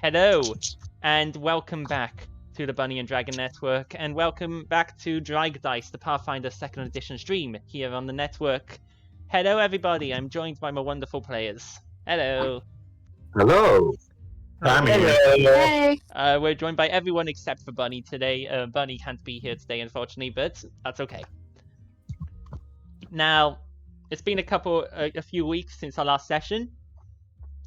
Hello, and welcome back to the Bunny and Dragon Network, and welcome back to Draig Dice, the Pathfinder 2nd Edition stream here on the network. Hello, everybody. I'm joined by my wonderful players. Hello. Hello. Hey. We're joined by everyone except for Bunny today. Bunny can't be here today, unfortunately, but that's okay. Now, it's been a few weeks since our last session.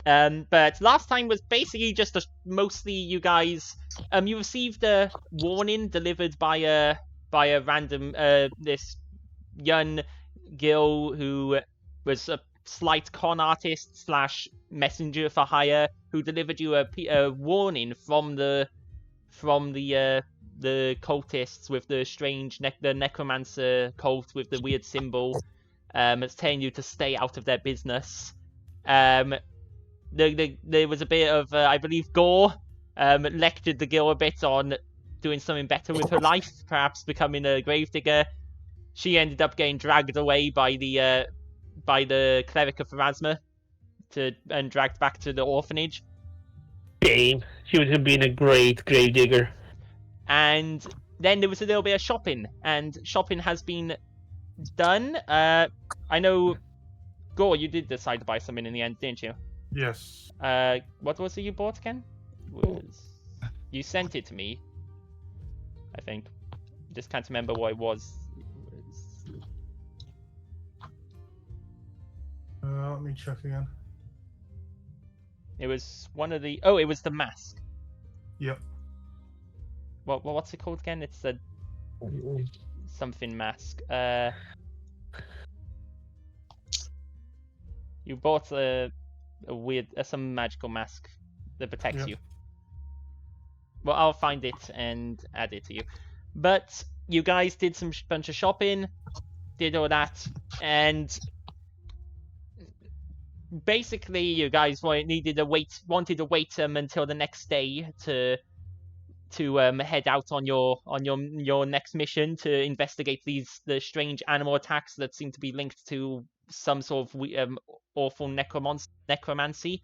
But last time was basically just mostly you guys. You received a warning delivered by a random this young girl who was a slight con artist / messenger for hire, who delivered you a warning from the cultists with the strange the necromancer cult with the weird symbol. It's telling you to stay out of their business. There was a bit of, I believe, Gore lectured the girl a bit on doing something better with her life, perhaps becoming a gravedigger. She ended up getting dragged away by the cleric of Pharasma and dragged back to the orphanage. Shame. She would have been a great gravedigger. And then there was a little bit of shopping, and shopping has been done. I know, Gore, you did decide to buy something in the end, didn't you? Yes. What was it you bought again? You sent it to me, I think. Just can't remember what it was. Let me check again. It was one of the... Oh, it was the mask. Yep. What's it called again? It's a... something mask. You bought a weird... some magical mask that protects you. Well, I'll find it and add it to you. But you guys did some bunch of shopping, did all that, and... basically, you guys wanted to wait until the next day to head out on your next mission to investigate the strange animal attacks that seem to be linked to some sort of awful necromancy,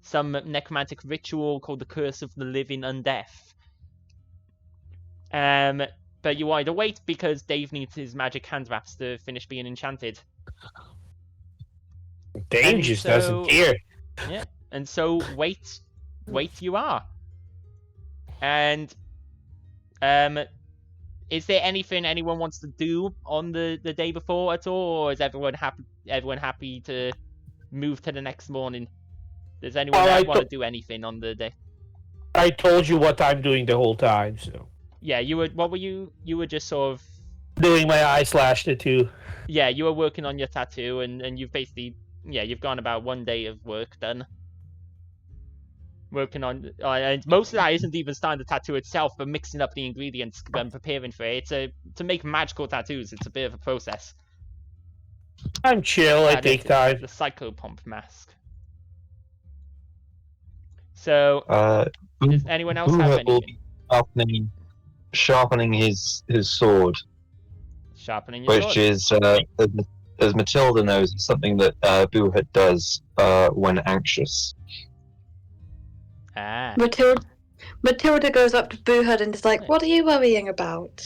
some necromantic ritual called the Curse of the Living Undeaf. But you wanted to wait because Dave needs his magic hand wraps to finish being enchanted. Dave just doesn't care. Yeah, and so wait you are. And is there anything anyone wants to do on the day before at all, or is everyone happy to move to the next morning? Does anyone want to do anything on the day? I told you what I'm doing the whole time, so. Yeah, you were just sort of doing my eye slash tattoo. Yeah, you were working on your tattoo, and you've basically you've gone about one day of work done. Working on, and most of that isn't even starting the tattoo itself, but mixing up the ingredients and preparing for it. To make magical tattoos, it's a bit of a process. I'm chill. I take time. The psychopomp mask. So, does anyone else have anything? Sharpening his sword. Sharpening your sword. Which is, as Matilda knows, it's something that Boohut does when anxious. Ah. Matilda goes up to Boohut and is like, "What are you worrying about?"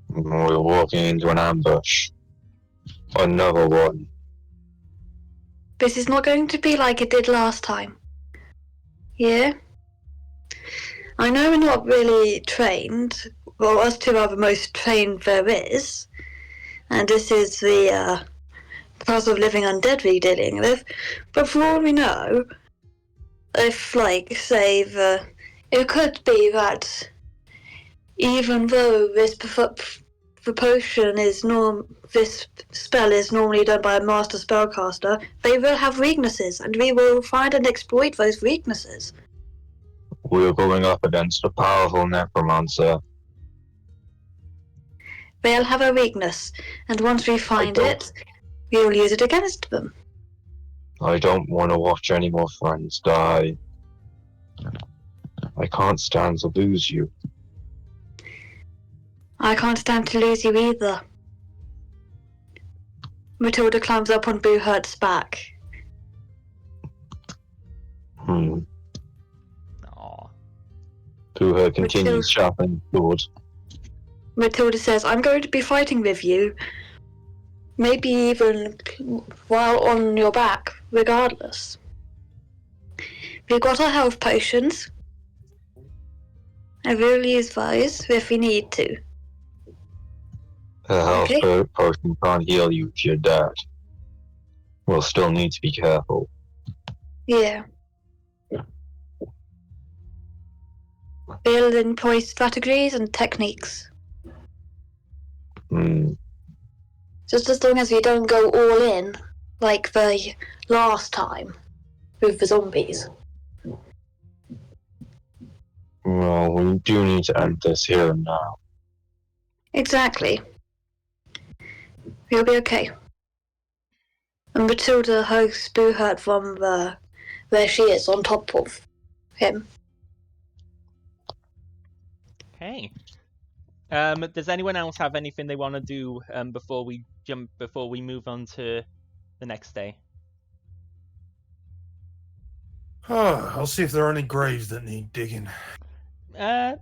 We're walking into an ambush. Another one. This is not going to be like it did last time. Yeah? I know we're not really trained. Well, us two are the most trained there is. And this is the class of living undead we're dealing with. But for all we know, if, say, it could be that even though this potion is this spell is normally done by a master spellcaster, they will have weaknesses, and we will find and exploit those weaknesses. We're going up against a powerful necromancer. They'll have a weakness, and once we find it, we will use it against them. I don't want to watch any more friends die. I can't stand to lose you. I can't stand to lose you either. Matilda climbs up on Boohut's back. Hmm. Aw. Boo continues sharpening the sword. Matilda says, I'm going to be fighting with you. Maybe even while on your back, regardless. We've got our health potions. I really advise if we need to. A health Okay. potion can't heal you if you're dead. We'll still need to be careful. Yeah. We'll employ strategies and techniques. Hmm. Just as long as we don't go all in, like the last time with the zombies. Well, we do need to end this here and now. Exactly. We'll be okay. And Matilda hugs Boohurt from where she is, on top of him. Okay. Does anyone else have anything they want to do before we move on to the next day? I'll see if there are any graves that need digging. Yeah,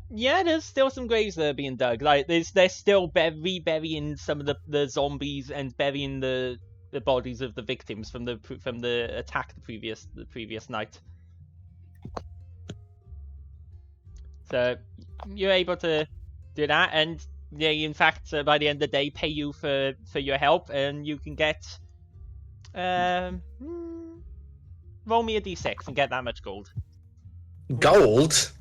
there's still some graves that are being dug. Like, they're still burying some of the zombies and burying the bodies of the victims from the attack the previous night. So you're able to do that, and they, in fact, by the end of the day, pay you for your help, and you can get roll me a d6 and get that much gold. Gold?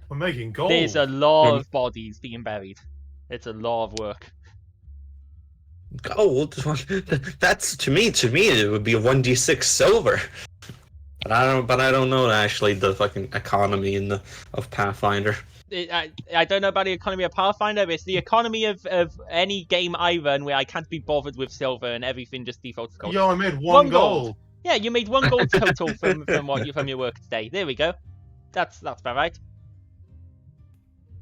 We're making gold. There's a lot of bodies being buried. It's a lot of work. Gold? That's to me it would be a 1d6 silver. But I don't know actually the fucking economy of Pathfinder. I don't know about the economy of Pathfinder, but it's the economy of any game I run where I can't be bothered with silver and everything just defaults gold. Yo, I made one gold. Yeah, you made 1 gold total from your work today. There we go. That's about right.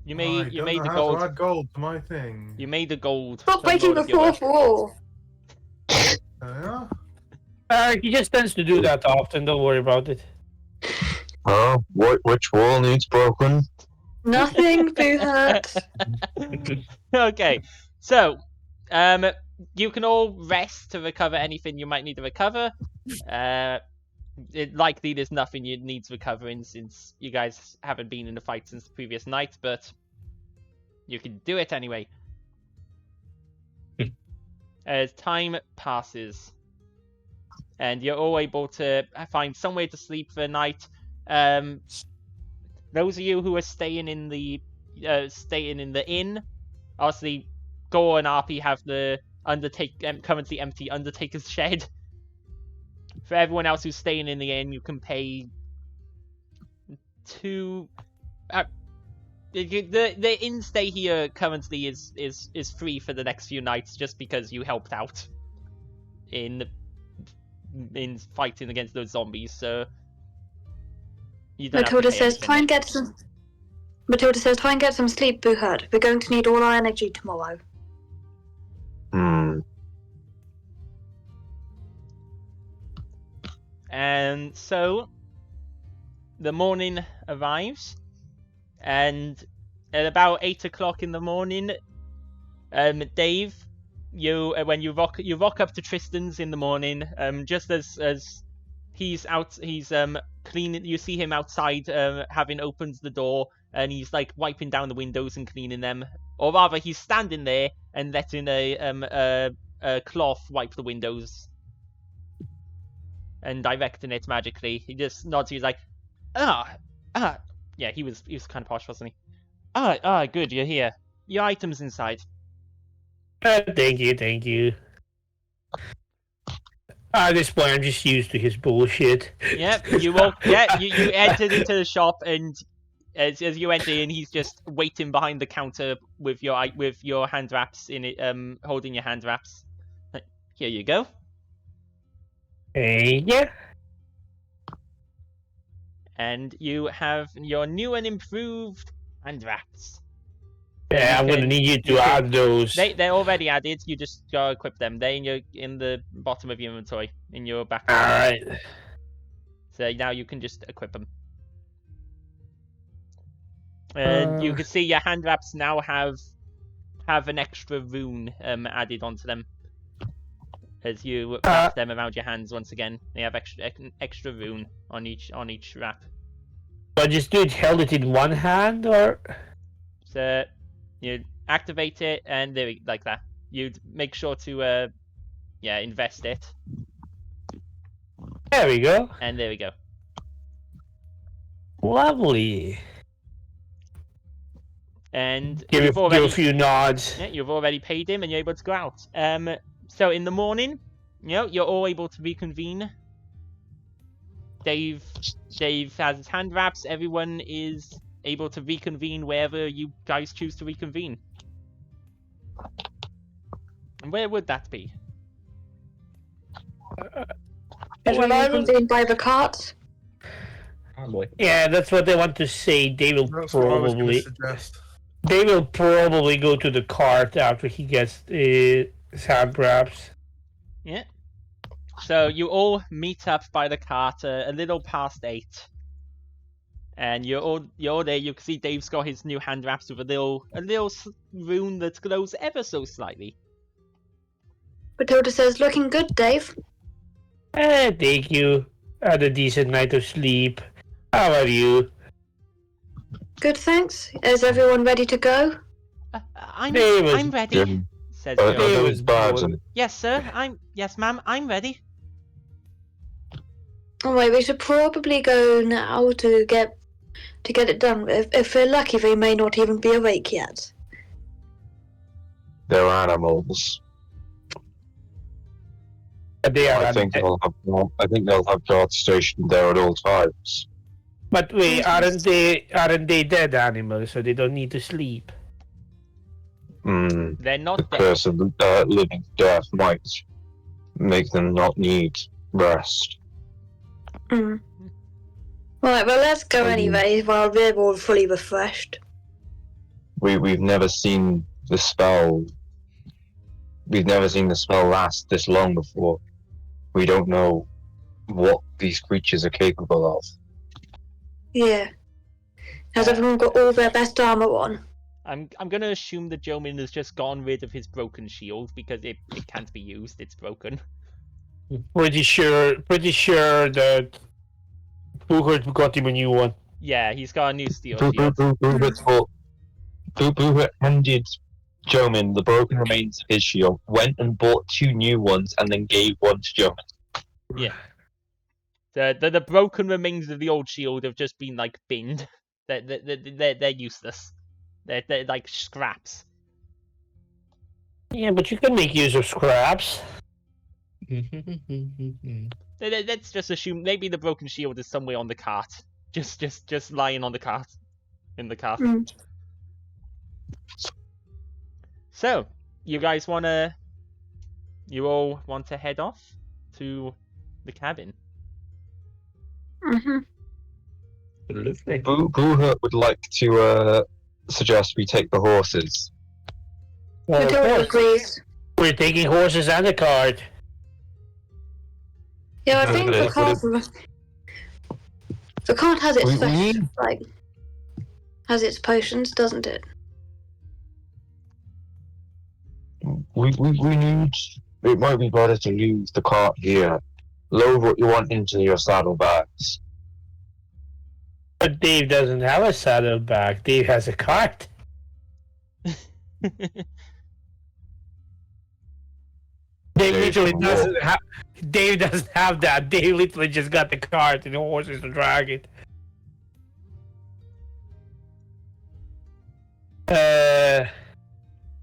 You made the gold. To add gold to my thing. You made the gold. Stop breaking the fourth wall. Yeah. He just tends to do that often, don't worry about it. Oh, which wall needs broken? Nothing, Boohurt. Okay, so you can all rest to recover anything you might need to recover. Likely there's nothing you need to recover in since you guys haven't been in a fight since the previous night, but you can do it anyway. As time passes, and you're all able to find somewhere to sleep for the night. Those of you who are staying in the inn, obviously, Gore and RP have the currently empty Undertaker's shed. For everyone else who's staying in the inn, you can pay the inn stay here currently is free for the next few nights, just because you helped out in fighting against those zombies. So you don't Matilda have to pay says, try and get some sleep, Boohurt. We're going to need all our energy tomorrow. Hmm. And so the morning arrives, and at about 8 o'clock in the morning, Dave, when you rock up to Tristan's in the morning, just as he's cleaning, you see him outside, having opened the door, and he's like wiping down the windows and cleaning them, or rather, he's standing there and letting a cloth wipe the windows and directing it magically. He just nods. He's like, yeah, he was kind of posh, wasn't he? Good, you're here. Your items inside. Thank you. At this point, I'm just used to his bullshit. Yep, you entered into the shop, and as you enter in, he's just waiting behind the counter with your hand wraps in it, holding your hand wraps. Here you go. Hey, yeah. And you have your new and improved hand wraps. Yeah, I'm gonna need you to add those. They're already added. You just gotta equip them. They're in the bottom of your inventory, in your backpack. Alright. So now you can just equip them. And you can see your hand wraps now have an extra rune added onto them. As you wrap them around your hands once again, they have extra rune on each wrap. I just held it in one hand, or So you activate it, and there, like that. You'd make sure to invest it. there we go. And there we go. Lovely. And Give you've a few nods. Yeah, you've already paid him, and you're able to go out. So in the morning, you're all able to reconvene. Dave has his hand wraps. Everyone is able to reconvene wherever you guys choose to reconvene. And where would that be? Reconvene by the cart. Probably. Yeah, that's what they want to say. They will That's what I was going to probably. suggest. They will probably go to the cart after he gets his hand wraps. Yeah. So you all meet up by the cart a little past 8. And you're all there. You can see Dave's got his new hand wraps with a little rune that glows ever so slightly. Matilda says, "Looking good, Dave." Thank you. Had a decent night of sleep. How are you? Good, thanks. Is everyone ready to go? I'm David. ready. Jim, Says are Joe. those bars and Yes, sir. Yes, ma'am. I'm ready. Alright, we should probably go now to get it done. If we're lucky, they may not even be awake yet. they're animals? They are. I think they'll have guards stationed there at all times. But wait, aren't they dead animals? So they don't need to sleep. The They're not dead. curse of living death might make them not need rest. Mm. Right, well, let's go anyway while we're all fully refreshed. We've never seen the spell. We've never seen the spell last this long before. We don't know what these creatures are capable of. Yeah. Has everyone got all their best armor on? I'm gonna assume that Jomin has just gotten rid of his broken shield because it can't be used. It's broken. Pretty sure that Boohart got him a new one. Yeah, he's got a new steel Boo shield. handed Jomin the broken remains of his shield, went and bought 2 new ones, and then gave one to Jomin. Yeah. The broken remains of the old shield have just been like binned. They're useless. They're like scraps. Yeah, but you can make use of scraps. Let's just assume maybe the broken shield is somewhere on the cart. Just lying on the cart. In the cart. Mm. So, you all want to head off to the cabin? Mm-hmm. Boohart would like to suggest we take the horses. Matilda agrees. We're taking horses and a cart. Yeah, I think the cart has its We special, need- has its potions, doesn't it? We need. It might be better to leave the cart here. Load what you want into your saddlebags. But Dave doesn't have a saddlebag. Dave has a cart. Dave literally doesn't have. Dave doesn't have that. Dave literally just got the cart and the horses to drag it.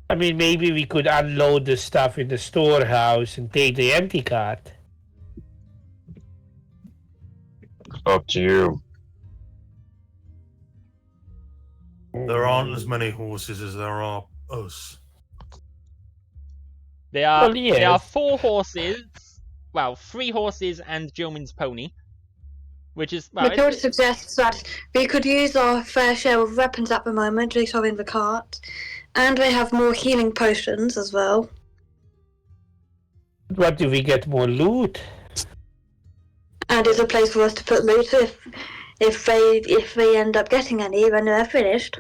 I mean, maybe we could unload the stuff in the storehouse and take the empty cart. Up to you. There aren't as many horses as there are us. There are Well, yes. there are 4 horses. Well, 3 horses and Jomin's pony. Which is Matilda suggests that we could use our fair share of weapons at the moment, which are in the cart. And we have more healing potions as well. What do we get more loot? And it's a place for us to put loot if they end up getting any when they're finished.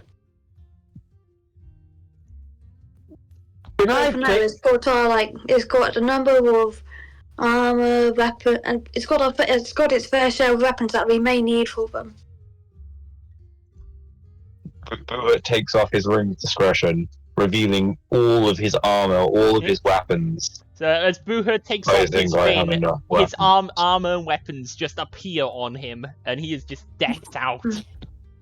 Can I For now, take- it's got a number of armor, weapon, and it's got its fair share of weapons that we may need for them. Bubert takes off his ring of discretion, revealing all of his armor, all of his weapons. So as Buhur takes I off think his I have ring, enough his weapons. armor and weapons just appear on him, and he is just decked out.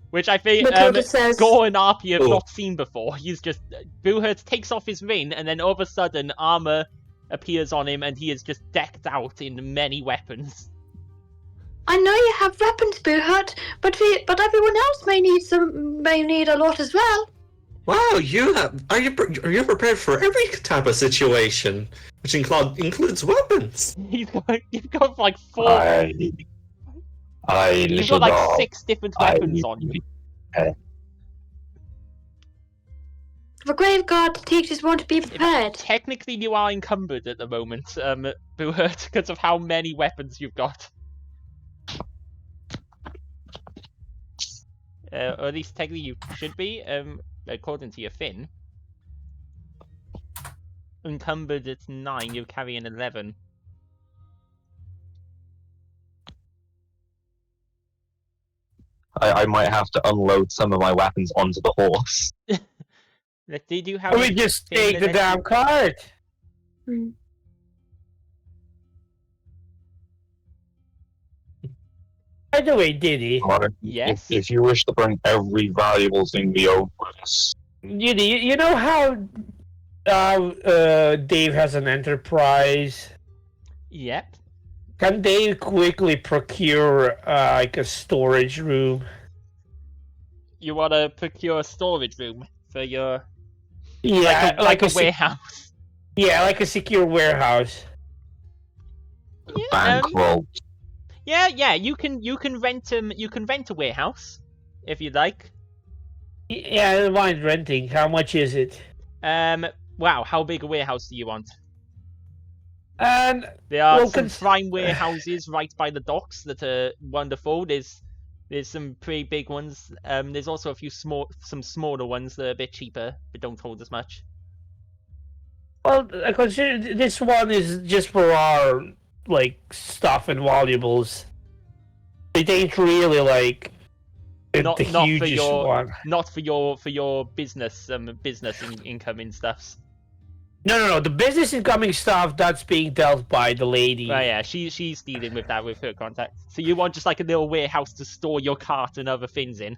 Which I think Matilda says, Gore and Arpy have Oh. not seen before. He's just Buhur takes off his ring, and then all of a sudden armor appears on him, and he is just decked out in many weapons. I know you have weapons, Buhut, but everyone else may need a lot as well. Wow, are you prepared for every type of situation, which includes weapons? You've got like four. I You've little got like dog. 6 different weapons on you. The Grave Guard teachers want to be prepared. Technically, you are encumbered at the moment, Buhurt, because of how many weapons you've got. Or at least technically you should be, according to your fin. Encumbered at 9, you carry an 11. I might have to unload some of my weapons onto the horse. Did you have? we a just fin take the that damn cart. Hmm. By the way, Diddy, Yes. If you wish to bring every valuable thing we own with us, Diddy, you know how Dave has an enterprise? Yep. Can Dave quickly procure like a storage room? You want to procure a storage room for your Yeah, like a se- warehouse. Yeah, like a secure warehouse. Yeah, bankroll. yeah. You can rent a warehouse if you'd like. Yeah, I don't mind renting. How much is it? Wow, how big a warehouse do you want? And There are Well, some prime warehouses right by the docks that are wonderful. There's some pretty big ones. There's also a few some smaller ones that are a bit cheaper but don't hold as much. well, I consider this one is just for our like stuff and valuables. It ain't really like Not the for hugest your one. not for your business incoming stuffs. No. The business incoming stuff that's being dealt by the lady. Well, yeah, she's dealing with that with her contact. So you want just like a little warehouse to store your cart and other things in?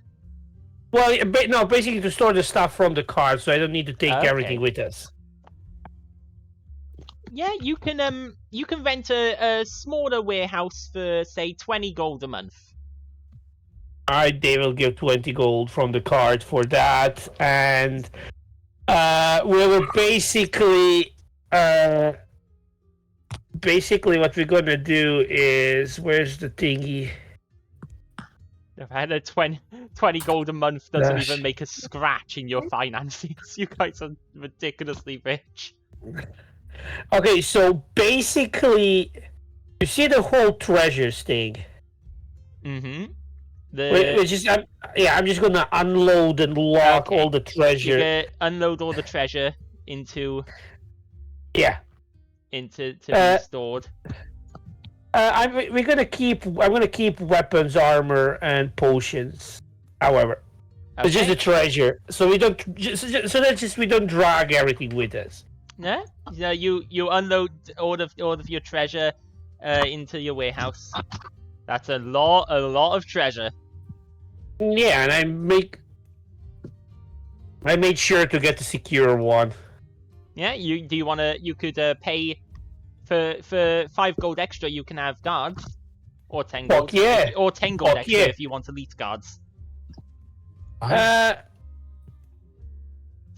Well, no, basically to store the stuff from the cart, so I don't need to take Okay. everything with us. Yeah, you can rent a smaller warehouse for say 20 gold a month. Alright, they will give 20 gold from the cart for that, and we will basically what we're gonna do is, where's the thingy? If I had a 20 gold a month doesn't Gosh. even make a scratch in your finances. You guys are ridiculously rich. Okay, so basically, you see the whole treasures thing. Mm-hmm. Which is, I'm just gonna unload and lock Okay. all the You treasure. can unload all the treasure into Yeah. to Uh, be stored. I'm gonna keep weapons, armor, and potions. However, it's just Okay. a treasure, so we don't. We don't drag everything with us. Yeah, you unload all of your treasure into your warehouse. That's a lot of treasure. Yeah, and I made sure to get the secure one. Yeah, you could pay for 5 gold extra. You can have guards, or 10 Fuck gold, yeah. or 10 gold Fuck extra yeah. if you want elite guards.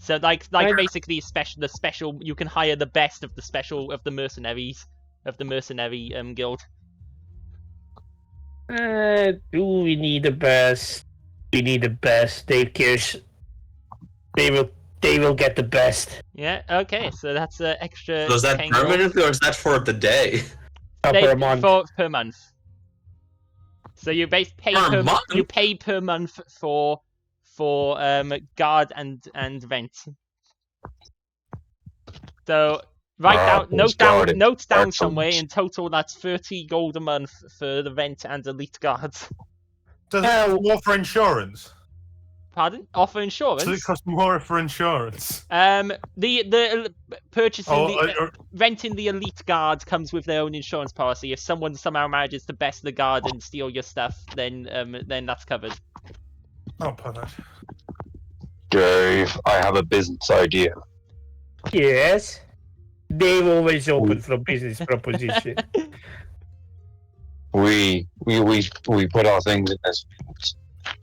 So like I- basically the special you can hire the best of the mercenaries of the mercenary guild. Do we need the best? We need the best. Dave cares. They will get the best. Yeah, okay, so that's extra. So is that 10 gold. permanently or is that for the day? Per month. Per month. So you pay Per month? you pay per month for guard and rent. So note down somewhere. In total, that's 30 gold a month for the rent and elite guards. Does it offer insurance? Pardon? Offer insurance? Does it cost more for insurance? The purchasing renting the elite guard comes with their own insurance policy. If someone somehow manages to best the guard and steal your stuff, then that's covered. Oh, perfect. Dave, I have a business idea. Yes. Dave always open for business proposition. We put our things in this,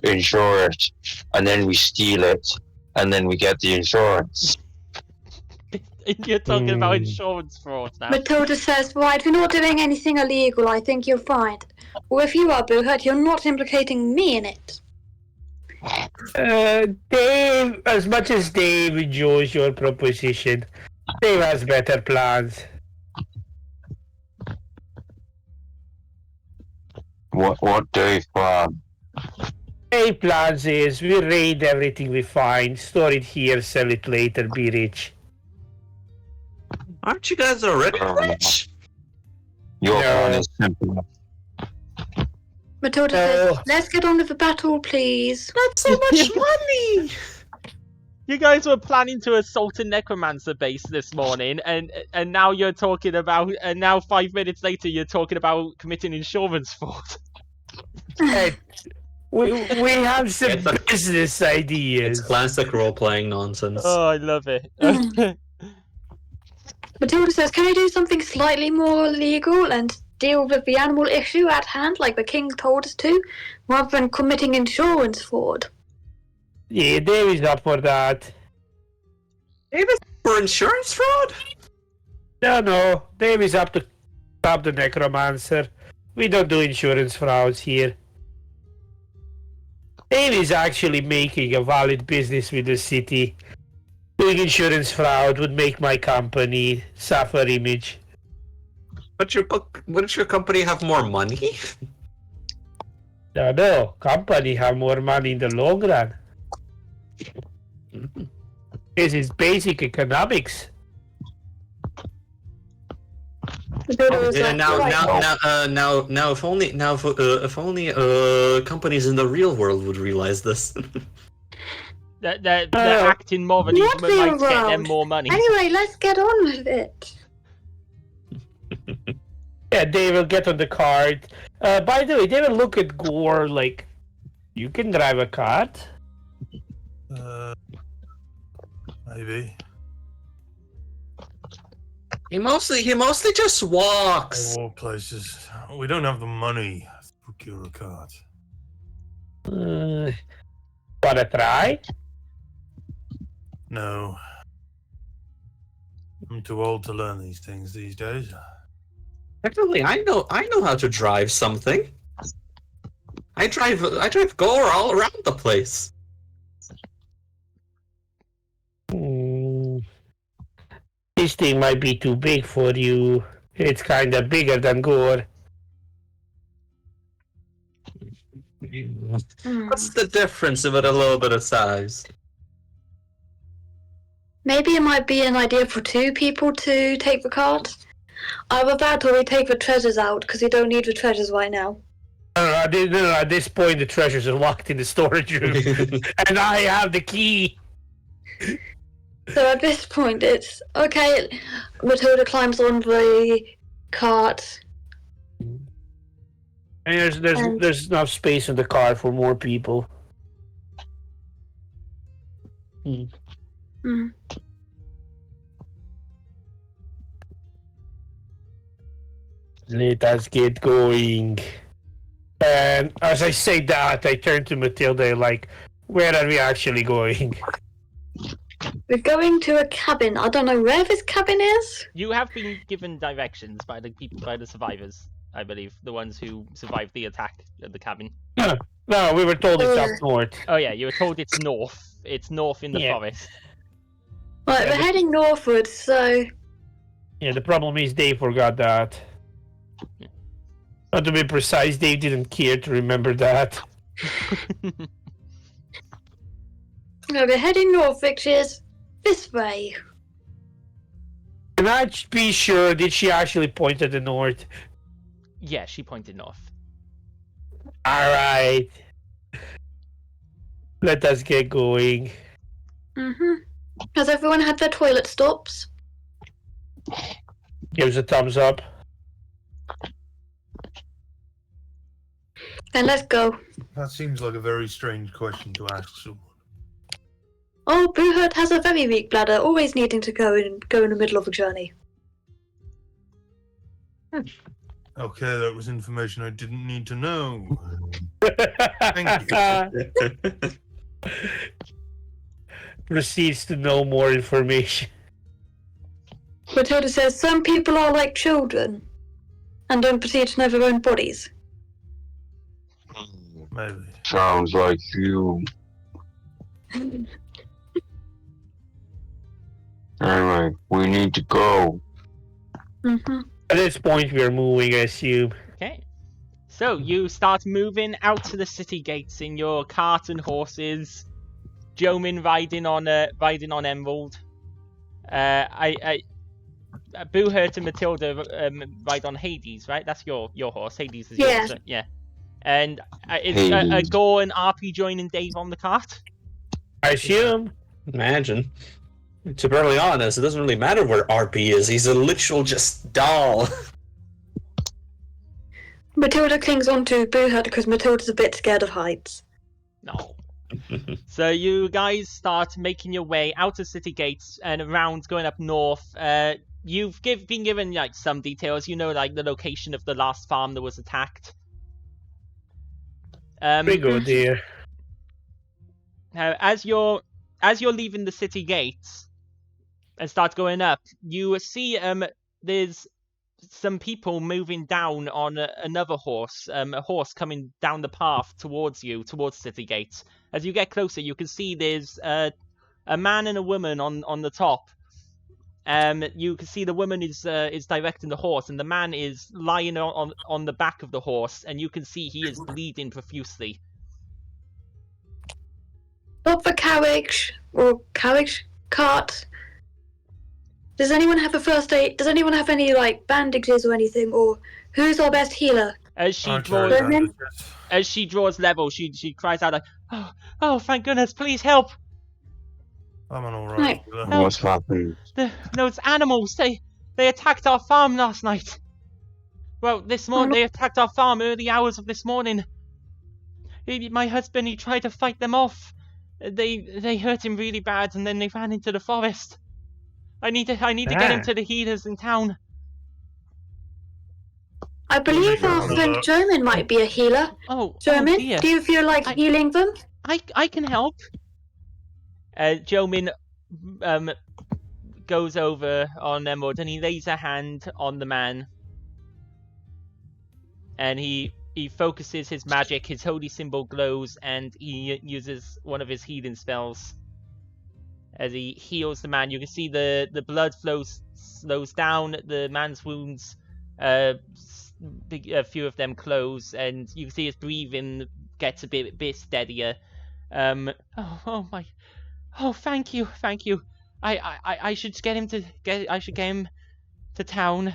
insure it, and then we steal it, and then we get the insurance. You're talking about insurance fraud now. Matilda says, right, we're not doing anything illegal, I think you're fine. Or if you are, Boohurt, you're not implicating me in it. Dave, as much as Dave enjoys your proposition, Dave has better plans. What Dave plan? Dave plans is we raid everything we find, store it here, sell it later, be rich. Aren't you guys already rich? Your plan is simple. Matilda says, let's get on with the battle, please. Not so much money! You guys were planning to assault a necromancer base this morning, and now you're talking about, and now 5 minutes later you're talking about committing insurance fraud. Hey, we have some business ideas. It's classic role-playing nonsense. Oh, I love it. Matilda says, can we do something slightly more legal and deal with the animal issue at hand, like the king told us to, rather than committing insurance fraud? Yeah, Dave is up for that. Dave is for insurance fraud? No, Dave is up to stop the necromancer. We don't do insurance frauds here. Dave is actually making a valid business with the city. Doing insurance fraud would make my company suffer image. But wouldn't your company have more money? No, company have more money in the long run. This is basic economics. Now, if only companies in the real world would realize this. They're acting more than Not might get them around. more money. Anyway, let's get on with it. Yeah, Dave will get on the cart. By the way, Dave will look at Gore like, you can drive a cart? Maybe. He mostly just walks. I walk places. We don't have the money to procure a cart. Wanna try? No. I'm too old to learn these things these days. Technically, I know how to drive something. I drive Gore all around the place. This thing might be too big for you. It's kinda bigger than Gore. What's the difference of it? A little bit of size. Maybe it might be an idea for 2 people to take the cart. Either that or we take the treasures out, because we don't need the treasures right now. At this point, the treasures are locked in the storage room. And I have the key! So at this point, it's okay. Matilda climbs on the cart. And there's enough space in the car for more people. Let us get going. And as I say that, I turn to Matilda like, where are we actually going? We're going to a cabin. I don't know where this cabin is. You have been given directions by the survivors, I believe, the ones who survived the attack at the cabin. No, we were told it's up north. Oh yeah, you were told it's north. It's north in the forest. Right, we're heading northwards, so... Yeah, the problem is they forgot that. Not to be precise, Dave didn't care to remember that. We're heading north, Victors. This way. Can I be sure, did she actually point at the north? Yeah, she pointed north. Alright. Let us get going. Has everyone had their toilet stops? Gives a thumbs up. Then let's go. That seems like a very strange question to ask someone. Oh, Boohurt has a very weak bladder, always needing to go in the middle of a journey. Okay, that was information I didn't need to know. Thank you. Proceeds to know more information. Matilda says some people are like children and don't proceed to know their own bodies. Maybe. Sounds like you. Anyway, we need to go. At this point, we are moving, I assume. Okay. So you start moving out to the city gates in your cart and horses. Jomin riding on Emerald. Boohurt and Matilda ride on Hades, right? That's your horse. Hades is yours. Right? Yeah. And is Gore and RP joining Dave on the cart? I assume. Imagine. To be really honest, it doesn't really matter where RP is. He's a literal just doll. Matilda clings on to Boohurt because Matilda's a bit scared of heights. No. So you guys start making your way out of city gates and around, going up north. You've been given like some details. You know, like the location of the last farm that was attacked. We go there. As you're leaving the city gates and start going up, you see there's some people moving down on another horse, a horse coming down the path towards you, towards city gates. As you get closer, you can see there's a man and a woman on the top. You can see the woman is directing the horse, and the man is lying on the back of the horse, and you can see he is bleeding profusely. Stop the cart. Does anyone have a first aid? Does anyone have any like bandages or anything? Or who's our best healer? As she draws level, she cries out like, "Oh, thank goodness! Please help!" I'm alright. What's happened? No, it's animals. They attacked our farm last night. Well, this morning they attacked our farm early hours of this morning. My husband, he tried to fight them off. They hurt him really bad, and then they ran into the forest. I need to get him to the healers in town. I believe our friend Jomin might be a healer. Jomin, do you feel like healing them? I can help. Jomin goes over on Emerald and he lays a hand on the man. And he focuses his magic, his holy symbol glows, and he uses one of his healing spells. As he heals the man, you can see the blood slows down, the man's wounds, a few of them close, and you can see his breathing gets a bit steadier. Oh, thank you. I should get him to town.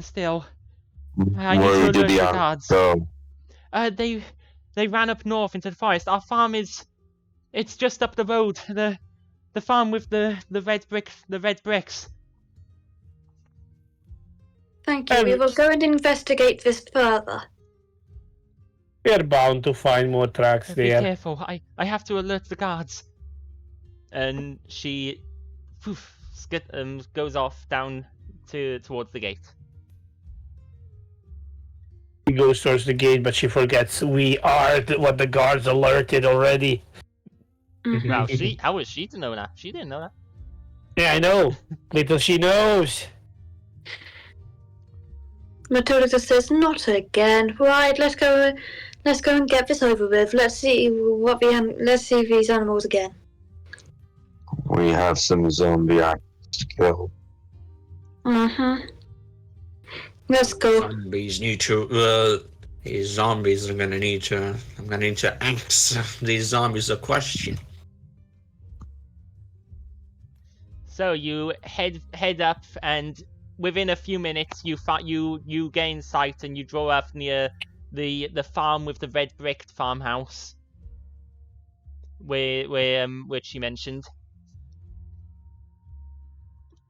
Still. I need to alert the guards. They ran up north into the forest. Our farm it's just up the road. The farm with the red bricks. Thank you. We will go and investigate this further. We are bound to find more tracks there. Be careful. I have to alert the guards. And she goes off down towards the gate. She goes towards the gate, but she forgets we are what the guards alerted already. Well, how was she to know that? She didn't know that. Yeah, I know. Little she knows. Matilda just says, "Not again." Right, let's go and get this over with. Let's see these animals again. We have some zombie actors to kill. Let's go. Zombies need to. These zombies are gonna need to. I'm gonna need to ask these zombies a question. So you head up, and within a few minutes, you gain sight, and you draw up near the farm with the red bricked farmhouse, which you mentioned.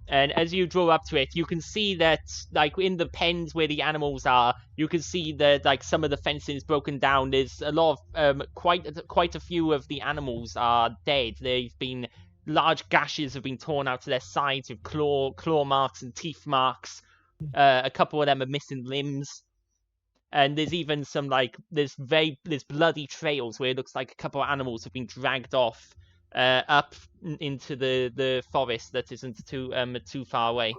And as you draw up to it, you can see that, like, in the pens where the animals are, you can see that, like, some of the fencing is broken down. There's a lot of quite a few of the animals are dead. They've been large gashes have been torn out to their sides with claw marks and teeth marks. A couple of them are missing limbs, and there's even some there's bloody trails where it looks like a couple of animals have been dragged off up into the forest that isn't too far away.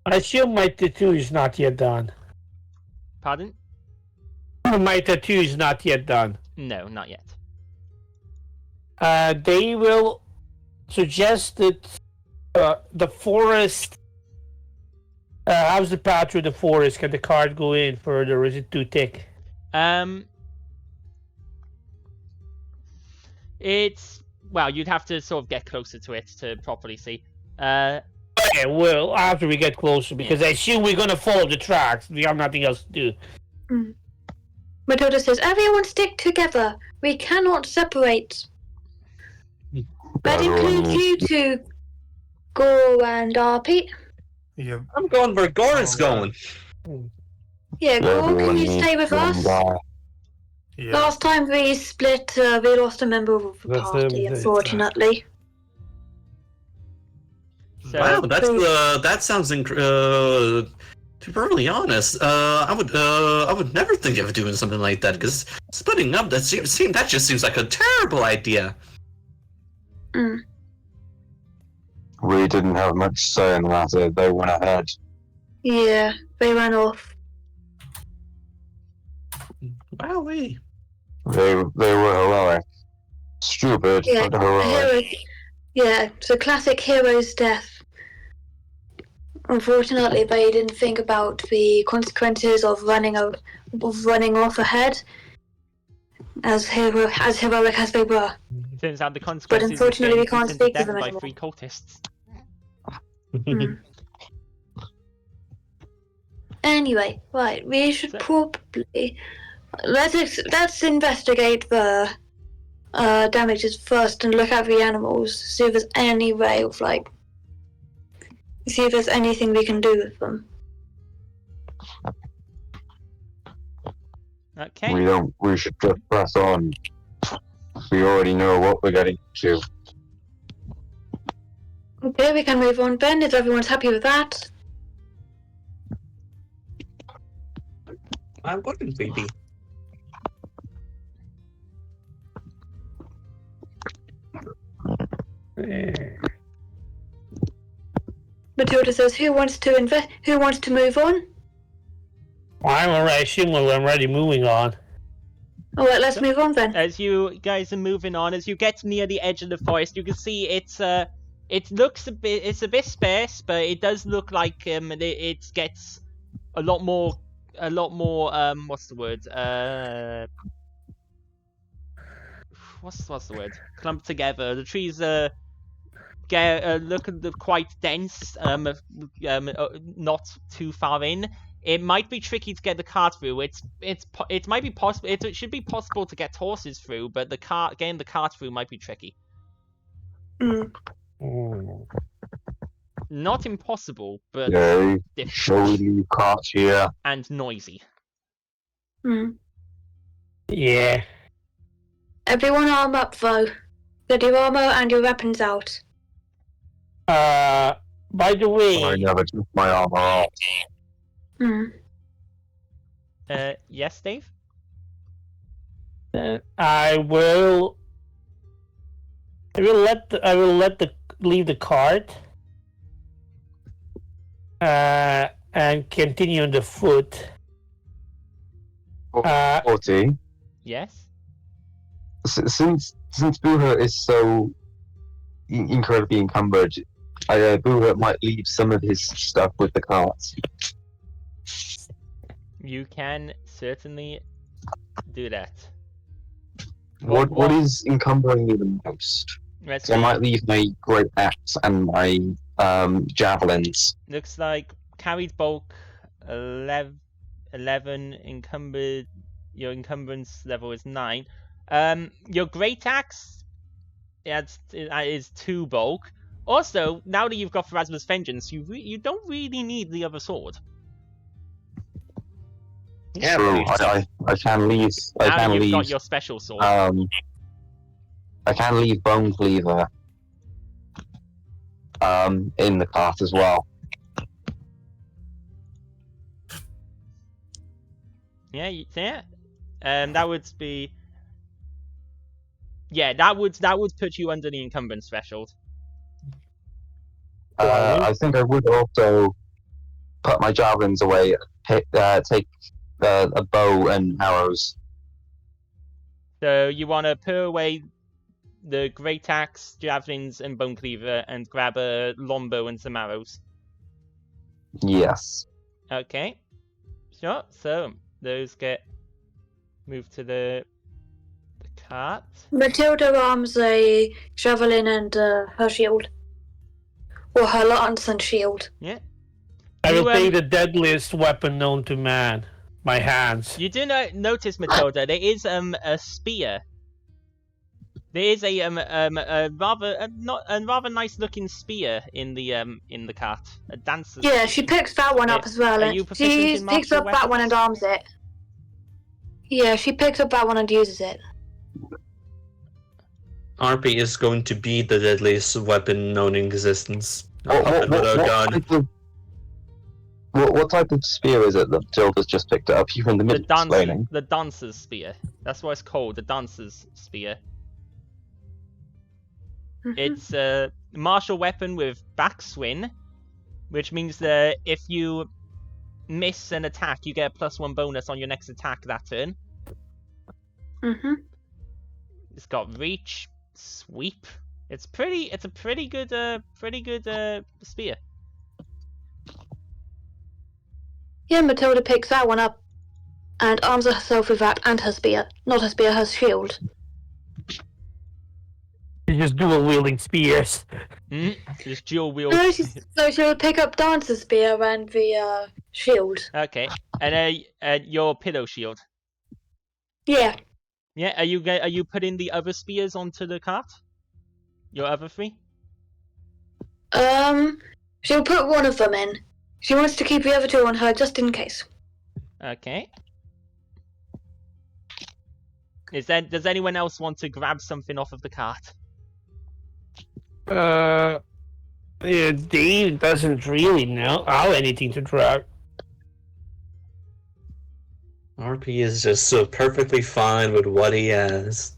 I assume my tattoo is not yet done. Pardon? My tattoo is not yet done. No, not yet. They will suggest that the forest. How's the path through the forest? Can the cart go in further, or is it too thick? It's you'd have to sort of get closer to it to properly see. Okay, well, after we get closer, because I assume we're gonna follow the tracks. We have nothing else to do. Matilda says, "Everyone stick together. We cannot separate." That includes you two, Gore and Pete. Yeah. I'm going where Gore is going. Yeah, Gore, can you stay with us? Yeah. Last time we split, we lost a member of the That's party, them. unfortunately. So, Wow, that sounds to be perfectly honest, I would never think of doing something like that, because splitting up, that just seems like a terrible idea. We didn't have much say in the matter. They went ahead. Yeah, they ran off. Wowee. They were heroic. Stupid, Yeah, but heroic. Yeah, so classic hero's death. Unfortunately, they didn't think about the consequences of running off ahead, as heroic as they were. turns out the consequences. But unfortunately, we can't is getting speak to beaten them by anymore. 3 cultists. Anyway, right, we should probably let's investigate the damages first and look at the animals, see if there's any way of see if there's anything we can do with them. Okay. We should just press on. We already know what we're getting to. Okay, we can move on then, if everyone's happy with that. I wouldn't be. Matilda says, who wants to move on? I assume we're already moving on. Alright, let's move on then. As you guys are moving on, as you get near the edge of the forest, you can see it looks it's a bit sparse, but it does look like it gets a lot more what's the word? What's the word? Clumped together. The trees look quite dense, not too far in. It might be tricky to get the cart through. It might be possible. It should be possible to get horses through, but getting the cart through might be tricky. Not impossible, but Yay. difficult Shall we leave carts here? and noisy. Yeah. Everyone arm up though. Get your armor and your weapons out. By the way, I never took my armor off. Yes, Dave? I will leave the cart and continue on the foot. 40. Yes? Since Buha is so incredibly encumbered, Boo might leave some of his stuff with the carts. You can certainly do that. What is encumbering me the most? Let's So I see. might leave my great axe and my javelins. Looks like carried bulk 11 encumbered. Your encumbrance level is 9. Your great axe is 2 bulk. Also, now that you've got Pharasma's Vengeance, you don't really need the other sword. Yeah, True. but I can leave. I Now can you've leave. got your special sword. I can leave Bone Cleaver. In the cart as well. Yeah, that would be. Yeah, that would put you under the encumbrance threshold. I think I would also put my javelins away. Take a bow and arrows. So you want to put away the great axe, javelins, and bone cleaver, and grab a longbow and some arrows. Yes. Okay, sure. So those get moved to the cart. Matilda arms a javelin and her shield. Or her lance and shield. Yeah. I will You, take the deadliest weapon known to man. My hands. You do notice, Matilda, there is a spear. There is a rather nice looking spear in the cart. A dancer's. Yeah, she picks that one up as well. Are And you proficient she in picks martial up that one and arms it. Yeah, she picks up that one and uses it. RP is going to be the deadliest weapon known in existence. What type of spear is it that Matilda's just picked up? You're in the middle of explaining. The dancer's spear. That's what it's called. The dancer's spear. It's a martial weapon with backswing, which means that if you miss an attack, you get a +1 bonus on your next attack that turn. It's got reach, sweep. It's a pretty good spear. Yeah, Matilda picks that one up and arms herself with that and her spear. Not her spear, her shield. You just dual wielding spears. Just dual wield. No, so she'll pick up Dancer's spear and the shield. Okay, and your pillow shield. Yeah. Yeah, are you putting the other spears onto the cart? Your other 3? She'll put one of them in. She wants to keep the other 2 on her just in case. Okay. Does anyone else want to grab something off of the cart? Yeah, Dave doesn't really know how anything to drag. RP is just so perfectly fine with what he has.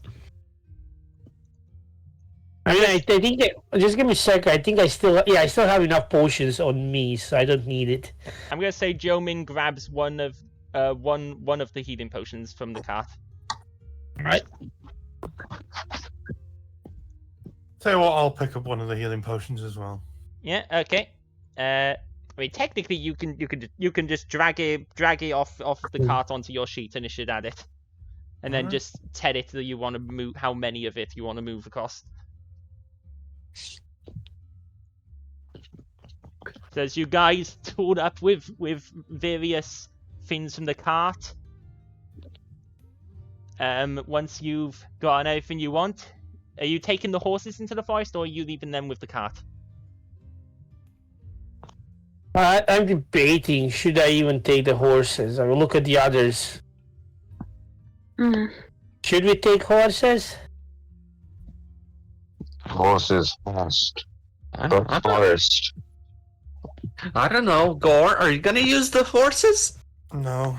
I mean, I think that, just give me a sec. I think I still have enough potions on me, so I don't need it. I'm gonna say Jomin grabs one of the healing potions from the cart. All right. Tell you what, I'll pick up one of the healing potions as well. Yeah. Okay. I mean, technically, you can just drag it off the cart onto your sheet, and it should add it, and then just tell it that you want to move how many of it you want to move across. So as you guys tooled up with various things from the cart, once you've gotten everything you want, are you taking the horses into the forest, or are you leaving them with the cart? I'm debating, should I even take the horses? I will look at the others. Should we take horses? Horses first. Go first. I don't know, Gore, are you gonna use the horses? No.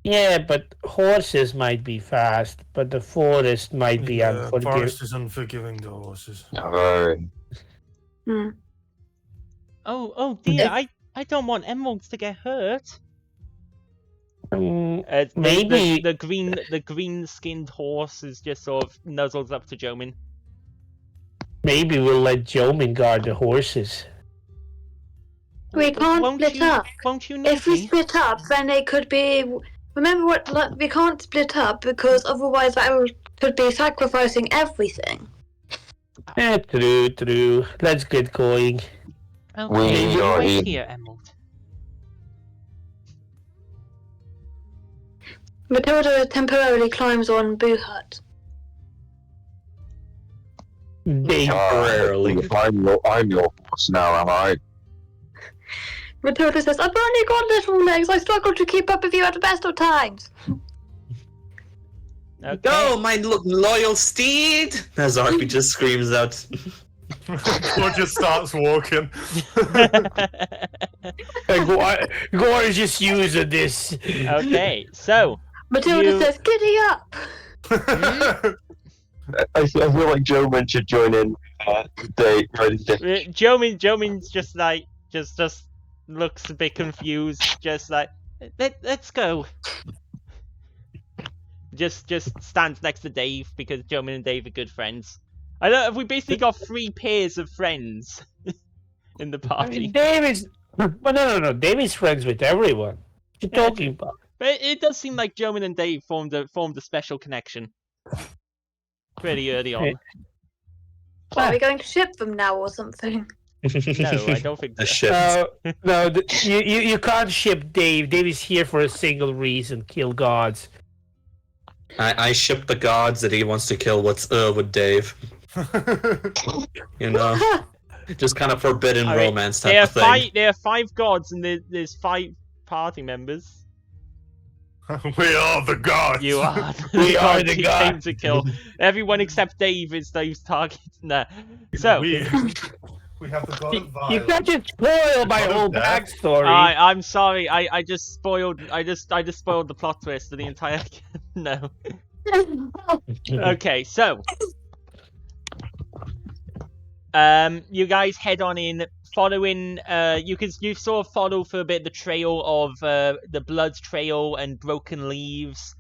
Yeah, but horses might be fast, but the forest might be The unforgiving. forest is unforgiving to horses. Very. Oh dear! I don't want emeralds to get hurt. Maybe the green skinned horse is just sort of nuzzles up to Jomin. Maybe we'll let Jomin guard the horses. We can't split up. Won't you need If we me? split up, then they could be. Remember what? Like, we can't split up because otherwise could be sacrificing everything. True. Let's get going. Okay, We you are wait in. here, Emerald. Matilda temporarily climbs on Boo Hut. Temporarily. I'm your horse now, am I? Matilda says, "I've only got little legs. I struggle to keep up with you at the best of times." Okay. Go, my loyal steed! As Arby just screams out. Roger starts walking. Gore is just using this. Okay, so Matilda You- says, "Giddy up!" I feel like Joe should join in. They ready to. Jomin's just like just looks a bit confused, just like let's go. Just stands next to Dave because Jomin and Dave are good friends. I don't. We basically got 3 pairs of friends in the party. David's. Well, no. David's friends with everyone. What you Yeah, talking about? But it does seem like Jomin and Dave formed a special connection pretty early on. Are we going to ship them now or something? No, I don't think The so. ship. No, you can't ship Dave. Dave is here for a single reason: kill gods. I ship the gods that he wants to kill with Dave. You know, just kind of forbidden I mean, romance type of thing. There are 5 gods and there's 5 party members. We are the gods. You are. We are the he gods. came to kill everyone except Dave is those targets. Nah. So we have the god of You violence. can't just spoil my God of whole death. backstory. I'm sorry. I just spoiled. I just spoiled the plot twist of the entire. No. Okay, so you guys head on in, following. You sort of follow for a bit the trail of the blood trail and broken leaves.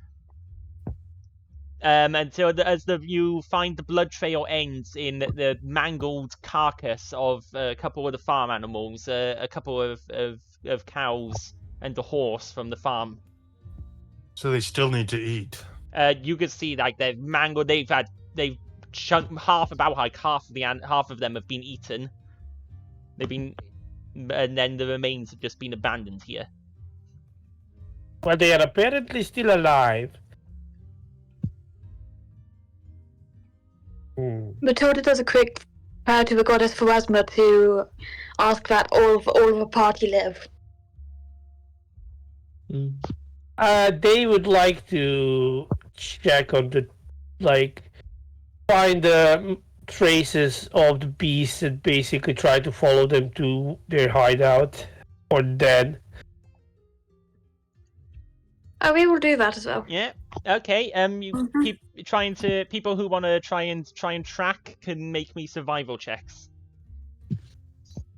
Until you find the blood trail ends in the mangled carcass of a couple of the farm animals, a couple of cows and the horse from the farm. So they still need to eat. You can see like they've mangled. They've chunked half of them have been eaten. And then the remains have just been abandoned here. But they are apparently still alive. Matilda does a quick prayer to the goddess Pharasma to ask that all of the party live. They would like to check on find the traces of the beasts and basically try to follow them to their hideout or den. Oh, we will do that as well. Yeah. Okay. People who want to try and track can make me survival checks.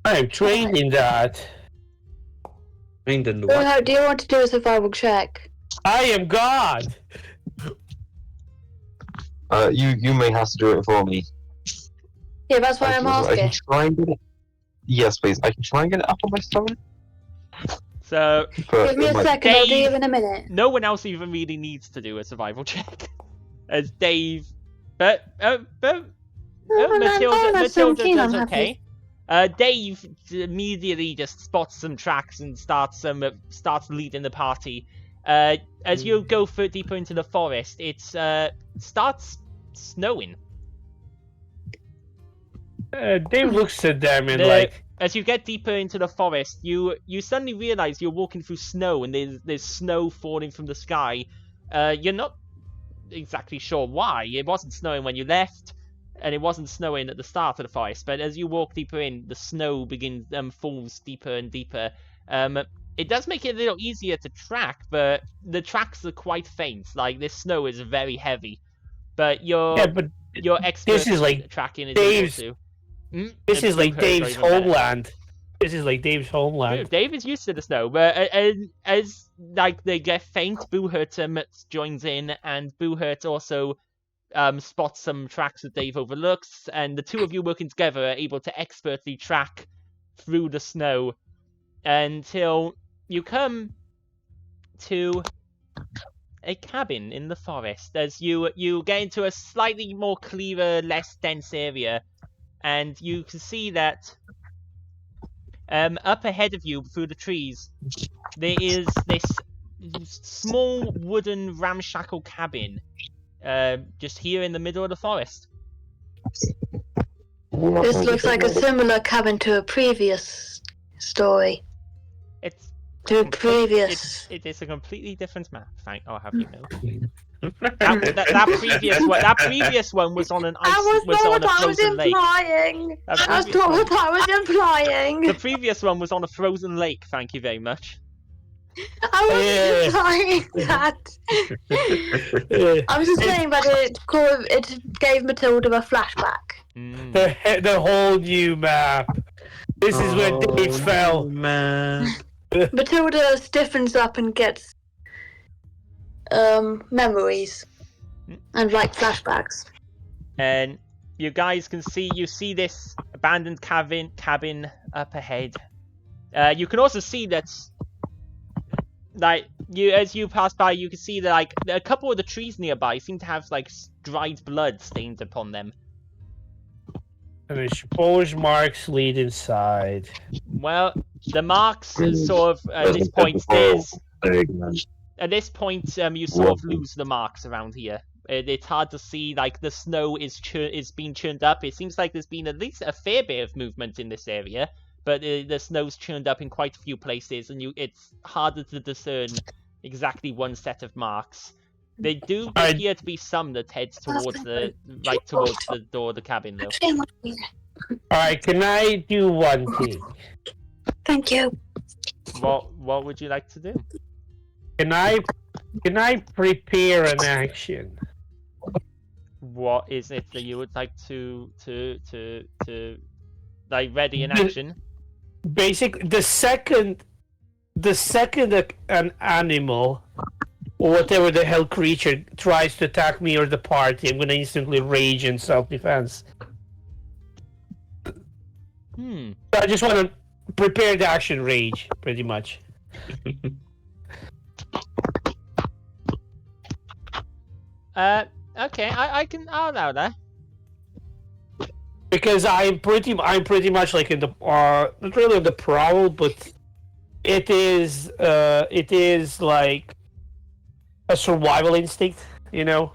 I am trained in that. Trained in Oh, what? how do you want to do a survival check? I am God. You may have to do it for me. Yeah, that's why I'm I can asking. try and get it. Yes, please. I can try and get it up on my phone. So But Give me a it might- second, I'll do Dave- you in a minute. no one else even really needs to do a survival check, as Dave. But Matilda does 17, I'm okay. Dave immediately just spots some tracks and starts leading the party. As you go deeper into the forest, it starts snowing. Dave looks at them and As you get deeper into the forest, you suddenly realize you're walking through snow and there's snow falling from the sky. You're not exactly sure why. It wasn't snowing when you left, and it wasn't snowing at the start of the forest. But as you walk deeper in, the snow begins falls deeper and deeper. It does make it a little easier to track, but the tracks are quite faint. Like this snow is very heavy, but your expert this is like tracking is Dave's- able to. this is like Blue Coats are Dave's even better. homeland. This is like Dave's homeland. Dave is used to the snow, but as like they get faint, Boo Hurt joins in, and Boo Hurt also spot some tracks that they've overlooked, and the two of you working together are able to expertly track through the snow until you come to a cabin in the forest. As you get into a slightly more clearer, less dense area, and you can see that up ahead of you through the trees there is this small wooden ramshackle cabin just here in the middle of the forest. This looks like a similar cabin to a previous story. It's To a previous. it is a completely different map. I'll have you know. that previous one was on an ice. Was on a frozen lake. That's not what I was implying. The previous one was on a frozen lake. Thank you very much. I wasn't implying that. I was just saying that it gave Matilda a flashback. The whole new map. This is where Dave fell. Man. Matilda stiffens up and gets memories and like flashbacks. And you guys can see this abandoned cabin up ahead. You can also see that, like, as you pass by, you can see that like a couple of the trees nearby seem to have like dried blood stained upon them. And the exposed marks lead inside. Well, the marks is sort of at this point at this point you sort of lose the marks around here. It's hard to see, like the snow is being churned up. It seems like there's been at least a fair bit of movement in this area, but the snow's churned up in quite a few places, and it's harder to discern exactly one set of marks. They do appear to be some that head towards the door of the cabin, though. Alright, can I do one thing? Thank you. What would you like to do? Can I prepare an action? What is it that you would like to like ready in action? Basically, the second an animal or whatever the hell creature tries to attack me or the party, I'm gonna instantly rage in self-defense. So I just want to prepare the action rage, pretty much. Okay, I'll allow that. Because I'm pretty much like in the not really on the prowl, but it is like a survival instinct, you know.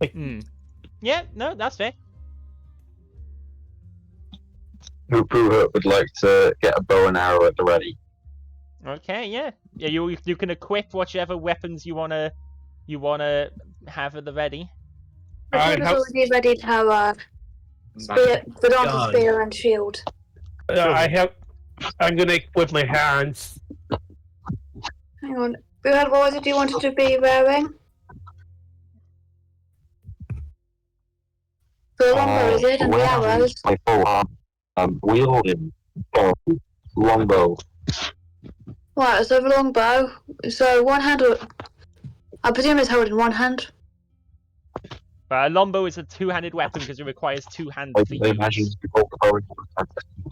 Like, yeah, no, that's fair. Who would like to get a bow and arrow at the ready? Okay, yeah. You can equip whichever weapons you wanna have at the ready. Matilda's already ready to have put on the spear and shield. I'm gonna equip my hands. Hang on. What was it you wanted to be wearing? The longbow, is it? And the arrows? My full arm. Wielding longbow. Right, so the longbow. So one hand, I presume it's held in one hand. A longbow is a two-handed weapon because it requires two hands to use. I imagine you hold the bow in one hand,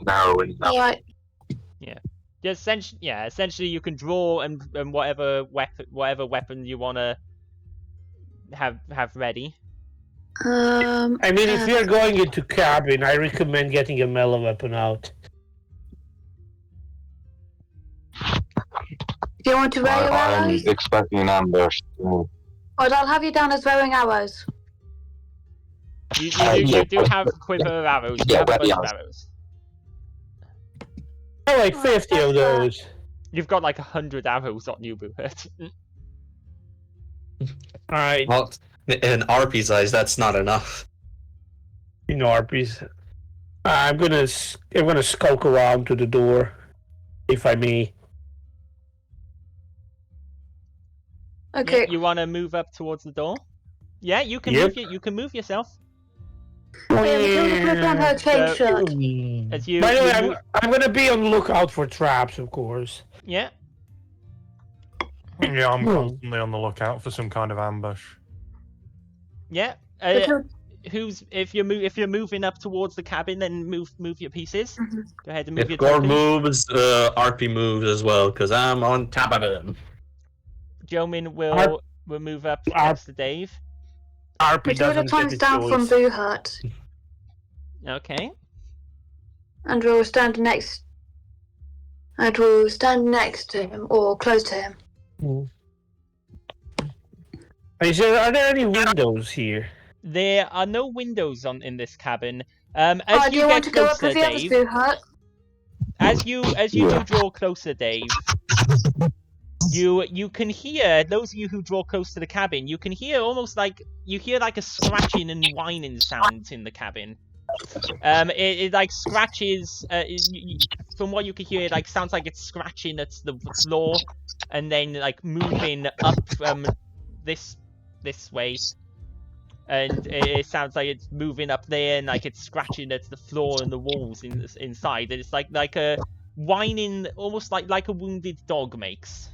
arrow in that. Right. Yeah. Essentially you can draw and whatever weapon you wanna have ready. I mean, if you're going into cabin, I recommend getting a melee weapon out. Do you want to wear your arrows? I'm expecting an ambush. Or I'll have you down as wearing arrows. You do have a quiver of arrows. You have a bunch of arrows. Oh, like 50 of those. You've got like 100 arrows on you, Boohurt. Alright. Well, in RP's eyes, that's not enough. In RP's. I'm gonna skulk around to the door, if I may. Okay. You want to move up towards the door? Yeah, you can you can move yourself. Matilda put on her chain shirt. By the way, I'm gonna be on the lookout for traps, of course. Yeah. Yeah, I'm constantly on the lookout for some kind of ambush. Yeah. Who's if you're moving up towards the cabin, then move your pieces. Mhm. Go ahead and move If your Gore tokens. moves, RP moves as well, because I'm on top of him. Jomin will move up next to Dave. RP Matilda doesn't get comes a down from choice. Boohurt, Okay. and we'll stand next. And we'll stand next to him or close to him. Are there any windows here? There are no windows in this cabin. As Do you you get want to go up closer, with the others, Dave. Boohurt? As you do draw closer, Dave. You can hear, those of you who draw close to the cabin, you can hear almost like a scratching and whining sound in the cabin. It like scratches. From what you can hear, it like sounds like it's scratching at the floor, and then like moving up this way, and it sounds like it's moving up there, and like it's scratching at the floor and the walls inside. And it's like a whining, almost like a wounded dog makes.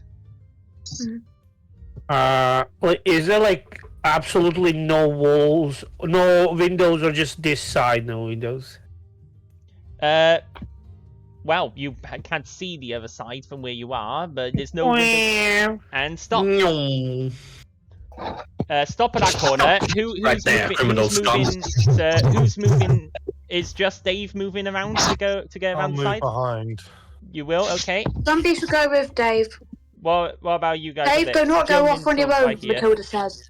Is there like absolutely no walls, no windows, or just this side no windows? Well, you can't see the other side from where you are, but there's no windows. And stop. Stop at that corner. Who's Right there, moving? criminal Who's moving? Is just Dave moving around to get I'll around the move side? behind. You will. Okay. Somebody should go with Dave. What about you guys? Dave, do not go off on your own, Here. Matilda says.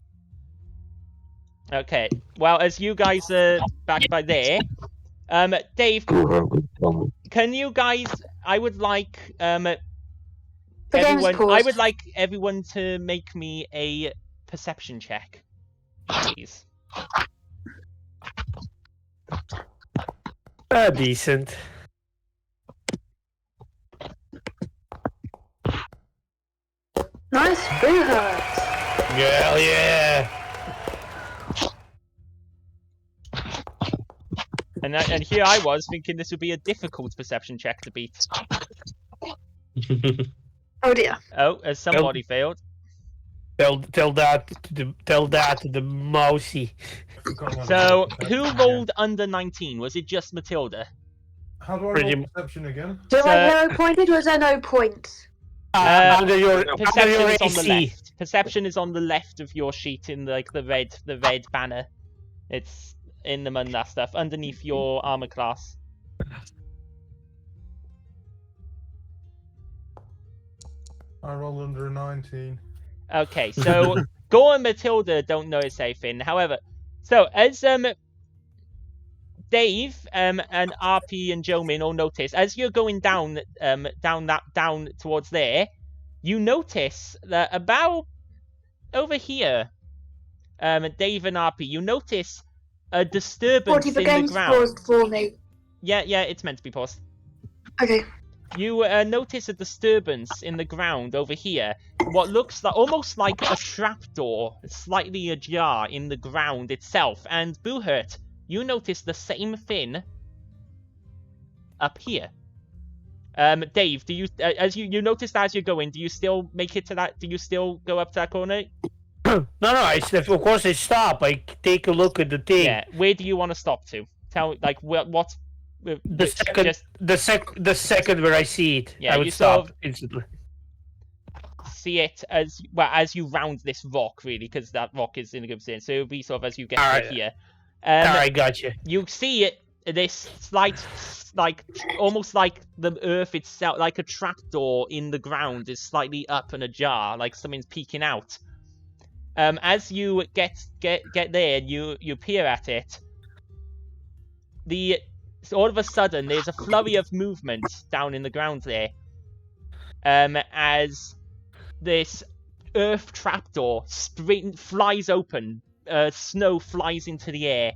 Okay. Well, as you guys are back by there, Dave, can you guys? I would like everyone. I would like everyone to make me a perception check, please. Decent. Nice, Boohurt. Hell yeah! And here I was thinking this would be a difficult perception check to beat. Oh dear. Oh, as somebody failed. Tell that to the mousy. So, who rolled under 19? Was it just Matilda? How do I Pretty- roll perception again? Do So- I hero pointed or is there no points? Under your Perception is on the AC. left. Perception is on the left of your sheet in like the red banner. It's in the that stuff underneath your armor class. I roll under a 19. Okay, so Gore and Matilda don't notice anything. However, so as Dave and RP and Jomin all notice as you're going down towards there, you notice that about over here, Dave and RP, you notice a disturbance in the game's ground. paused for me. Yeah, it's meant to be paused. Okay. You notice a disturbance in the ground over here. What looks like almost like a trapdoor, slightly ajar in the ground itself. And Boohurt, you notice the same thing up here. Dave, do you as you notice that as you're going? Do you still make it to that? Do you still go up to that corner? No. Of course, I stop. I take a look at the thing. Yeah. Where do you want to stop to? Tell like what. The second where I see it, Yeah, I would you stop sort of instantly. see it as well as you round this rock, really, because that rock is in a good position. So it'll be sort of as you get to here. Alright, gotcha. You see it, this slight, like almost like the earth itself, like a trapdoor in the ground, is slightly up and ajar, like something's peeking out. As you get there, you peer at it. So all of a sudden, there's a flurry of movement down in the ground there. As this earth trapdoor flies open, snow flies into the air,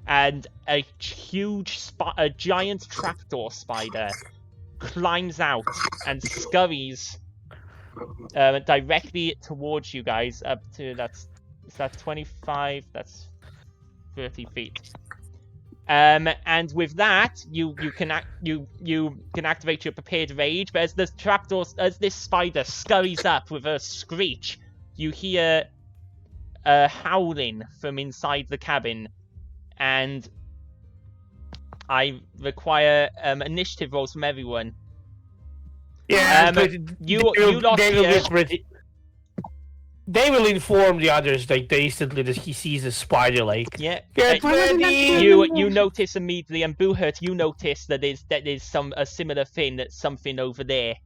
and a giant trapdoor spider climbs out and scurries directly towards you guys. Up to is that 25? That's 30 feet. And with that, you can activate your prepared rage. But as this spider scurries up with a screech, you hear howling from inside the cabin, and I require initiative rolls from everyone. Yeah, you lost They will inform the others like instantly that he sees a spider. Like, yeah. get ready. You notice immediately, and Boohurt, you notice that there's a similar thing, that's something over there.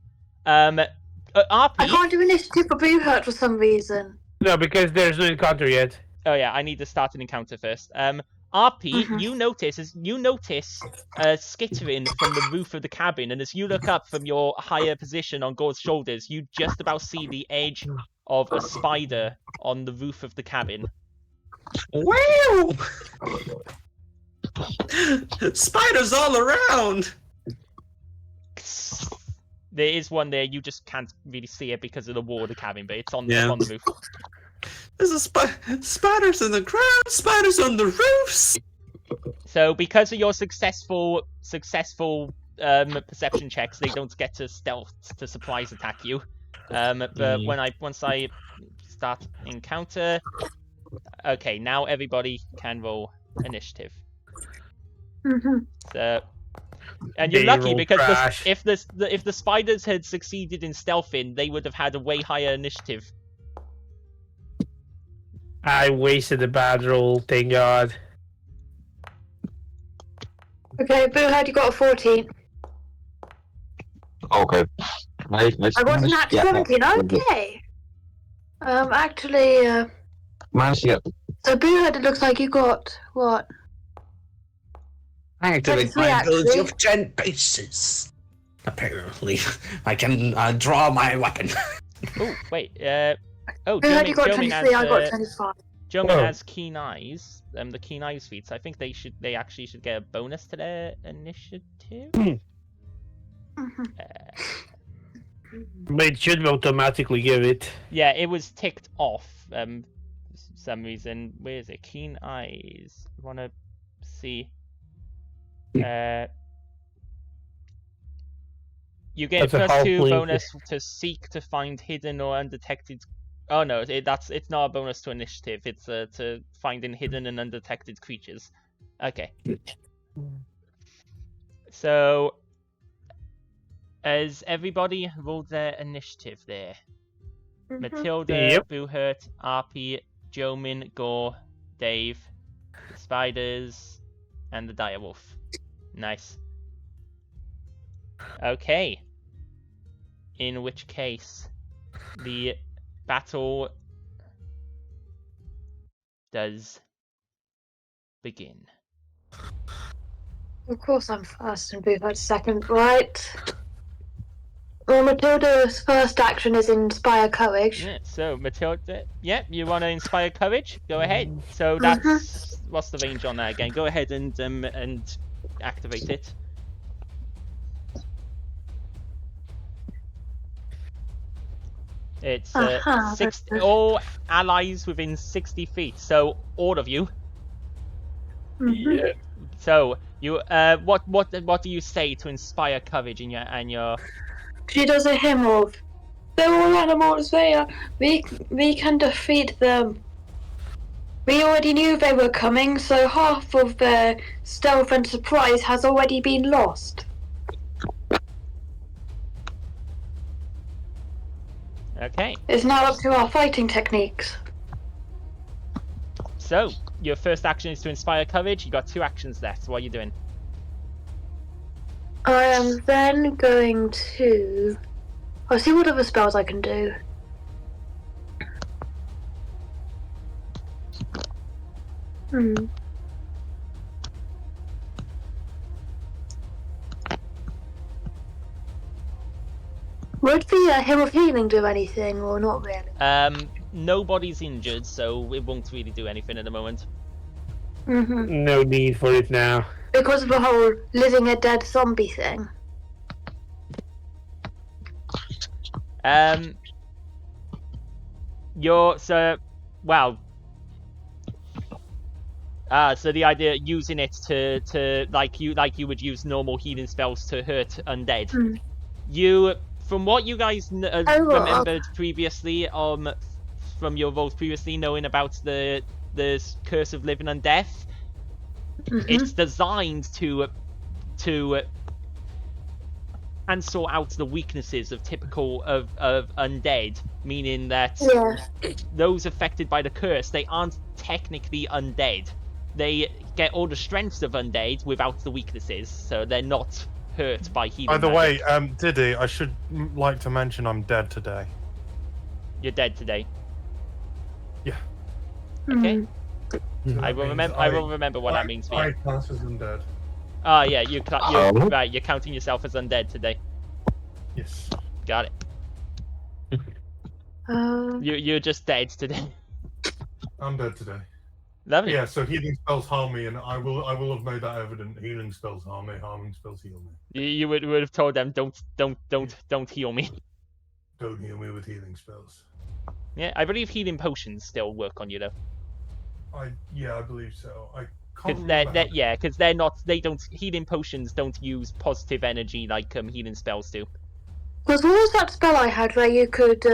RP. I can't do initiative for Boohurt for some reason. No, because there's no encounter yet. Oh yeah, I need to start an encounter first. RP, you notice skittering from the roof of the cabin, and as you look up from your higher position on Gore's shoulders, you just about see the edge of a spider on the roof of the cabin. Wow! Spiders all around! There is one there, you just can't really see it because of the wall of the cabin, but it's on the roof. There's spiders in the ground, spiders on the roofs! So because of your successful perception checks, they don't get to stealth to surprise attack you. But once I start encounter, okay, now everybody can roll initiative. So, and you're lucky because if the spiders had succeeded in stealthing, they would have had a way higher initiative. I wasted a bad roll, thank God. Okay, Boohurt, you got a 14. Okay. I got an actual 17, okay. Actually, Managed to get. so Boohurt, it looks like you got, what? I activate 23 my ability actually. of 10 paces. Apparently, I can draw my weapon. Oh wait, Boohurt, you got 23, I got 25. Joman has keen eyes. The keen eyes feats. I think they actually should get a bonus to their initiative. It should automatically give it. Yeah, it was ticked off. For some reason. Where is it? Keen eyes. I wanna see. You get a +2 bonus to seek to find hidden or undetected. Oh no, it's not a bonus to initiative. It's to finding hidden and undetected creatures. Okay. So, has everybody rolled their initiative there? Matilda, Boohurt, RP, Jomin, Gore, Dave, the spiders, and the direwolf. Nice. Okay. In which case, the battle does begin. Of course I'm first and Boohurt's second, right? Well, Matilda's first action is Inspire Courage. Yeah, so Matilda, you want to inspire courage? Go ahead. So that's what's the range on that again? Go ahead and activate it. It's 60, all allies within 60 feet. So all of you. Yeah. So you what do you say to inspire courage in your? She does a hymn of, "They're all animals. We can defeat them. We already knew they were coming, so half of their stealth and surprise has already been lost." Okay. It's now up to our fighting techniques. So your first action is to inspire courage. You got 2 actions left. What are you doing? I am then going to... I'll see what other spells I can do. Would the Hymn of Healing do anything, or not really? Nobody's injured, so it won't really do anything at the moment. No need for it now. Because of the whole living a dead zombie thing. So the idea using it to like you would use normal healing spells to hurt undead. You, from what you guys remembered previously, from your roles previously, knowing about the curse of living and death. It's designed to and sort out the weaknesses of typical of undead, meaning that those affected by the curse, they aren't technically undead. They get all the strengths of undead without the weaknesses, so they're not hurt by healing. By the magic. way, Diddy, I should like to mention I'm dead today. You're dead today. Yeah. Okay. So I will remember. I will remember what that means for you. I class as undead. Ah, yeah. You're right. You're counting yourself as undead today. Yes. Got it. You're just dead today. I'm dead today. Lovely. Yeah, so healing spells harm me, and I will have made that evident. Healing spells harm me, harming spells heal me. You would have told them, don't heal me. Don't heal me with healing spells. Yeah, I believe healing potions still work on you though. I believe so. I Because can't remember. they're not. They don't. Healing potions don't use positive energy like healing spells do. Because what was that spell I had where you could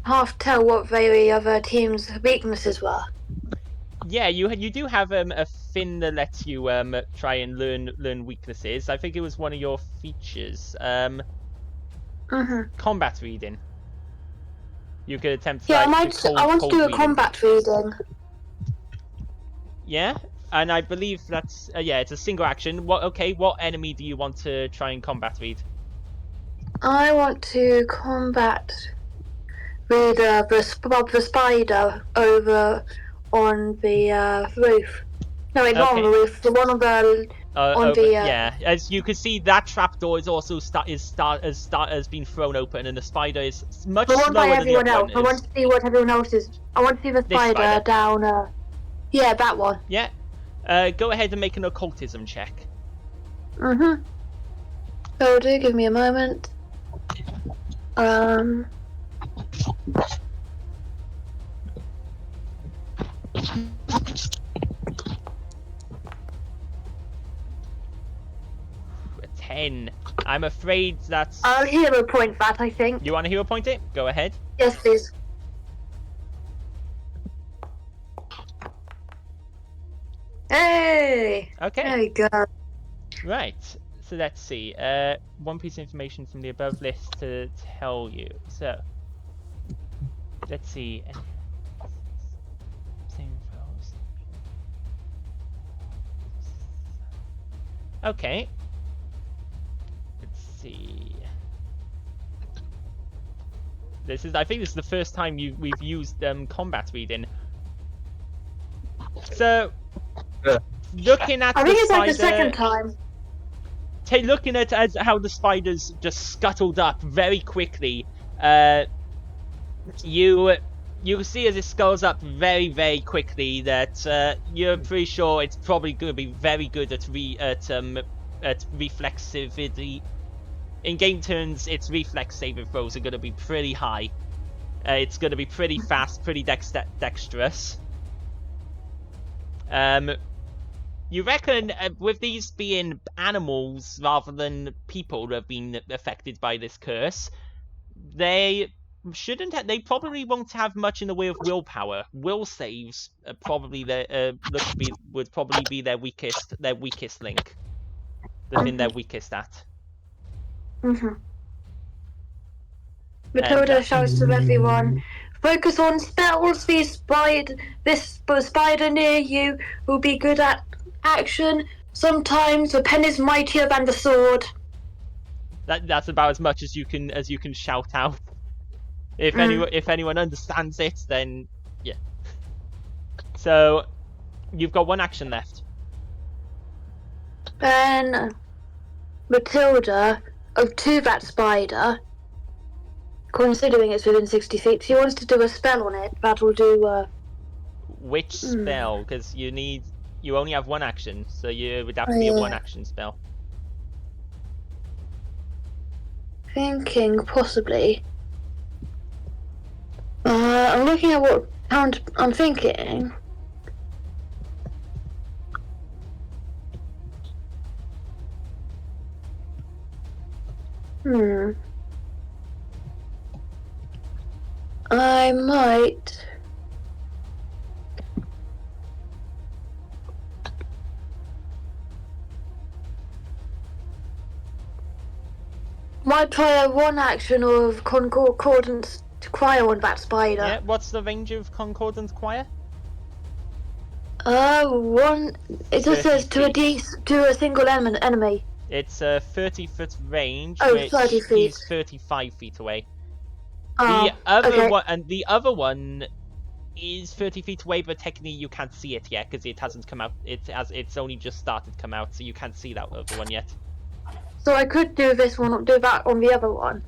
half tell what the other team's weaknesses were? Yeah, you do have a thing that lets you try and learn weaknesses. I think it was one of your features. Combat reading. You could attempt. Yeah, like, I want to do a reading. combat reading. Yeah, and I believe that's yeah, it's a single action. What enemy do you want to try and combat read? I want to combat with the spider over on the roof. No, wait, not on the roof. The one on the yeah, as you can see, that trapdoor is also has been thrown open, and the spider is much the one slower by than everyone the other else. one I want to see what everyone else is. I want to see the spider down. Yeah, that one. Yeah. Go ahead and make an occultism check. Will do. Give me a moment. 10. I'm afraid that's... I'll hero point that, I think. You want to hero point it? Go ahead. Yes, please. Hey! Okay. There we go. Right. So let's see. One piece of information from the above list to tell you. So let's see. Okay. Let's see. I think this is the first time we've used combat reading. So looking at I think it's like the second time. Looking at how the spiders just scuttled up very quickly, you see as it skulls up very, very quickly that you're pretty sure it's probably going to be very good at reflexivity. In game turns, its reflex saving throws are going to be pretty high. It's going to be pretty fast, pretty dexterous. You reckon with these being animals rather than people that have been affected by this curse, they probably won't have much in the way of willpower. Will saves probably would probably be their weakest link. The thing they're weakest at. Matilda shouts to everyone, focus on spells. This spider near you will be good at action. Sometimes the pen is mightier than the sword. That's about as much as you can shout out. If anyone understands it, then yeah. So you've got one action left. Then Matilda to that spider, considering it's within 60 feet, she wants to do a spell on it. That will do. Which spell? Because you only have one action, so you would have to be a one action spell. Thinking possibly. I'm looking at what count I'm thinking. I might. Might try a one action of concordance to choir on that spider. Yeah, what's the range of Concordant Choir? One. It just 30 says to a single enemy. It's a 30-foot range, Oh, which 30 feet. he's 35 feet away. Oh, The other okay. one, and the other one is 30 feet away, but technically you can't see it yet because it hasn't come out. It's only just started to come out, so you can't see that other one yet. So I could do this one, do that on the other one.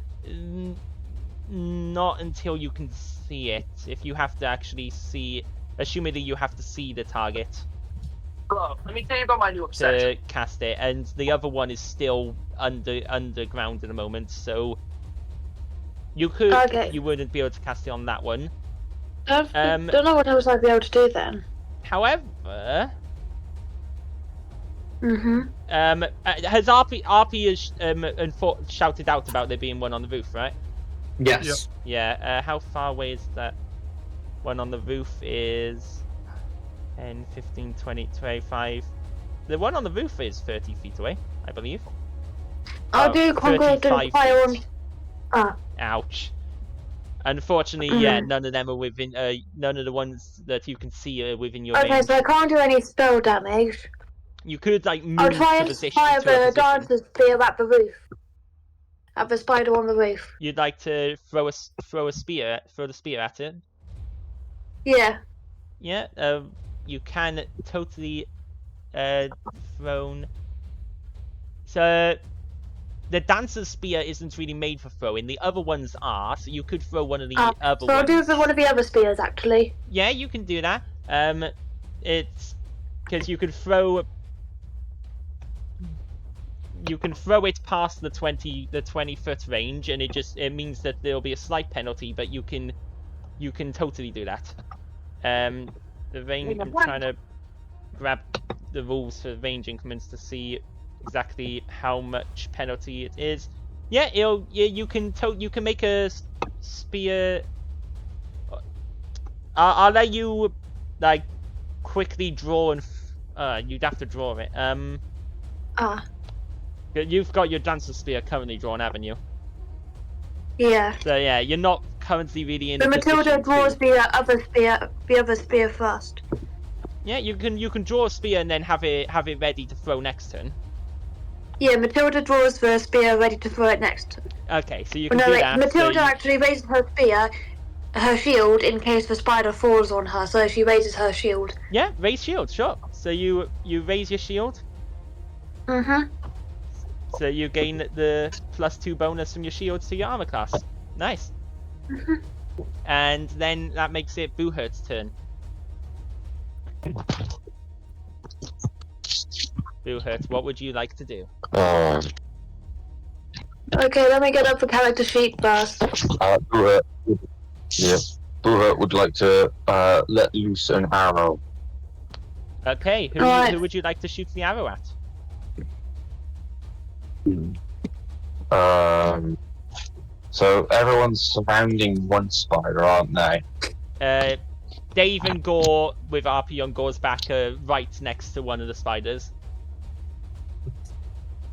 Not until you can see it. If you have to actually see, assumedly you have to see the target Hello, let me tell you about my new to obsession. cast it, and the other one is still underground at the moment, so you could, Okay. you wouldn't be able to cast it on that one. Don't know what else I'd be able to do then. However, has RP shouted out about there being one on the roof, right? Yes. Yeah. How far away is that one on the roof? Is 10, 15, 20, 25. The one on the roof is 30 feet away, I believe. I'll Oh, do concordance 35 choir on. feet. Ah. Ouch. Unfortunately, yeah, none of them are within. None of the ones that you can see are within your Okay, range. so I can't do any spell damage. You could like move I'll try to and position fire to a the position. dancer's spear at the roof. At the spider on the roof. You'd like to throw the spear at it. Yeah. Yeah. You can totally thrown. So the dancer's spear isn't really made for throwing. The other ones are, so you could throw one of the other So I'll ones. do one of the other spears actually. Yeah, you can do that. It's because you can throw. You can throw it past the 20-foot range, and it means that there'll be a slight penalty, but you can totally do that. The range. I'm trying to grab the rules for range increments to see exactly how much penalty it is. Yeah, you can make a spear. I'll let you like quickly draw and you'd have to draw it. You've got your dancer spear currently drawn, haven't you? Yeah. So yeah, you're not currently really in. But a Matilda position draws to... the other spear first. Yeah, you can draw a spear and then have it ready to throw next turn. Yeah, Matilda draws the spear ready to throw it next. Okay, so you can No, do wait, that. Matilda actually raises her shield in case the spider falls on her, so she raises her shield. Yeah, raise shield, sure. So you raise your shield. So you gain the +2 bonus from your shields to your armor class. Nice. And then that makes it Boohert's turn. Boohert, what would you like to do? Okay, let me get up the character sheet first. Boohert would like to let loose an arrow. Okay, who would you like to shoot the arrow at? So everyone's surrounding one spider, aren't they? Dave and Gore with RP on Gore's back are right next to one of the spiders.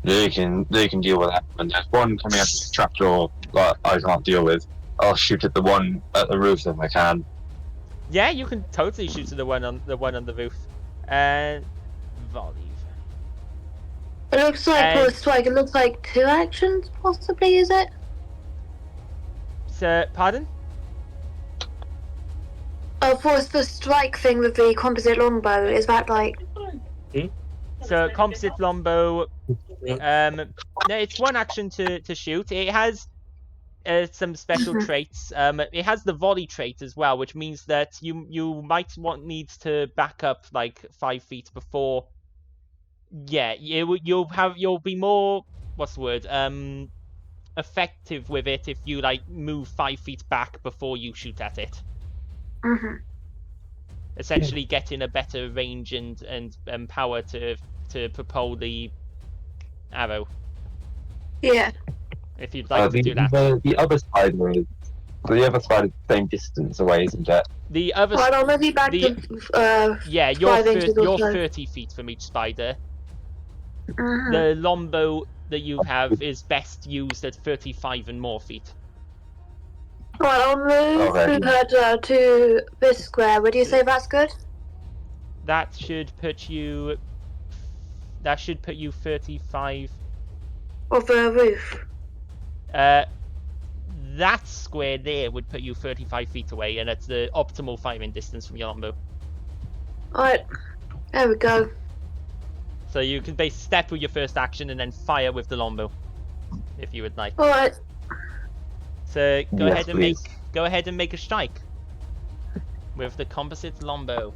They can deal with that. And there's one coming out of the trapdoor that I can't deal with. I'll shoot at the one at the roof if I can. Yeah, you can totally shoot at the one on the roof. And volley. It looks like for a strike. It looks like 2 actions, possibly. Is it? So, pardon? Oh, for the strike thing with the composite longbow, is that like? So composite longbow. No, it's 1 action to shoot. It has some special traits. It has the volley trait as well, which means that you might needs to back up like 5 feet before. Yeah, you'll be more, what's the word, effective with it if you like move 5 feet back before you shoot at it. Essentially getting a better range and power to propel the arrow. Yeah. If you'd like to do that. The other spider The other spider's the same distance away, isn't it? The other. Right, I'll move you back the- to Yeah, you're 5 inches or you're so. 30 feet from each spider. Mhm. The longbow that you have is best used at 35 and more feet. Right, I'll move Okay. her to this square. Would you say that's good? That should put you. That should put you 35. Or for a roof? That square there would put you 35 feet away, and it's the optimal firing distance from your longbow. Alright, there we go. So you can basically step with your first action and then fire with the longbow, if you would like. Alright, So go Yes, ahead and please. make a strike with the composite longbow.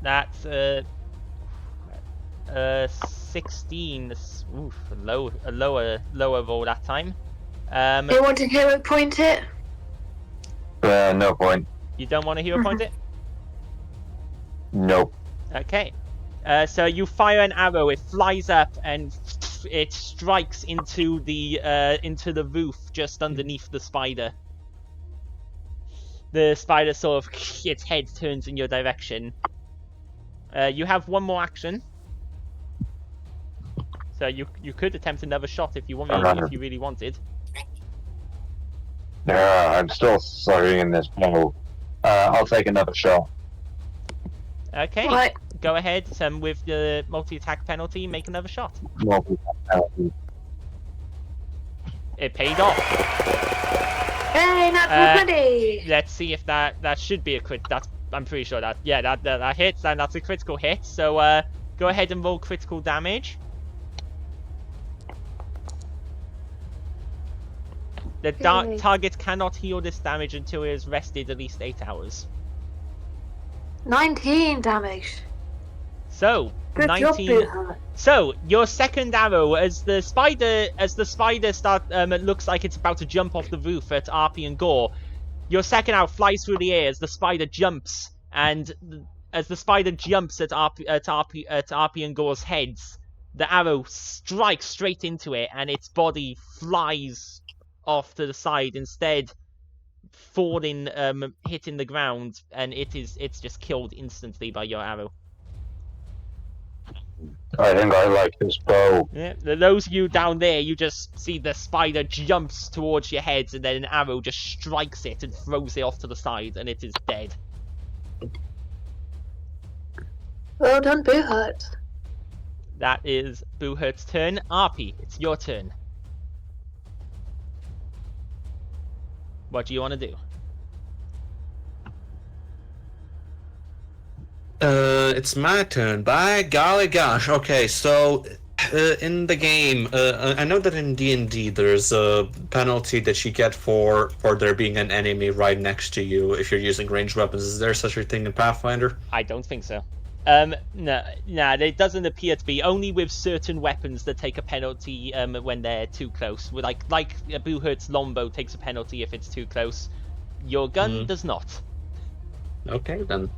That's 16. Oof, a lower roll that time. you want to hero point it? No point. You don't want to hero point it? Nope. Okay. So you fire an arrow. It flies up and it strikes into the roof just underneath the spider. The spider sort of its head turns in your direction. You have one more action. So you could attempt another shot if you really wanted. I'm still slugging in this bow. I'll take another shot. Okay. Right, Go ahead. With the multi-attack penalty, make another shot. It paid off. hey, natural 20! Let's see if that should be a crit. I'm pretty sure that hits, and that's a critical hit. So go ahead and roll critical damage. The Okay. target cannot heal this damage until it is rested at least 8 hours. 19 damage. So Good 19. job, Booher. So your second arrow, as the spider it looks like it's about to jump off the roof at RP and Gore. Your second arrow flies through the air as the spider jumps, and as the spider jumps at RP and Gore's heads, the arrow strikes straight into it, and its body flies off to the side, instead falling, hitting the ground, and it's just killed instantly by your arrow. I think I like this bow. Yeah, those of you down there, you just see the spider jumps towards your heads, and then an arrow just strikes it and throws it off to the side, and it is dead. Well done, Boohurt. That is Boohurt's turn. RP, it's your turn. What do you want to do? It's my turn. By golly gosh. Okay, so in the game, I know that in D&D there's a penalty that you get for there being an enemy right next to you if you're using ranged weapons. Is there such a thing in Pathfinder? I don't think so. No, it doesn't appear to be. Only with certain weapons that take a penalty when they're too close. Like Boohurt's longbow takes a penalty if it's too close. Your gun does not. Okay, then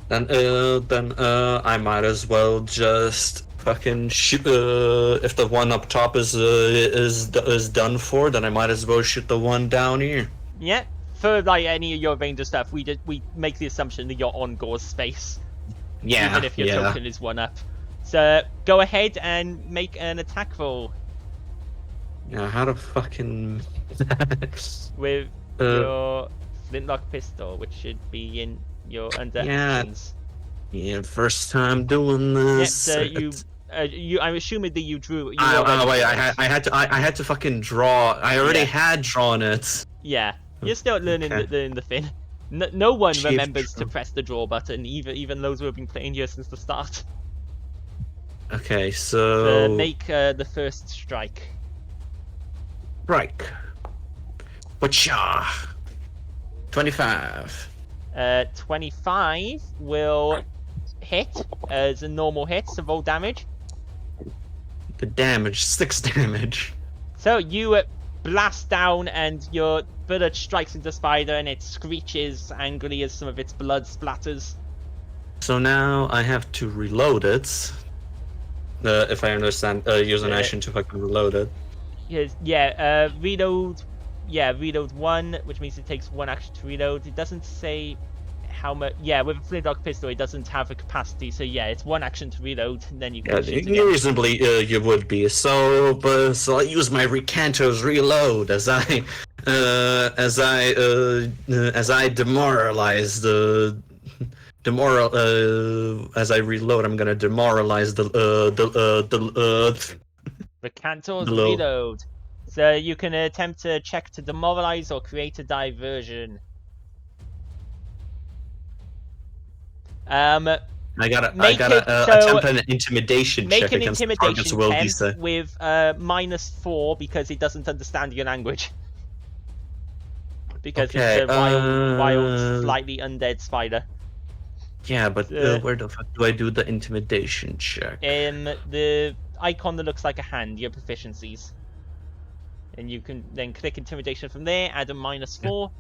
I might as well just fucking shoot. If the one up top is done for, then I might as well shoot the one down here. Yeah. For like any of your ranger stuff, we make the assumption that you're on Gore's space. Yeah, Even if your token is 1 up. So go ahead and make an attack roll Yeah, how to fucking with your flintlock pistol, which should be in your under actions. Yeah, first time doing Yeah, this. so I'm assuming that you drew. Wait, I had to fucking draw. I already had drawn it. Yeah, you're still learning Okay. the thing. No one Chief remembers to draw. press the draw button, even those who have been playing here since the start. Okay, so Make the first strike. strike. Whatcha? 25. 25 will hit as a normal hit, so roll damage. The damage, 6 damage. So you blast down, and your bullet strikes into the spider, and it screeches angrily as some of its blood splatters. So now I have to reload it. If I understand, use an action to fucking reload it. Yeah, reload yeah, reload 1, which means it takes 1 action to reload. It doesn't say how much. Yeah, with a flintlock pistol, it doesn't have a capacity. So yeah, it's 1 action to reload, and then you can shoot again. Reasonably, you would be. So I'll use my Recanto's reload as I demoralize the. As I reload, I'm gonna demoralize the Cantor's Hello. reload. So you can attempt to check to demoralize or create a diversion. I gotta so attempt an intimidation Make check an against the target's intimidation will, attempt Lisa. with -4 because it doesn't understand your language. Because Okay, it's a wild, slightly undead spider. Yeah, but where the fuck do I do the intimidation check? The icon that looks like a hand, your proficiencies. And you can then click intimidation from there, add a -4.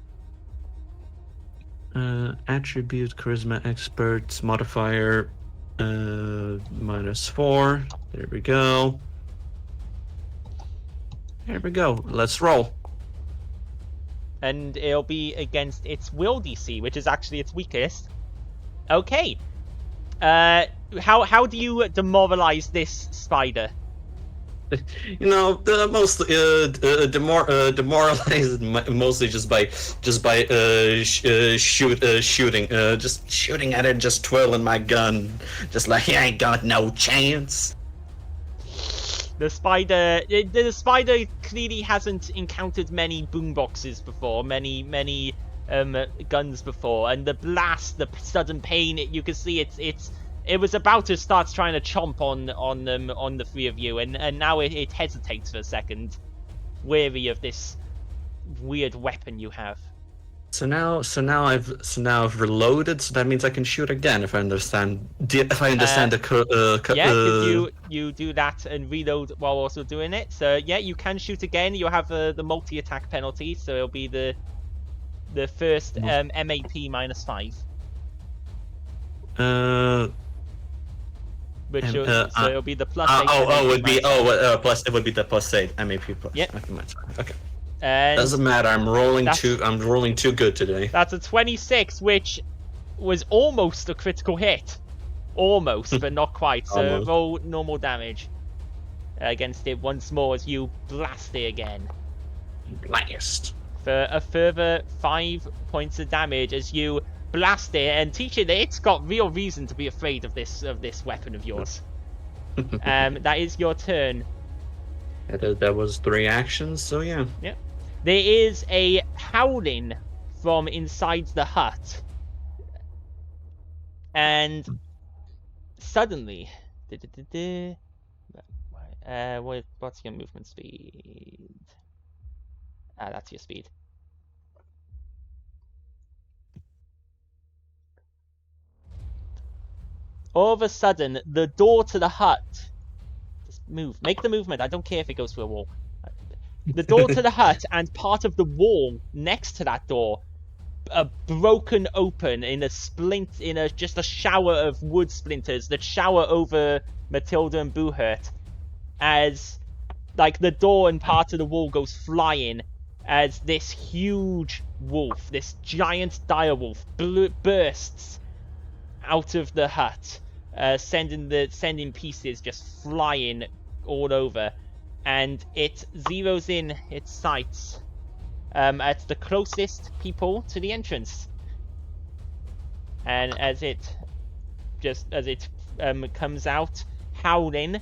Attribute, charisma, experts, modifier, -4. There we go. There we go. Let's roll. And it'll be against its will DC, which is actually its weakest. Okay. How do you demoralize this spider? You know, the most demoralized mostly just by shooting, just shooting at it, just twirling my gun, just like I ain't got no chance. The spider clearly hasn't encountered many boomboxes before, many guns before, and the blast, the sudden pain, you can see it was about to start trying to chomp on the three of you, and now it hesitates for a second, wary of this weird weapon you have. So now I've reloaded, so that means I can shoot again if I understand. If I understand Yeah, because you do that and reload while also doing it. So yeah, you can shoot again. You have the multi-attack penalty, so it'll be the first MAP -5. Which so it'll be the +8. It would be the +8 MAP plus. Yep. Okay. And Doesn't matter. I'm rolling too good today. that's a 26, which was almost a critical hit. Almost, but not quite. So Almost. roll normal damage against it once more as you blast it again. Blast. For a further 5 points of damage as you blast it and teach it that it's got real reason to be afraid of this weapon of yours. That is your turn. That was 3 actions, so yeah. Yep. There is a howling from inside the hut. And suddenly, what's your movement speed? That's your speed. All of a sudden, the door to the hut. Just move. Make the movement. I don't care if it goes through a wall. The door to the hut and part of the wall next to that door are broken open in just a shower of wood splinters that shower over Matilda and Boohurt as like the door and part of the wall goes flying as this huge wolf, this giant dire wolf, bursts out of the hut, sending pieces just flying all over. And it zeroes in its sights at the closest people to the entrance. And as it comes out howling,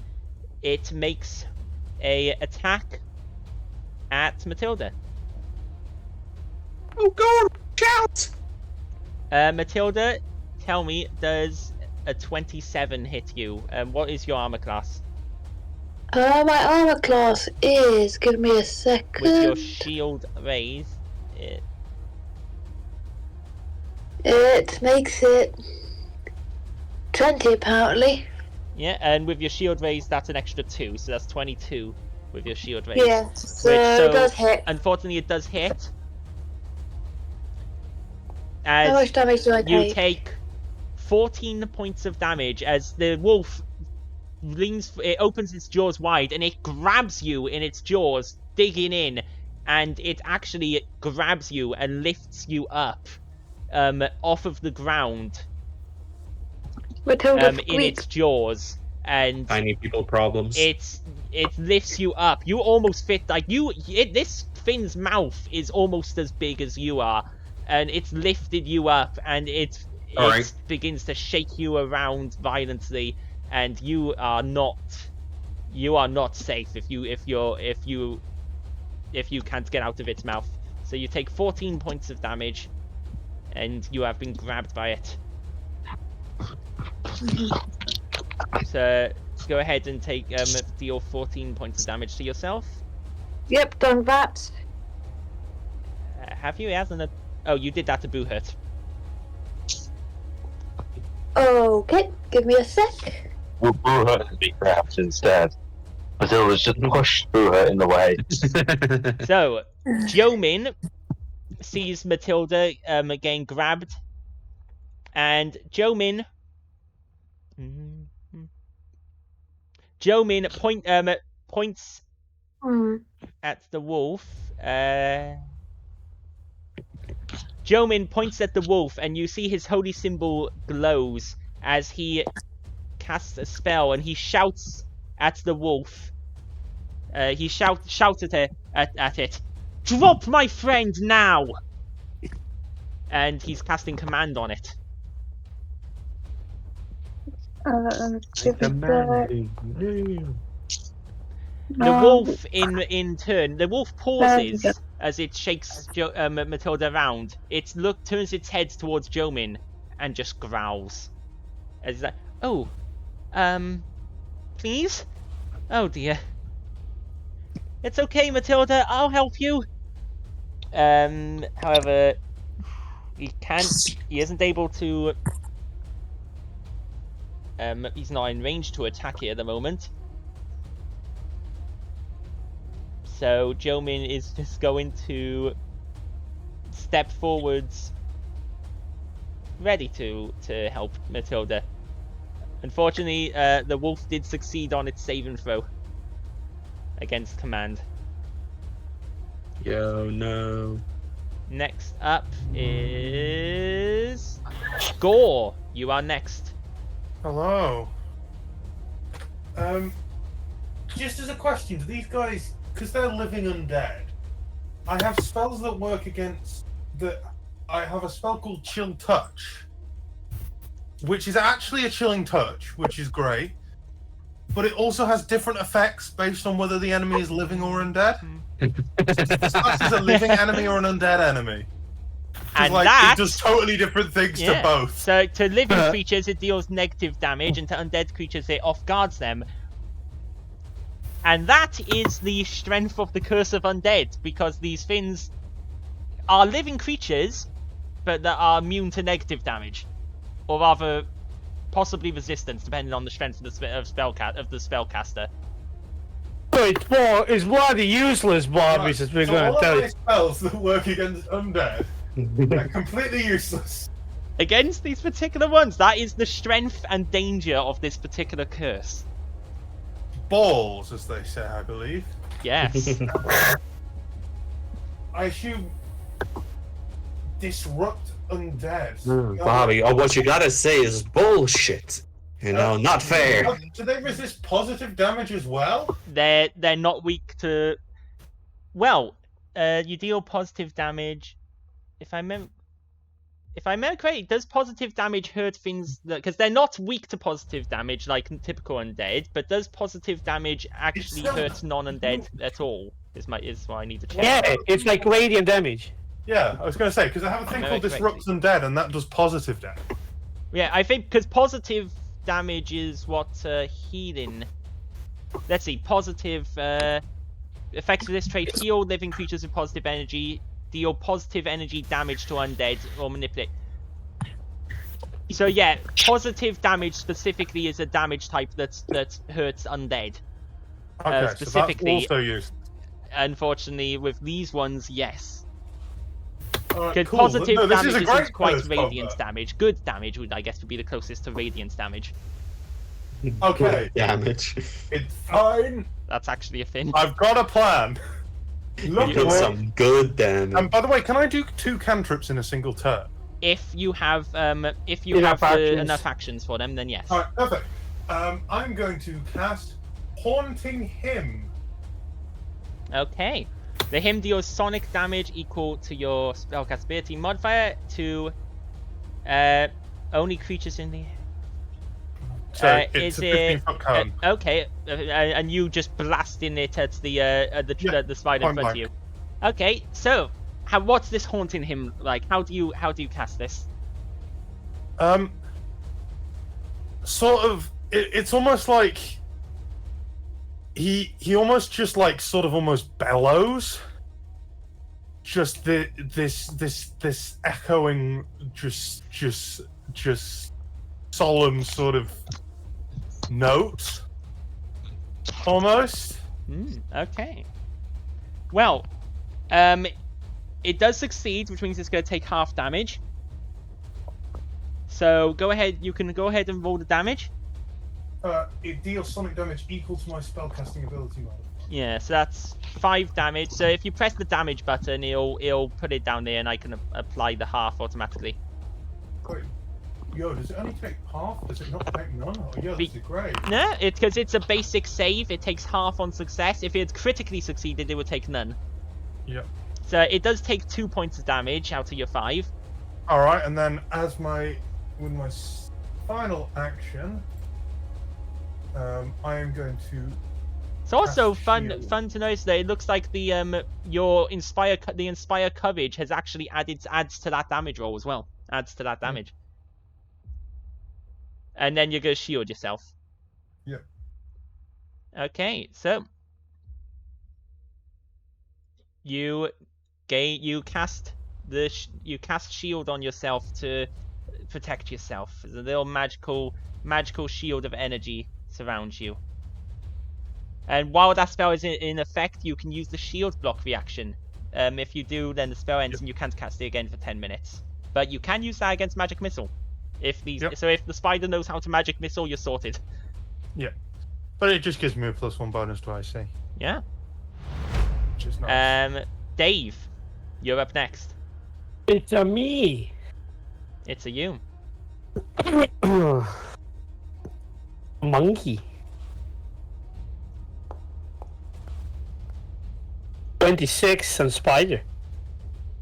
it makes a attack at Matilda. Oh God! Shout! Matilda, tell me, does a 27 hit you? What is your armor class? My armor class is. Give me a second. With your shield raised, It makes it 20 apparently. yeah, and with your shield raised, that's an extra 2, so that's 22 with your shield raised. Yeah, so it does hit. Unfortunately, it does hit. How As much damage do I you take? take 14 points of damage as the wolf it opens its jaws wide and it grabs you in its jaws, digging in, and it actually grabs you and lifts you up off of the ground Matilda, in its jaws, and Tiny people problems. it lifts you up. You almost fit, like, this Finn's mouth is almost as big as you are, and it's lifted you up, and it Alright. begins to shake you around violently, and you are not safe if you can't get out of its mouth. So you take 14 points of damage, and you have been grabbed by it. So go ahead and take deal 14 points of damage to yourself. Yep, done that. Have you? Oh, you did that to Boohurt. Okay, give me a sec. Will Boohurt has been grabbed instead. Matilda's just pushed Boohurt in the way. So Jomin sees Matilda getting grabbed, and Jomin points at the wolf. Jomin points at the wolf, and you see his holy symbol glows as he casts a spell, and he shouts at the wolf. He shouts at it, "Drop my friend now!" And he's casting command on it. The wolf, in turn, the wolf pauses as it shakes Matilda around. It turns its head towards Jomin and just growls. As like, "Oh, please? Oh dear. It's okay, Matilda, I'll help you." However, he isn't able to, he's not in range to attack it at the moment. So Jomin is just going to step forwards, ready to help Matilda. Unfortunately, the wolf did succeed on its saving throw against command. Yo, no. Next up is Gore. You are next. Hello. Just as a question, do these guys, because they're living undead, I have spells that work against I have a spell called Chill Touch, which is actually a chilling touch, which is great, but it also has different effects based on whether the enemy is living or undead. This is a living enemy or an undead enemy. And like, that it does totally different things to both. So to living creatures it deals negative damage, and to undead creatures it off guards them. And that is the strength of the Curse of Undead, because these things are living creatures, but that are immune to negative damage, or rather, possibly resistance, depending on the strength of the spellcaster. It's one of the useless bobbies that we're going to tell you. Spells that work against undead are completely useless. Against these particular ones, that is the strength and danger of this particular curse. Balls, as they say, I believe. Yes. I assume disrupt undead. Bobby, what you gotta say is bullshit. You know, not fair. Do they resist positive damage as well? They're not weak to. Well, you deal positive damage. If I remember correctly, does positive damage hurt things because they're not weak to positive damage like typical undead, but does positive damage actually hurt non-undead at all? Is what I need to check. Yeah, it's like radiant damage. Yeah, I was going to say, because I have a thing called Disrupt Undead, and that does positive damage. Yeah, I think because positive damage is what healing. Let's see, positive effects of this trait: heal living creatures with positive energy, deal positive energy damage to undead, or manipulate. So yeah, positive damage specifically is a damage type that hurts undead. Okay, specifically, so that's also used. Unfortunately, with these ones, yes. Cool. Positive damage isn't quite curse radiant damage. Good damage would, I guess, would be the closest to radiant damage. Okay. Damage. It's fine. That's actually a thing. I've got a plan. Look You at did it. some good damage. And by the way, can I do 2 cantrips in a single turn? If you have Enough actions. enough actions for them, then yes. Alright, perfect. I'm going to cast Haunting Hymn. Okay. The hymn deals sonic damage equal to your spellcast ability modifier to only creatures in the. So it's is a it 15-foot cone. okay? And you just blasting it at the spider in point front of you. Okay, so what's this haunting hymn like? How do you cast this? Sort of. It's almost like he almost just like sort of almost bellows. Just this echoing, just solemn sort of note, almost. Okay. Well, it does succeed, which means it's going to take half damage. So go ahead. You can go ahead and roll the damage. It deals sonic damage equal to my spellcasting ability model. Yeah, so that's 5 damage. So if you press the damage button, it'll put it down there, and I can apply the half automatically. Wait, yo, does it only take half? Does it not take none? Oh, yeah, this is great. No, it's because it's a basic save. It takes half on success. If it had critically succeeded, it would take none. Yep. So it does take 2 points of damage out of your 5. All right, and then with my final action, I am going to. It's also cast fun shield. to notice that it looks like the your inspire coverage has actually adds to that damage roll as well. Adds to that damage. And then you're gonna shield yourself. Yep. Okay, so you cast shield on yourself to protect yourself. There's a little magical shield of energy surrounds you. And while that spell is in effect, you can use the shield block reaction. If you do, then the spell ends and you can't cast it again for 10 minutes. But you can use that against magic missile. If the spider knows how to magic missile, you're sorted. Yeah, but it just gives me a +1 bonus to IC. Yeah. Which is nice. Dave, you're up next. It's a me. It's a you. Monkey. 26 and spider.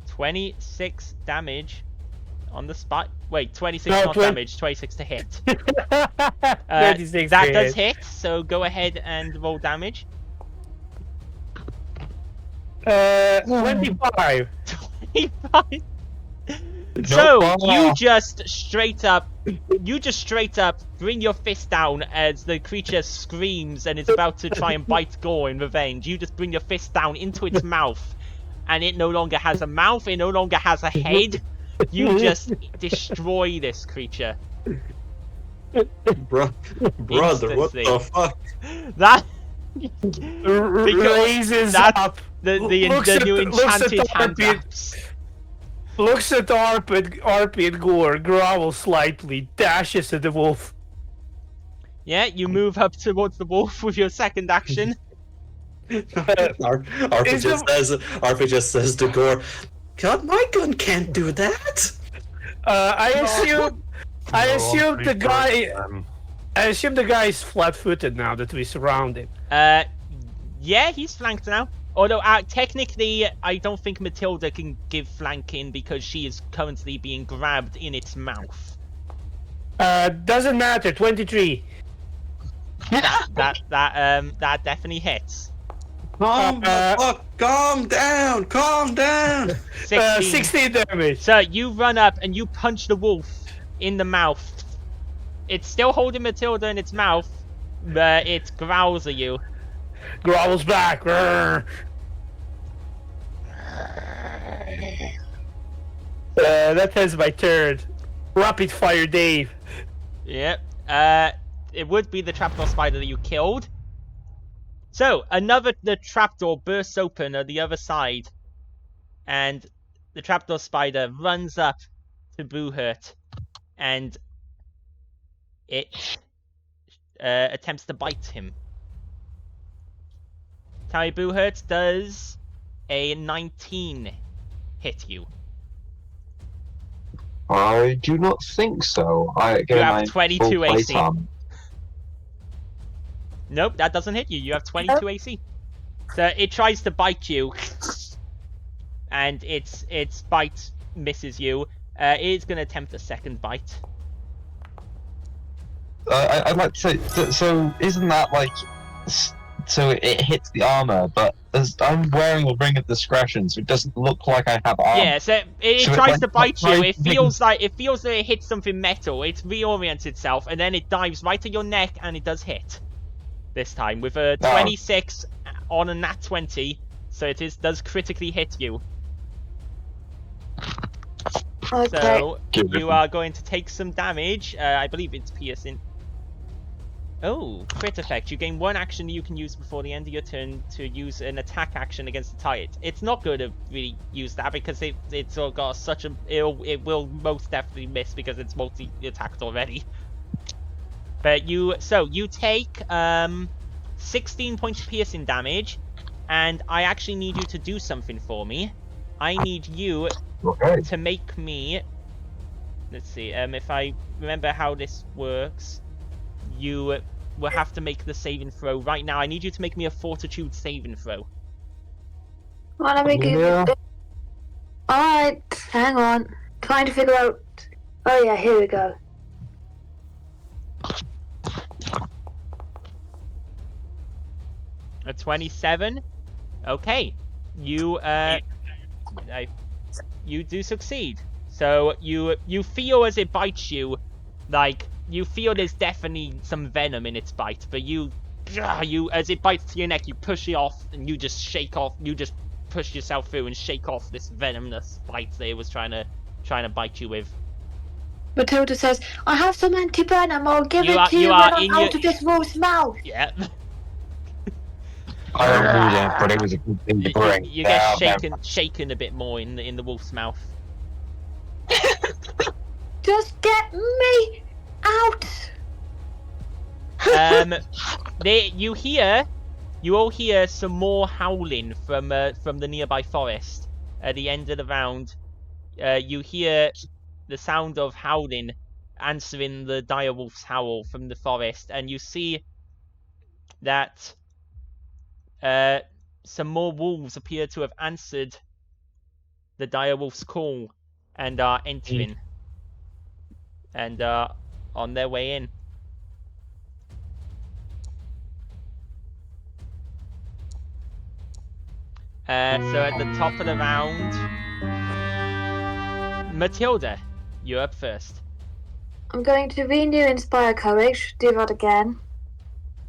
26 damage on the spot. Wait, 26 No, not damage, 26 to hit. 26 That to does hit. hit, so go ahead and roll damage. 25. 25. So you just straight up bring your fist down as the creature screams and is about to try and bite Gore in revenge. You just bring your fist down into its mouth, and it no longer has a mouth, it no longer has a head. You just destroy this creature. Brother, what Instantly. the fuck? That Raises that's up. the Looks new at- looks at enchanted the hand armpit. wraps. Looks at the armpit Gore, growls slightly, dashes at the wolf. Yeah, you move up towards the wolf with your second action. Arthur just says to Gore, God, my gun can't do that. I assume No, the guy. um, I assume the guy is flat-footed now that we surround him. Yeah, he's flanked now. Although, technically, I don't think Matilda can give flanking because she is currently being grabbed in its mouth. Doesn't matter. 23. That definitely hits. Calm down. 16. 16 damage. So you run up and you punch the wolf in the mouth. It's still holding Matilda in its mouth, but it growls at you. Growls back. Grrr. That has my turn. Rapid fire, Dave. Yep. It would be the trapdoor spider that you killed. So the trapdoor bursts open at the other side, and the trapdoor spider runs up to Boohurt, and it attempts to bite him. Tally Boohurt does a 19 hit you? I do not think so. I You have my 22 full plate AC. armor. Nope, that doesn't hit you. You have 22 AC. So it tries to bite you, and its bite misses you. It is going to attempt a second bite. I'd like to say, so isn't that like, so it hits the armor, but as I'm wearing a ring of discretion, so it doesn't look like I have armor. Yeah, so it So it, tries like, to bite you. tries It to feels that it hits something metal. It reorients itself, and then it dives right at your neck, and it does hit. This time with a 26 on a nat 20, so it does critically hit you. Okay. So you are going to take some damage. I believe it's piercing. Oh, crit effect. You gain one action you can use before the end of your turn to use an attack action against the target. It's not good to really use that because it's all got such a... It will most definitely miss because it's multi-attacked already. But you take 16 points of piercing damage, and I actually need you to do something for me. I need you to make me... Let's see, if I remember how this works, you will have to make the saving throw. Right now, I need you to make me a fortitude saving throw. Well, let me give you... Alright, hang on. Trying to figure out... Oh yeah, here we go. A 27. Okay, you do succeed. So you feel as it bites you, like you feel there's definitely some venom in its bite, but you as it bites to your neck, you push it off and you just shake off. You just push yourself through and shake off this venomous bite that it was trying to bite you with. Matilda says, "I have some anti-venom. I'll give it to you when I'm out of this wolf's mouth." Yeah. I don't read it, but it was a good thing to bring. You get shaken a bit more in the wolf's mouth. Just get me out. You all hear some more howling from the nearby forest. At the end of the round, you hear the sound of howling answering the dire wolf's howl from the forest, and you see that some more wolves appear to have answered the dire wolf's call and are entering and are on their way in. So at the top of the round, Matilda, you're up first. I'm going to renew Inspire Courage. Do that again.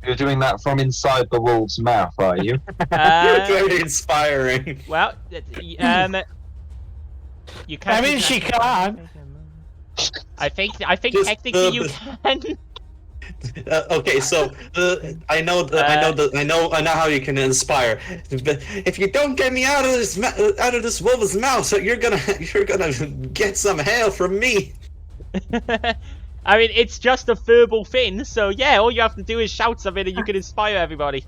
You're doing that from inside the wolf's mouth, are you? Very inspiring. Well, you can. I mean, she can. I think technically you can. Okay, so I know how you can inspire, but if you don't get me out of this wolf's mouth, so you're gonna get some hail from me. I mean, it's just a verbal thing, so yeah, all you have to do is shout something and you can inspire everybody.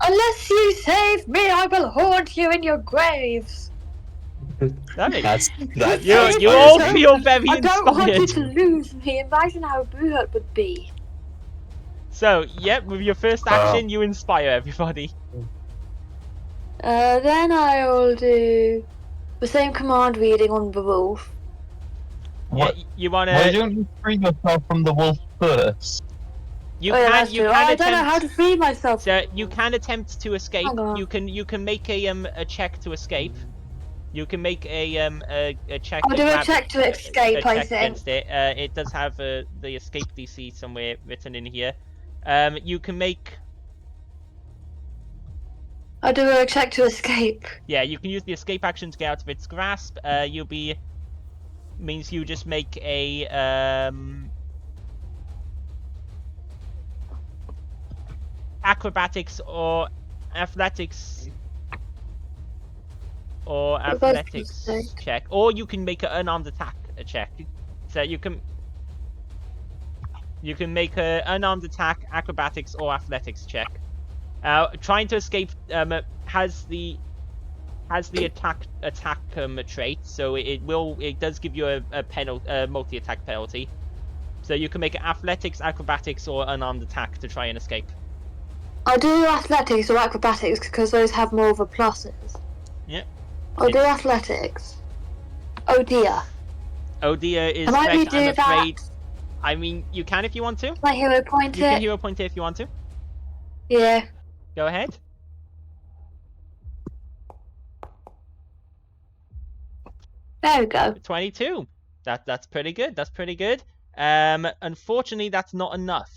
Unless you save me, I will haunt you in your graves. You all feel very inspired. I don't want you to lose me. Imagine how blue it would be. So, yep, with your first action, you inspire everybody. Then I'll do the same command reading on the wolf. What? Yeah, you wanna? Why don't you free yourself from the wolf first? You can I don't know how to free myself. So you can attempt to escape. Hang on. You can make a check to escape. You can make a check. I'll do a check to escape. I think. Against it. It does have the escape DC somewhere written in here. You can make. I'll do a check to escape. Yeah, you can use the escape action to get out of its grasp. Means you just make a acrobatics or athletics check, or you can make an unarmed attack check. So you can make an unarmed attack, acrobatics, or athletics check. Trying to escape has has the attack trait, so it does give you a multi-attack penalty. So you can make it athletics, acrobatics, or unarmed attack to try and escape. I'll do athletics or acrobatics because those have more of a pluses. Yep. I'll do athletics. Oh dear. Oh dear is Can I correct, I'm redo afraid. that? I mean, you can if you want to. My hero point You can it. hero point it if you want to. Yeah. Go ahead. There we go. 22. That's pretty good. That's pretty good. Unfortunately, that's not enough.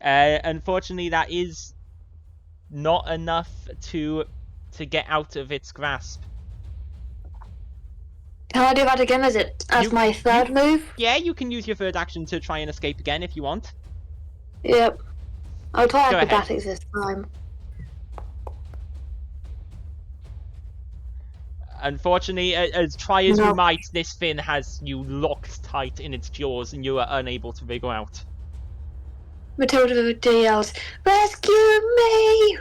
Unfortunately, that is not enough to get out of its grasp. Can I do that again as my third move? Yeah, you can use your third action to try and escape again if you want. Yep. I'll try Go ahead. acrobatics this time. Unfortunately, as try as you No. might, this fin has you locked tight in its jaws and you are unable to wriggle out. Matilda yells, "Rescue me!"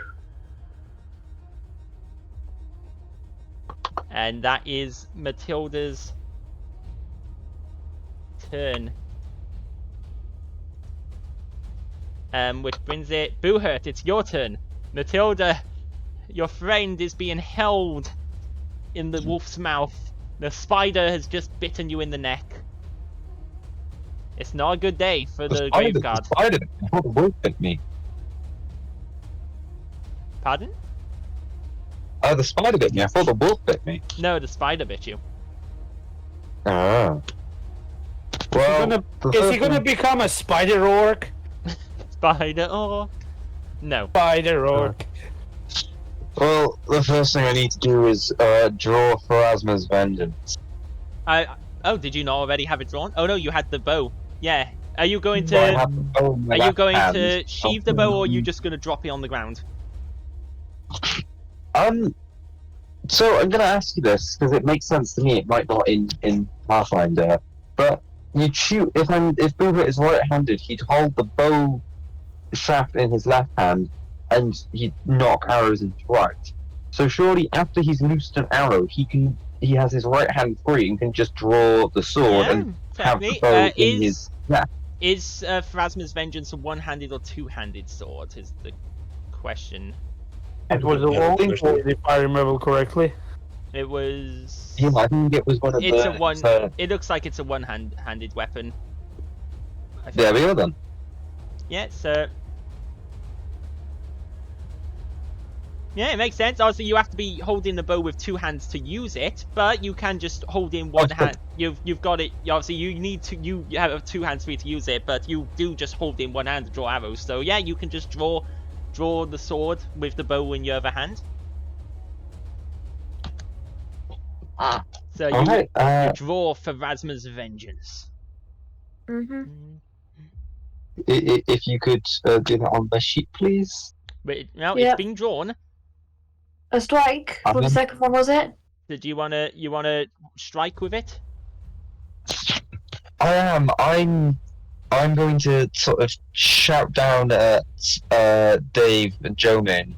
And that is Matilda's turn. Which brings it... Boohurt, it's your turn. Matilda, your friend is being held in the wolf's mouth. The spider has just bitten you in the neck. It's not a good day for the grave guard. The spider, the wolf bit me. Pardon? The spider bit me. I thought the wolf bit me. No, the spider bit you. Ah. Well, Is he gonna become a spider orc? Spider orc? No. Spider orc. well, the first thing I need to do is draw Pharasma's Vengeance. Oh, did you not already have it drawn? Oh no, you had the bow. Yeah. Are you going I to... have the bow in my Are you left going hand. to sheathe the bow, or are you just going to drop it on the ground? So I'm gonna ask you this because it makes sense to me. It might not in Pathfinder, but you'd shoot if Boohurt is right-handed, he'd hold the bow shaft in his left hand, and he'd knock arrows into right. So surely after he's loosed an arrow, he has his right hand free and can just draw the sword and have the bow in his left. Is Pharasma's Vengeance a one-handed or two-handed sword? Is the question. It was a Yeah, wolf, question. if I remember correctly. It was. Yeah, I think it was one of It's the. a one. It looks like it's a one-handed weapon. I think. There we go then. Yeah, so. Yeah, it makes sense. Obviously, you have to be holding the bow with two hands to use it, but you can just hold in one hand. You've got it. Obviously, you have two hands free to use it, but you do just hold in one hand to draw arrows. So yeah, you can just draw the sword with the bow in your other hand. So you, Alright, you draw Pharasma's Vengeance. if you could do that on the sheet, please. But now Yep. it's been drawn. A strike. What the second one was it? Did you wanna strike with it? I am. I'm going to sort of shout down at Dave and Jomin.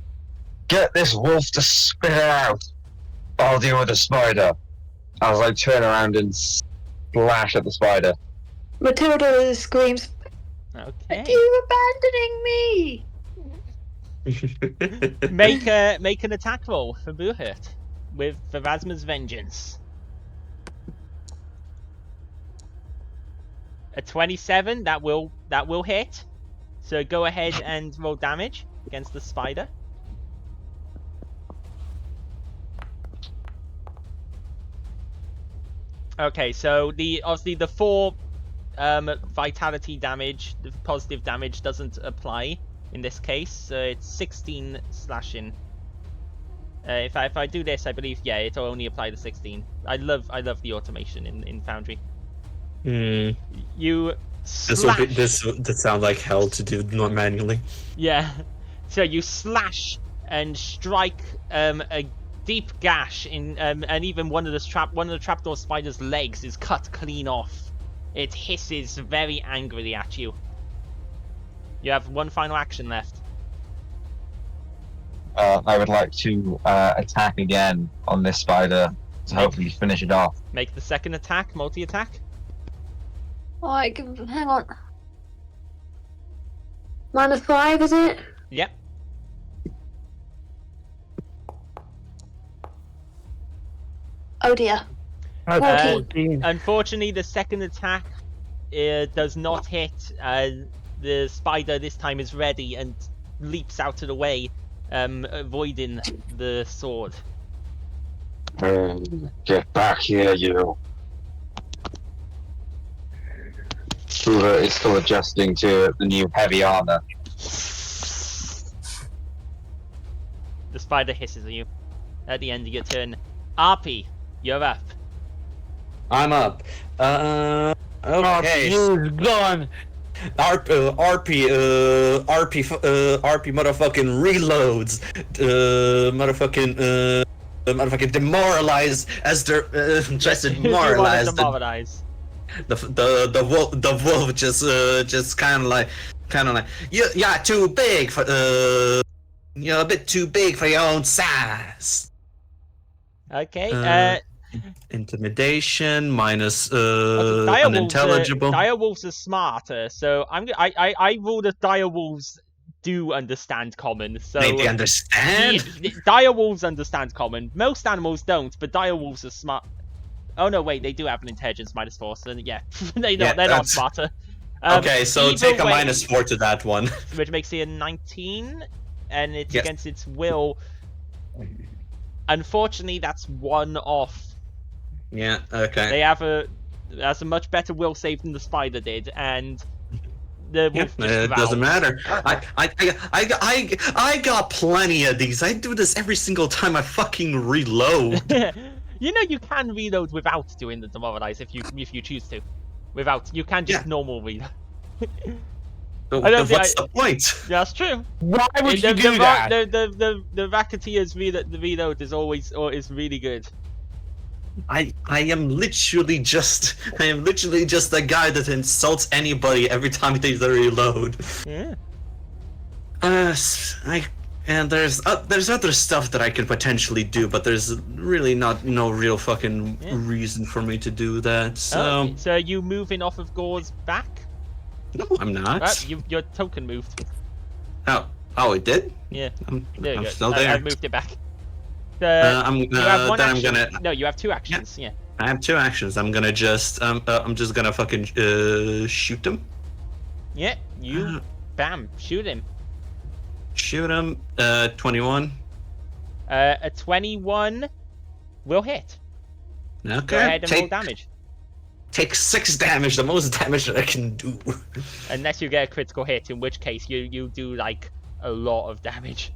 Get this wolf to spit it out. I'll deal with the spider. As I turn around and slash at the spider. Matilda screams, Okay. "Are you abandoning me?" Make an attack roll for Boohurt with Pharasma's Vengeance. A 27, that will hit. So go ahead and roll damage against the spider. Okay, so obviously the 4 vitality damage, the positive damage doesn't apply in this case. So it's 16 slashing. If I do this, I believe it'll only apply the 16. I love the automation in Foundry. You slash. This would sound like hell to do not manually. Yeah. So you slash and strike a deep gash in, and even one of the trapdoor spider's legs is cut clean off. It hisses very angrily at you. You have one final action left. I would like to attack again on this spider to hopefully finish it off. Make the second attack, multi-attack. Alright, hang on. -5, is it? Yep. Oh dear. 14. Unfortunately, the second attack does not hit. The spider this time is ready and leaps out of the way, avoiding the sword. Get back here, you. Hoover is still adjusting to the new heavy armor. The spider hisses at you at the end of your turn. RP, you're up. I'm up. Okay. He's gone. RP motherfucking reloads. Motherfucking demoralize as they're tries to demoralize Demoralize. the wolf just kind of like you're too big for you're a bit too big for your own size. Okay. Intimidation minus Dire unintelligible. Dire wolves are smarter, so I ruled that dire wolves do understand common. So Maybe understand. Dire wolves understand common. Most animals don't, but dire wolves are smart. Oh no, wait, they do have an intelligence -4, so yeah, they're not smarter. Okay, so either take a way, -4 to that one. which makes it a 19, and it's Yes. against its will. Unfortunately, that's one off. Yeah. Okay. They have a much better will save than the spider did, and the wolf just It doesn't growls. matter. I got plenty of these. I do this every single time I fucking reload. You know you can reload without doing the demoralize if you choose to. You can just normal reload. But I don't what's think the point? That's true. Why would you do that? The Racketeer's reload is always really good. I am literally just a guy that insults anybody every time they reload. Yeah. And there's other stuff that I could potentially do, but there's really no real fucking reason for me to do that. So So are you moving off of Gore's back? no, I'm not. Your token moved. Oh, it did. Yeah. I'm There you go. still there. I moved it back. You No, you have 2 actions. Yeah. I have 2 actions. I'm gonna just I'm just gonna fucking shoot them. Yeah. You bam, shoot him. Shoot him. 21. A 21 will hit. Okay. Go ahead and roll damage. Take 6 damage, the most damage that I can do. Unless you get a critical hit, in which case you do like a lot of damage.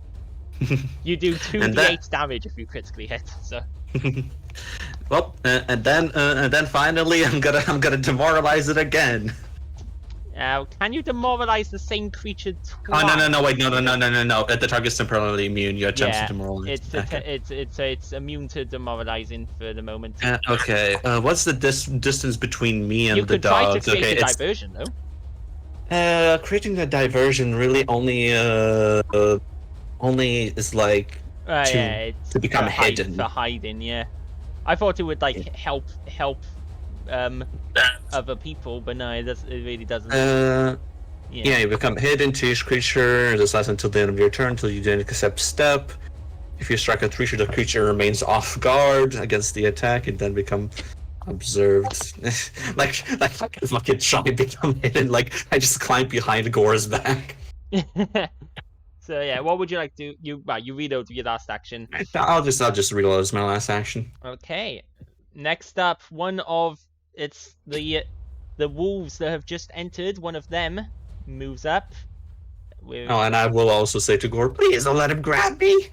You do 2d8 damage if you critically hit. So. Well, and then finally I'm gonna demoralize it again. Can you demoralize the same creature twice? Oh no wait no. The target's temporarily immune. You attempt to demoralize. It's immune to demoralizing for the moment. Okay. What's the distance between me and You the could try dog? to create a diversion though. Creating a diversion really only is like It's to become hidden. for hiding. Yeah, I thought it would like help other people, but no, it really doesn't. Yeah, you become hidden to each creature. This lasts until the end of your turn, until you didn't accept step. If you strike a creature, the creature remains off guard against the attack, and then become observed. like fucking try to become hidden. Like I just climb behind Gore's back. So yeah, what would you like to you reload your last action? I'll just reload as my last action. Okay. Next up, it's the wolves that have just entered. One of them moves up. Oh, and I will also say to Gore, please don't let him grab me.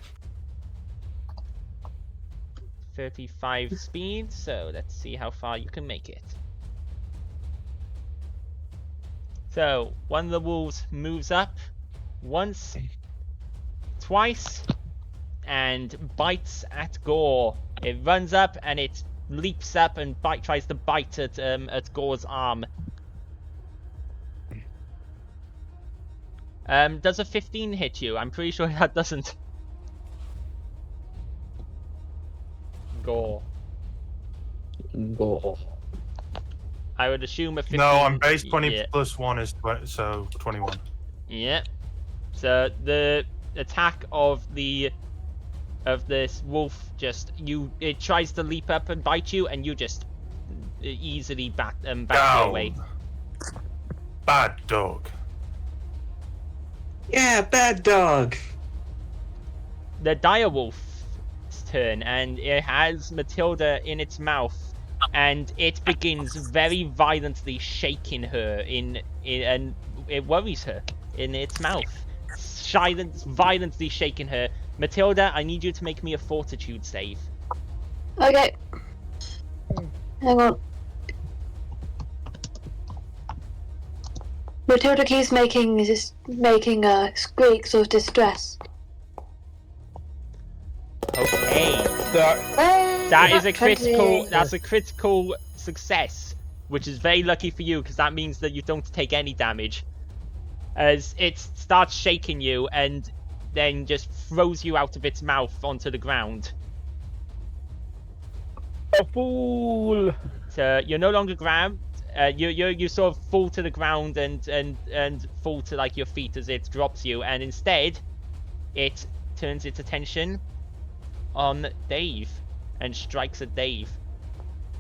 35 speed, so let's see how far you can make it. So, one of the wolves moves up once, twice, and bites at Gore. It runs up and it leaps up and tries to bite at Gore's arm. Does a 15 hit you? I'm pretty sure that doesn't. Gore. Go. I would assume a 15. No, I'm base 20 Yeah. plus 1 is 20, so 21. Yeah. So the attack of this wolf it tries to leap up and bite you, and you just easily back away. Bad dog. Yeah, bad dog. The dire wolf's turn, and it has Matilda in its mouth, and it begins very violently shaking her and it worries her in its mouth. Violently shaking her. Matilda, I need you to make me a fortitude save. Okay. Hang on. Matilda keeps making squeaks of distress. Okay. That is a critical. That's a critical success, which is very lucky for you because that means that you don't take any damage. As it starts shaking you and then just throws you out of its mouth onto the ground. A fool! So you're no longer grabbed. You sort of fall to the ground and fall to like your feet as it drops you, and instead, it turns its attention on Dave and strikes at Dave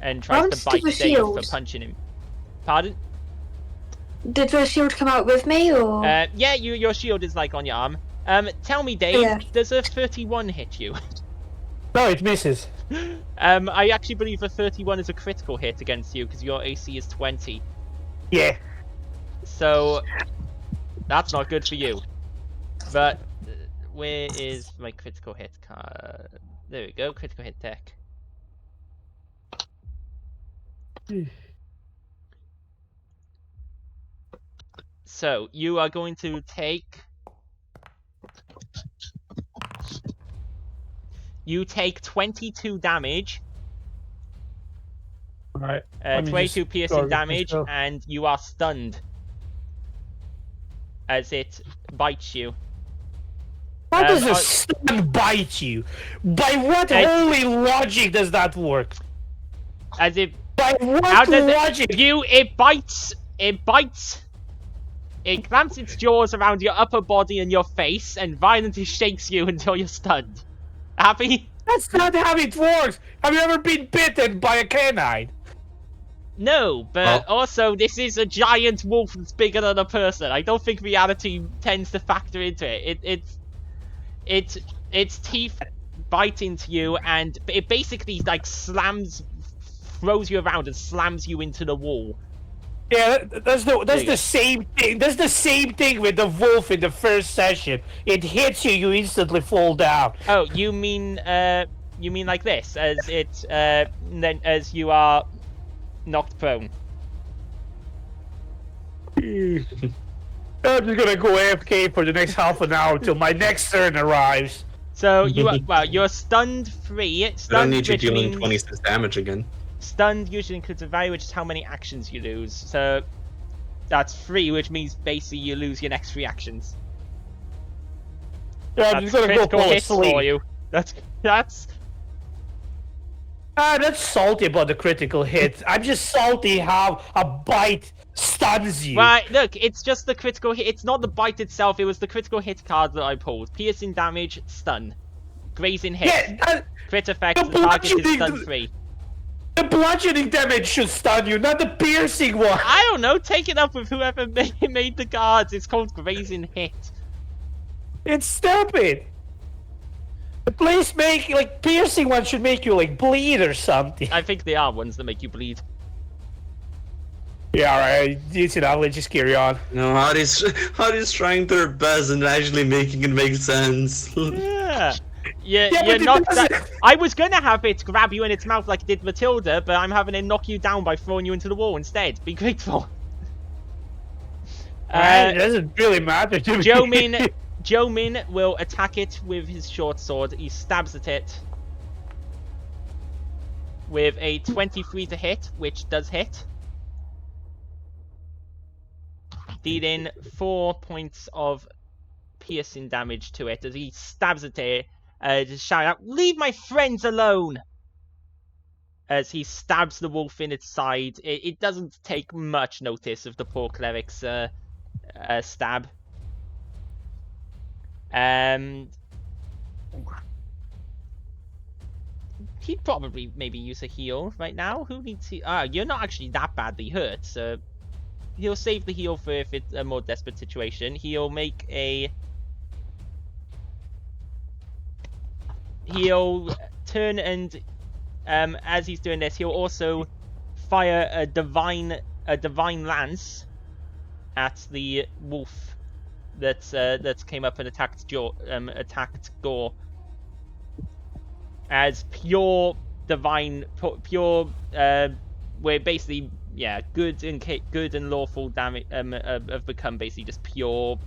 and tries to bite Dave for punching him. Pardon? Did the shield come out with me, or? Yeah, your shield is like on your arm. Tell me, Dave, Yeah. does a 31 hit you? No, it misses. I actually believe a 31 is a critical hit against you because your AC is 20. Yeah. So that's not good for you. But where is my critical hit card? There we go, critical hit deck. So you are going to take. You take 22 damage. Alright. 22 piercing damage, and you are stunned as it bites you. How does a stun bite you? By what holy logic does that work? As if By what how does logic? it bites. It clamps its jaws around your upper body and your face and violently shakes you until you're stunned. Happy? That's not how it works. Have you ever been bitten by a canine? No, but also this is a giant wolf that's bigger than a person. I don't think reality tends to factor into it. Its teeth bite into you, and it basically like throws you around and slams you into the wall. Yeah, that's the same thing. That's the same thing with the wolf in the first session. It hits you, you instantly fall down. Oh, you mean like this, as then as you are knocked prone. I'm just gonna go AFK for the next half an hour till my next turn arrives. So you're stunned 3. I don't Stunned, need you which dealing means 26 damage again. stunned usually includes a value, which is how many actions you lose. So that's 3, which means basically you lose your next 3 actions. Yeah, I'm That's just gonna go critical fall hits for asleep. you. That's That's salty about the critical hit. I'm just salty how a bite stuns you. right. Look, it's just the critical hit. It's not the bite itself. It was the critical hit card that I pulled. Piercing damage, stun, grazing hit, Yeah, crit effect. the The target is bludgeoning- stun 3. the bludgeoning damage should stun you, not the piercing one. I don't know. Take it up with whoever made the cards. It's called grazing hit. It's stupid. The place piercing one should make you like bleed or something. I think they are ones that make you bleed. Yeah, alright. It's enough. Let's just carry on. No, Hardy's trying their best and actually making it make sense. Yeah. Yeah, You're but it not doesn't- that. I was gonna have it grab you in its mouth like it did Matilda, but I'm having it knock you down by throwing you into the wall instead. Be grateful. It doesn't really matter to me. Joe Min will attack it with his short sword. He stabs at it with a 23 to hit, which does hit. Dealing 4 points of piercing damage to it as he stabs at it, just shouting out, "Leave my friends alone!" as he stabs the wolf in its side. It doesn't take much notice of the poor cleric's stab. He'd probably maybe use a heal right now. Who needs to? You're not actually that badly hurt, so he'll save the heal for if it's a more desperate situation. He'll make a. He'll turn and, as he's doing this, he'll also fire a divine lance at the wolf that came up and attacked Gore. As pure divine, where basically, yeah, good and lawful damage have become basically just pure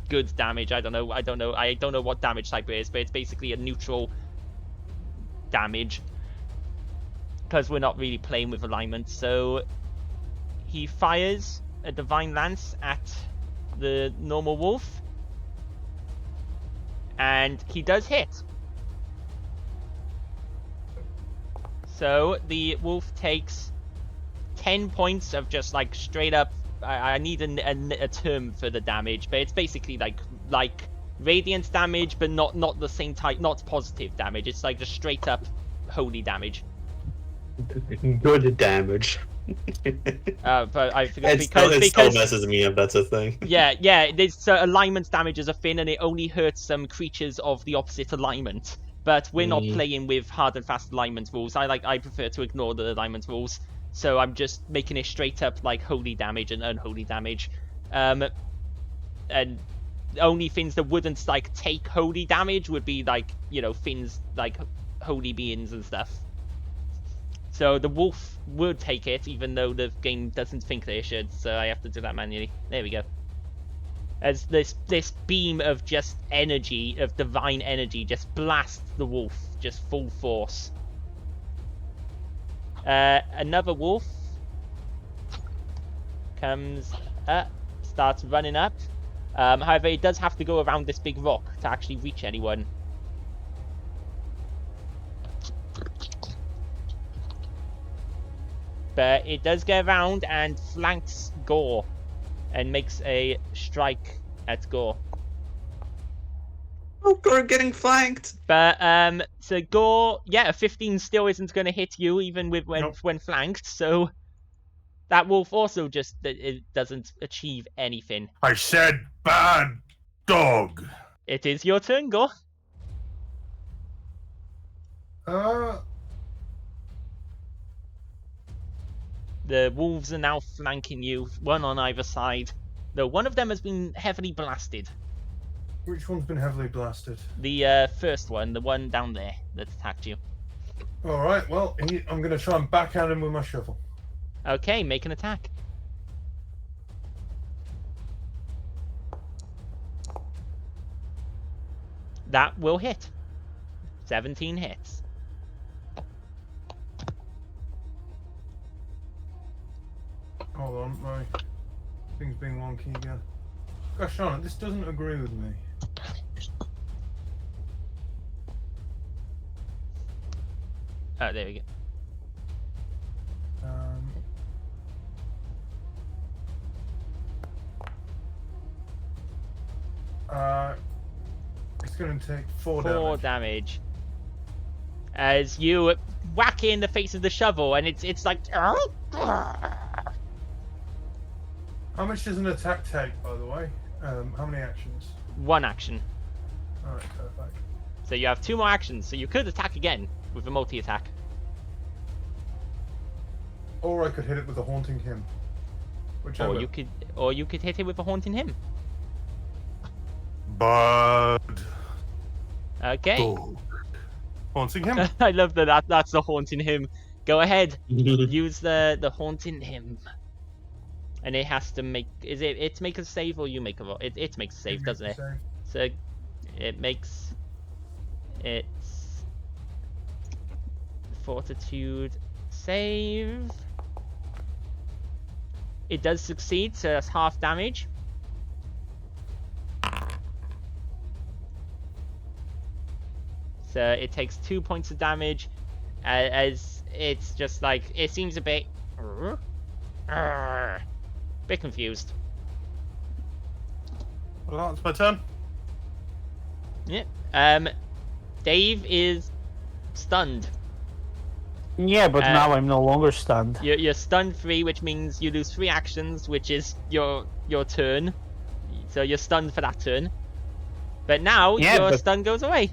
good damage. I don't know what damage type it is, but it's basically a neutral damage because we're not really playing with alignment. So he fires a divine lance at the normal wolf. And he does hit. So the wolf takes 10 points of just like straight up. I need a term for the damage, but it's basically like radiant damage, but not the same type, not positive damage. It's like just straight up holy damage. Good damage. But I forgot It still messes me up. That's a thing. Yeah. There's alignment damage as a thing, and it only hurts some creatures of the opposite alignment. But we're not playing with hard and fast alignment rules. I prefer to ignore the alignment rules. So I'm just making it straight up like holy damage and unholy damage. And the only things that wouldn't like take holy damage would be like, you know, things like holy beings and stuff. So the wolf would take it, even though the game doesn't think they should, so I have to do that manually. There we go. As this beam of just energy, of divine energy, just blasts the wolf, just full force. Another wolf comes up, starts running up. However, it does have to go around this big rock to actually reach anyone. But it does get around and flanks Gore and makes a strike at Gore. Oh, Gore getting flanked. But so Gore, yeah, a 15 still isn't going to hit you even with when flanked. So that wolf also just it doesn't achieve anything. I said bad dog. It is your turn, Gore. The wolves are now flanking you, one on either side. Though one of them has been heavily blasted. Which one's been heavily blasted? The first one, the one down there that attacked you. Alright, well, I'm going to try and backhand him with my shovel. Okay, make an attack. That will hit. 17 hits. Hold on, my thing's being wonky again. Gosh darn it, this doesn't agree with me. Oh, there we go. It's going to take 4 damage. As you whack it in the face of the shovel, and it's like. How much does an attack take, by the way? How many actions? 1 action. Alright, perfect. So you have 2 more actions, so you could attack again with a multi-attack. Or I could hit it with a haunting hymn. Whichever. Or you could hit it with a haunting hymn. Bud. Okay. Dog. Haunting hymn. I love that's the haunting hymn. Go ahead. Use the haunting hymn. And it has to make it make a save or you make a roll? It makes a save, doesn't it? So it makes its fortitude save. It does succeed, so that's half damage. So it takes 2 points of damage, as it's just like, it seems a bit confused. Well, that's my turn. Yeah. Dave is stunned. Yeah, but now I'm no longer stunned. You're stunned 3, which means you lose 3 actions, which is your turn. So you're stunned for that turn. But now your stun goes away.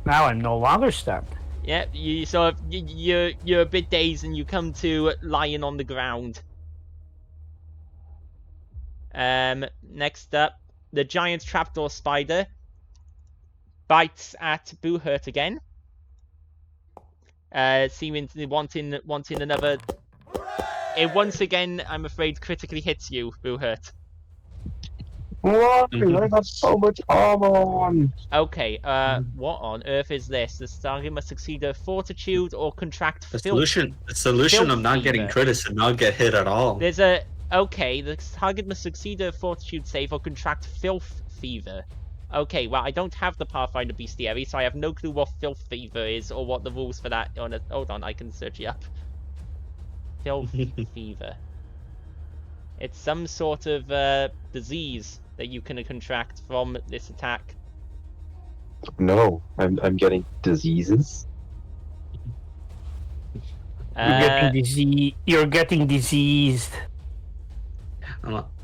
Now I'm no longer stunned. Yeah, you're a bit dazed and you come to lying on the ground. Next up, the giant trapdoor spider bites at Boohurt again. Seeming to wanting another. It once again, I'm afraid, critically hits you, Boohurt. What? I got so much armor on. Okay, what on earth is this? The target must succeed a fortitude or contract The filth. solution of not getting fever. crit is to not get hit at all. There's a okay. The target must succeed a fortitude save or contract filth fever. Okay, well I don't have the Pathfinder bestiary, so I have no clue what filth fever is or what the rules for that. Hold on, I can search it up. Filth fever. It's some sort of disease that you can contract from this attack. No, I'm getting diseases. You're getting diseased.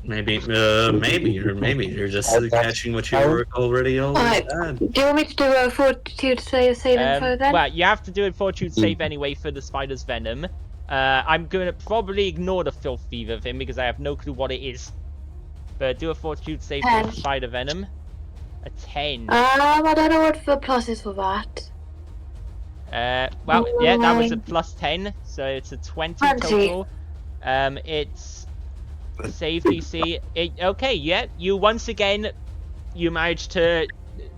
Maybe you're just catching what you were already Alright, had. do you want me to do a fortitude save info then? Well, you have to do a fortitude save anyway for the spider's venom. I'm going to probably ignore the filth fever thing because I have no clue what it is. But do a fortitude save for 10. spider venom. A 10. I don't know what the plus is for that. Well, yeah, that was a plus 10, so it's a 20 total. It's save DC. Okay, yeah, you once again, you managed to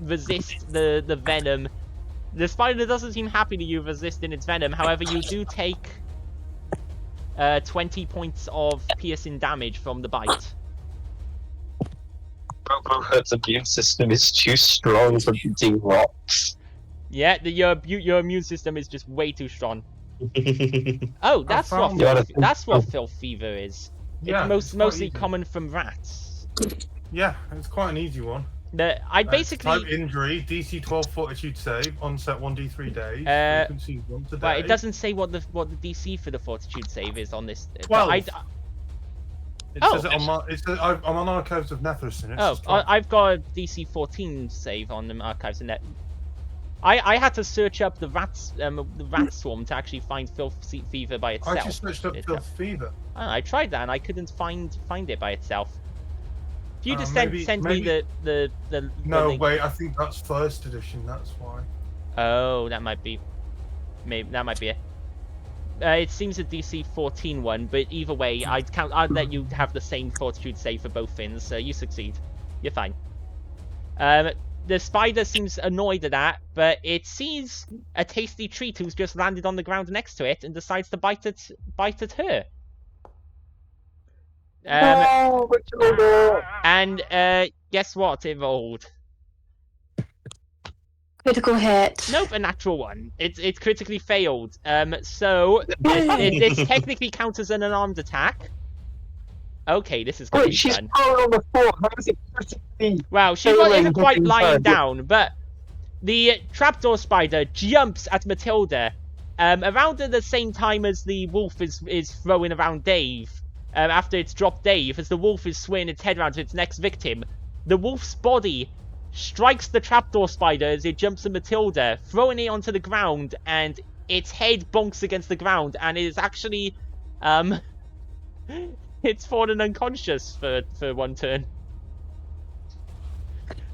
resist the venom. The spider doesn't seem happy that you resisted its venom. However, you do take 20 points of piercing damage from the bite. Boohert's immune system is too strong for eating rocks. Yeah, your immune system is just way too strong. Oh, that's what filth fever is. Yeah, It's mostly common from rats. Yeah, it's quite an easy one. I basically Type injury, DC 12 fortitude save, onset 1d3 days. Frequency once a day. well, it doesn't say what the DC for the fortitude save is on this. 12. But It says it on my. I'm on Archives of Netherson. I've got a DC 14 save on the Archives of Net. I had to search up the rat swarm to actually find filth fever by itself. I just searched up filth fever. I tried that and I couldn't find it by itself. If you just send me the No, link. wait. I think that's first edition. That's why. Oh, that might be. Maybe that might be it. It seems a DC 14 one, but either way, I'd let you have the same fortitude save for both things, so you succeed. You're fine. The spider seems annoyed at that, but it sees a tasty treat who's just landed on the ground next to it and decides to bite at her. And guess what? It rolled. Critical hit. Nope, a natural one. It's critically failed. So it technically counts as an unarmed attack. Okay, this is gonna be she's fun. falling on the floor. How is it critically? Well, she isn't quite lying down, but the trapdoor spider jumps at Matilda, around at the same time as the wolf is throwing around Dave. After it's dropped Dave, as the wolf is swinging its head around to its next victim, the wolf's body strikes the trapdoor spider as it jumps at Matilda, throwing it onto the ground, and its head bonks against the ground, and it is actually, it's fallen unconscious for one turn.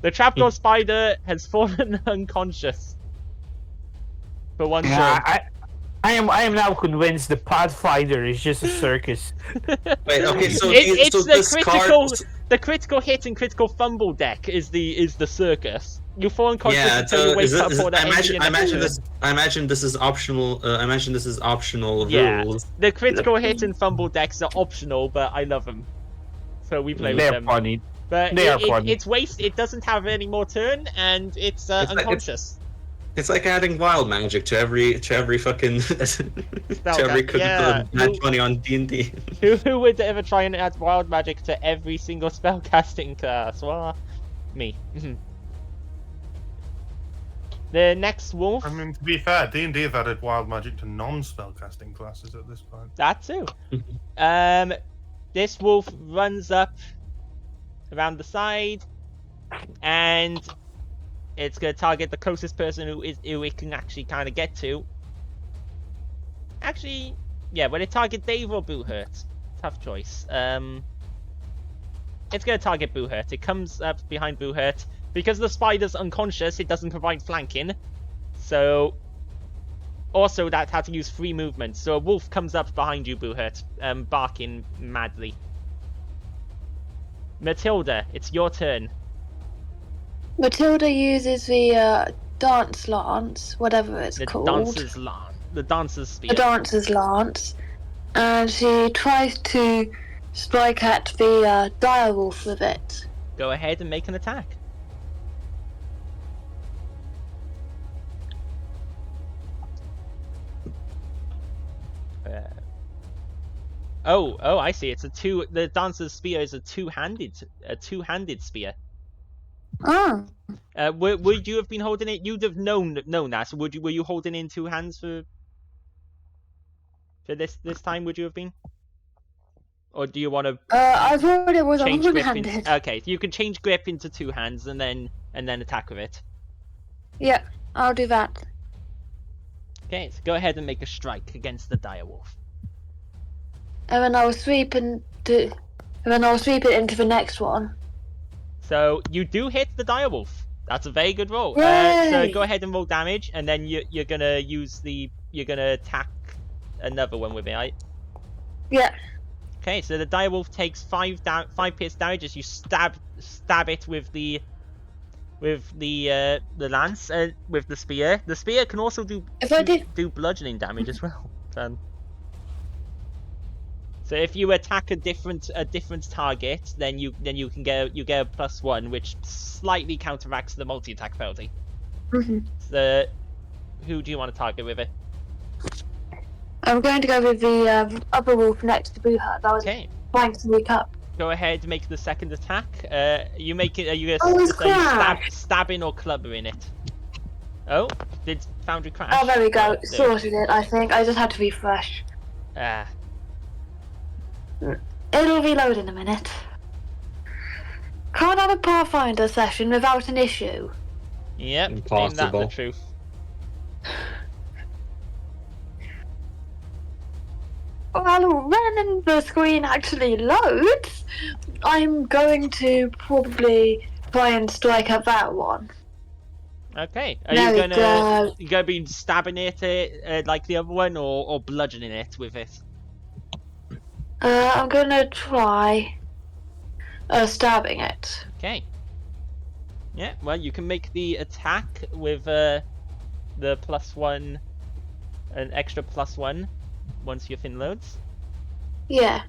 The trapdoor spider has fallen unconscious for one turn. I am now convinced the Pathfinder is just a circus. Wait, okay, so the critical hit and critical fumble deck is the circus. You fall unconscious until you wake up. I imagine this is optional. I imagine this is optional rules. The critical hit and fumble decks are optional, but I love them, so we play with them. They're funny. But they are funny. It's waste. It doesn't have any more turn, and it's unconscious. It's like adding wild magic to every fucking to every yeah. match money on D&D. Who would ever try and add wild magic to every single spellcasting class? Well, me. The next wolf. I mean, to be fair, D&D have added wild magic to non-spellcasting classes at this point. That too. This wolf runs up around the side, and it's gonna target the closest person who it can actually kind of get to. Actually, yeah, will it target Dave or Boohurt? Tough choice. It's gonna target Boohurt. It comes up behind Boohurt. Because the spider's unconscious, it doesn't provide flanking. So, also that had to use free movement. So a wolf comes up behind you, Boohurt, barking madly. Matilda, it's your turn. Matilda uses the dance lance, whatever it's called. The dancer's spear. The dancer's lance. And she tries to strike at the direwolf with it. Go ahead and make an attack. Oh, I see. It's the dancer's spear is a two-handed spear. Oh. Would you have been holding it? You'd have known that. So were you holding it in two hands for this time? Would you have been? Or do you want to? I thought it was change one-handed. Okay, you can change grip into two hands and then attack with it. Yeah, I'll do that. Okay, so go ahead and make a strike against the direwolf. And then I'll sweep it into the next one. So you do hit the direwolf. That's a very good roll. Yay! So go ahead and roll damage, and then you're gonna attack another one with it, right? Yeah. Okay, so the direwolf takes 5 pierce damage as you stab it with the lance, with the spear. The spear can also do bludgeoning damage as well. So if you attack a different target, then you can get a +1, which slightly counteracts the multi-attack penalty. Mhm. So who do you want to target with it? I'm going to go with the other wolf next to Boohurt. That was trying to sneak up. Go ahead and make the second attack. You make it. Are you stabbing or clubbering it? Oh, did Foundry crash? Oh, there we go. Sorted it. I think I just had to refresh. It'll reload in a minute. Can't have a Pathfinder session without an issue. Yep, impossible. Ain't that the truth? Well, when the screen actually loads, I'm going to probably try and strike at that one. Okay. Are you gonna be stabbing it like the other one, or bludgeoning it with it? I'm gonna try stabbing it. Okay. Yeah. Well, you can make the attack with the +1, an extra +1 once your fin loads. Yeah.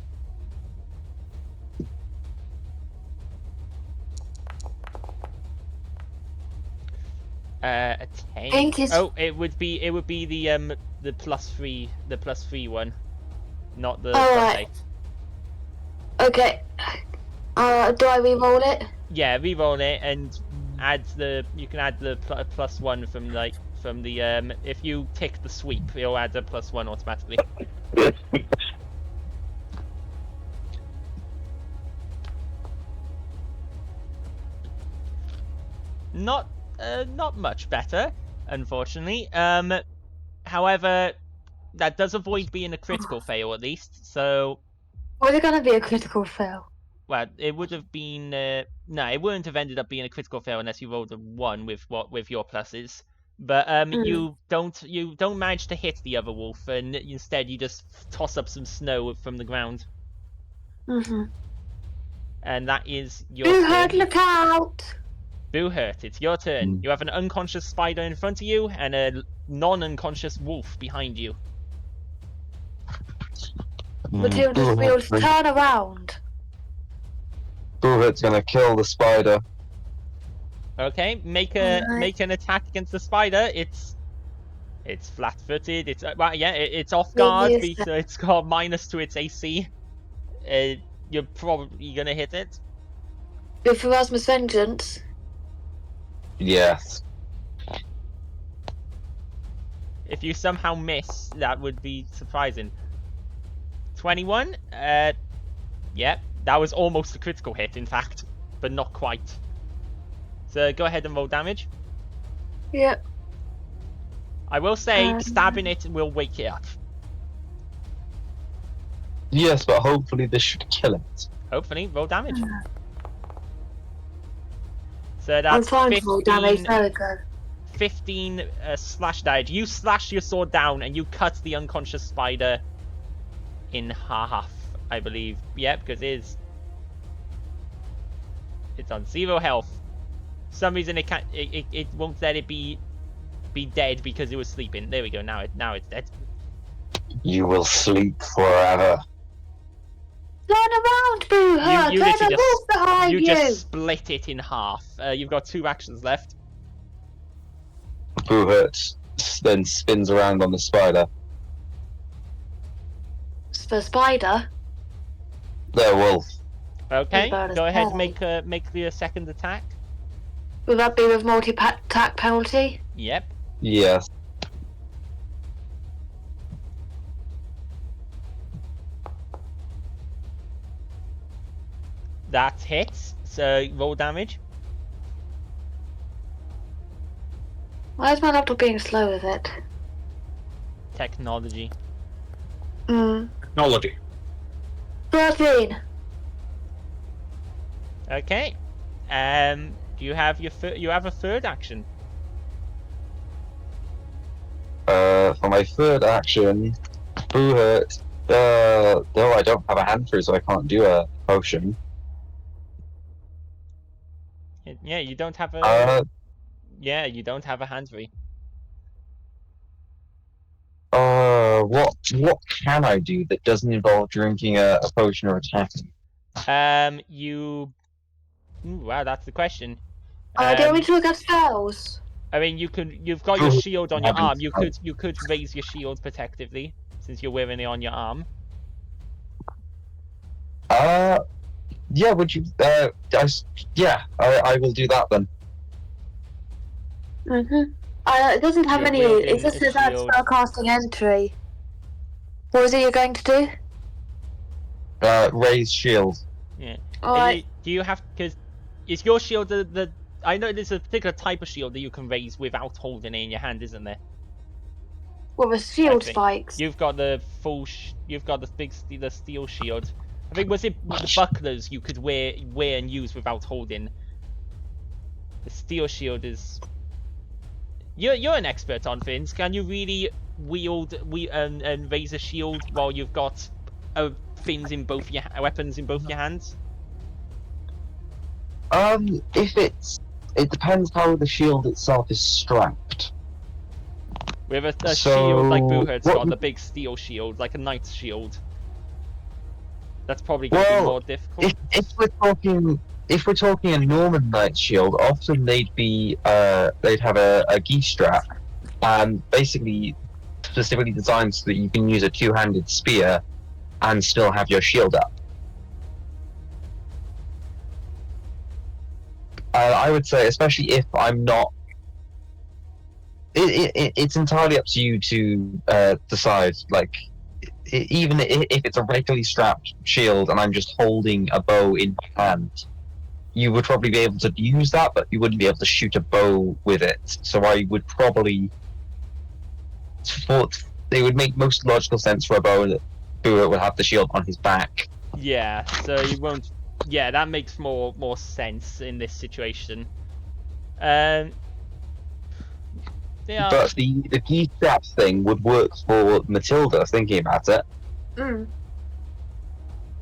A 10. Oh, it would be the +3 one, not the +8. Okay. Do I re-roll it? Yeah, re-roll it and you can add the +1 from the if you tick the sweep, it'll add a +1 automatically. Not much better, unfortunately. However, that does avoid being a critical fail at least. So. Was it gonna be a critical fail? Well, it would have been no, it wouldn't have ended up being a critical fail unless you rolled a 1 with your pluses. But you don't manage to hit the other wolf, and instead you just toss up some snow from the ground. Mhm. And that is your Boohurt, turn. look out! Boohurt, it's your turn. You have an unconscious spider in front of you and a non-unconscious wolf behind you. Matilda's wheels turn around. Boohurt's gonna kill the spider. Okay, make an attack against the spider. It's flat-footed. It's well, yeah, it's off guard Yes. because it's got minus to its AC. You're probably gonna hit it. With Erasmus Vengeance. Yes. If you somehow miss, that would be surprising. 21. Yep, that was almost a critical hit, in fact, but not quite. So go ahead and roll damage. Yep. I will say, stabbing it will wake it up. Yes, but hopefully this should kill it. Hopefully, roll damage. So I'm that's fine 15, to roll damage. There we go. 15 slash damage. You slash your sword down and you cut the unconscious spider in half, I believe. Yep, because it's on 0 health. For some reason it can't. It won't let it be dead because it was sleeping. There we go. Now it's dead. You will sleep forever. Turn around, Boo-Hurt! You There's a literally wolf behind you! You just split it in half. You've got 2 actions left. Boo-Hurt then spins around on the spider. The spider? The wolf. Okay, About his go ahead head. and make the second attack. Will that be with multi-attack penalty? Yep. Yes. That hits. So roll damage. Why is my laptop being slow with it? Technology. Technology. 13. Okay. Do you have you have a third action? For my third action, Boo-Hurt. No, I don't have a hand free, so I can't do a potion. Yeah, you don't have a. Yeah, you don't have a hand free. What can I do that doesn't involve drinking a potion or attacking? Ooh, wow, that's the question. Do you want me to look at spells? I mean, you've got your shield on your arm. You could raise your shield protectively since you're wearing it on your arm. Yeah, would you, I will do that then. It doesn't have You're any. wielding It just a says that shield. spellcasting entry. What was it you're going to do? Raise shield. Yeah. Alright. Do you have, because is your shield the I know there's a particular type of shield that you can raise without holding it in your hand, isn't there? What was shield I think. spikes? You've got the you've got the steel shield. I think was it the bucklers you could wear and use without holding. The steel shield is. You're an expert on things. Can you really wield and raise a shield while you've got things in both your weapons in both your hands? It depends how the shield itself is strapped. With a So, shield like Boo-Hurt's what got, would- a big steel shield, like a knight's shield. That's probably going to be Well, more difficult. If we're talking a Norman knight shield, often they'd have a geese strap, and basically specifically designed so that you can use a two-handed spear and still have your shield up. I would say, especially if I'm not. It's entirely up to you to decide. Like, even if it's a regularly strapped shield and I'm just holding a bow in my hand, you would probably be able to use that, but you wouldn't be able to shoot a bow with it. So I would probably. It would make most logical sense for a bow that Boo would have the shield on his back. Yeah, so you won't. Yeah, that makes more sense in this situation. Yeah. But the geese strap thing would work for Matilda, thinking about it.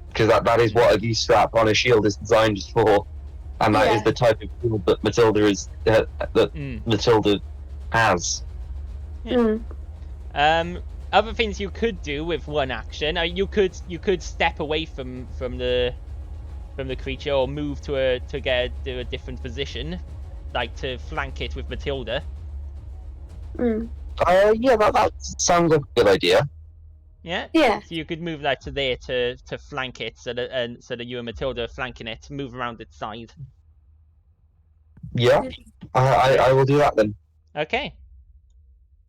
Because that is what a geese strap on a shield is designed for. And that is the type of shield that Matilda is Matilda has. Other things you could do with one action, you could step away from the creature or move to a different position. like to flank it with Matilda. Mm. Yeah, that sounds like a good idea. Yeah. Yeah. So you could move that to there to flank it, so that you and Matilda are flanking it, move around its side. Yeah, I will do that then. Okay.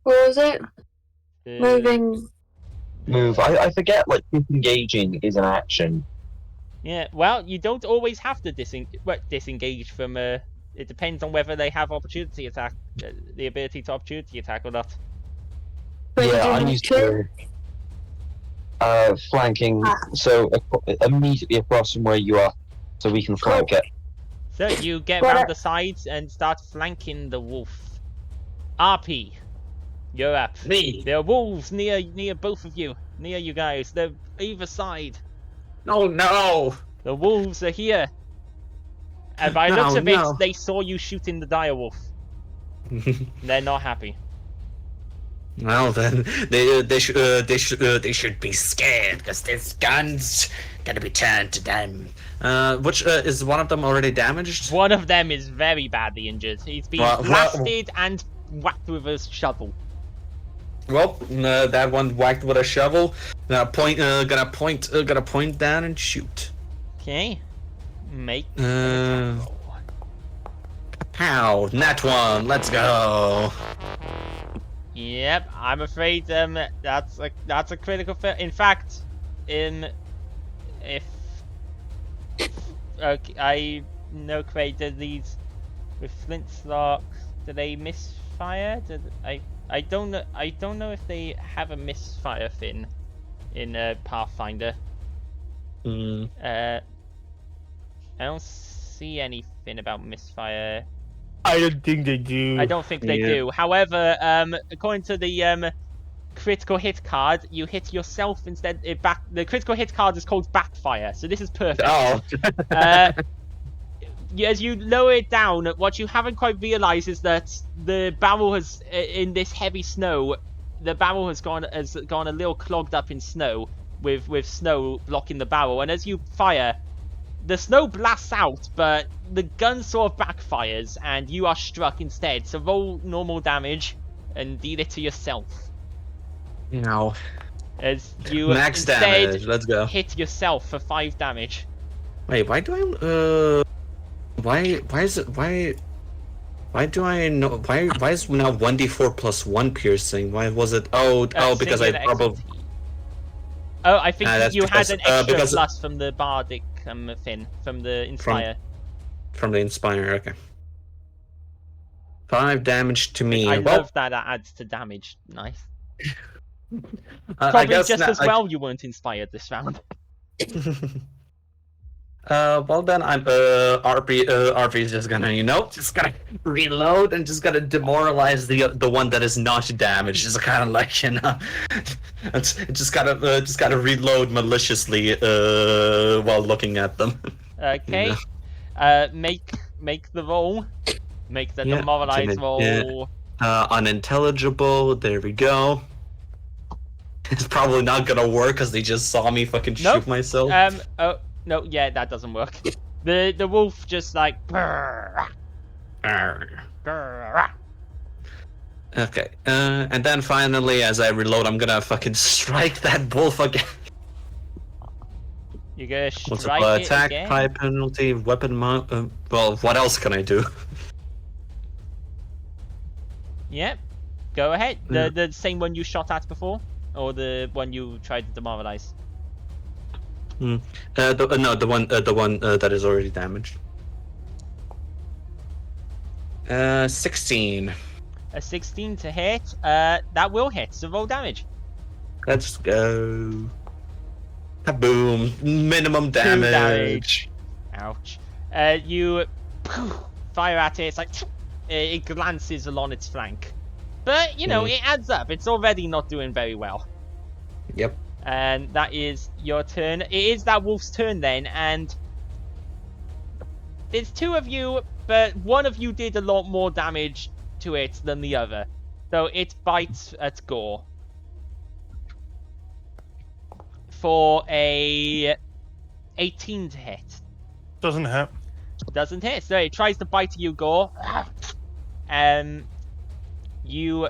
What was it? Uh, Moving. Move. I forget, like, disengaging is an action. Yeah. Well, you don't always have to disengage from. It depends on whether they have opportunity attack, the ability to opportunity attack or not. When Yeah, you I'm do used two? to flanking, so immediately across from where you are, so we can flank it. So you get What round a- the sides and start flanking the wolf. RP, you're up. Me? There are wolves near both of you, near you guys. They're either side. Oh no! The wolves are here. And by the looks No, of no. it, they saw you shooting the dire wolf. They're not happy. Well then, they should be scared because this gun's gonna be turned to them. Which is one of them already damaged? One of them is very badly injured. He's been Well, blasted and whacked with a shovel. Well, that one whacked with a shovel. Gonna point down and shoot. Okay. Make an Uh, attack roll. Pow! Nat one. Let's go. Yep, I'm afraid that's a critical fail. In fact, if okay, I know Craig, do these with flintlock, do they misfire? I don't know if they have a misfire thing in Pathfinder. Mm. I don't see anything about misfire. I don't think they do. I don't think they Yeah. do. However, according to the critical hit card, you hit yourself instead. The critical hit card is called backfire, so this is perfect. Oh. As you lower it down, what you haven't quite realised is that the barrel has, in this heavy snow, the barrel has gone a little clogged up in snow, with snow blocking the barrel, and as you fire, the snow blasts out, but the gun sort of backfires, and you are struck instead. So roll normal damage and deal it to yourself. No. As you Max instead damage. Let's go. hit yourself for 5 damage. Wait, why do I why is it why do I know why is now 1d4 plus 1 piercing? Why was it because I singular probably expertise. Oh, I think that's you because- had an extra because- plus from the bardic thing, from the inspire. from the inspire, okay. 5 damage to me. I Well, love that adds to damage. Nice. I Probably guess just na- as well you weren't inspired this round. Well then I'm RP is just gonna just gonna reload and just gonna demoralize the one that is not damaged. It's kind of like it's just gotta reload maliciously while looking at them. Okay. Make the roll. Make the Yeah, demoralize roll. Yeah. Unintelligible. There we go. It's probably not gonna work because they just saw me fucking Nope. shoot myself. Oh no, yeah, that doesn't work. The wolf just like. Brrr, brrr. Okay, and then finally, as I reload, I'm gonna fucking strike that wolf again. You gonna What's strike up? it Attack, again? pie penalty, weapon mount. Well, what else can I do? Yep. Go ahead. Yeah. The same one you shot at before, or the one you tried to demoralize. No, the one that is already damaged. 16. A 16 to hit. That will hit. So roll damage. Let's go. Kaboom! Minimum damage. Ouch. You fire at it. It's like it glances along its flank, but you know it adds up. It's already not doing very well. Yep. And that is your turn. It is that wolf's turn then, and there's 2 of you, but one of you did a lot more damage to it than the other. So it bites at Gore for a 18 to hit. Doesn't hit. Doesn't hit. So it tries to bite you, Gore. you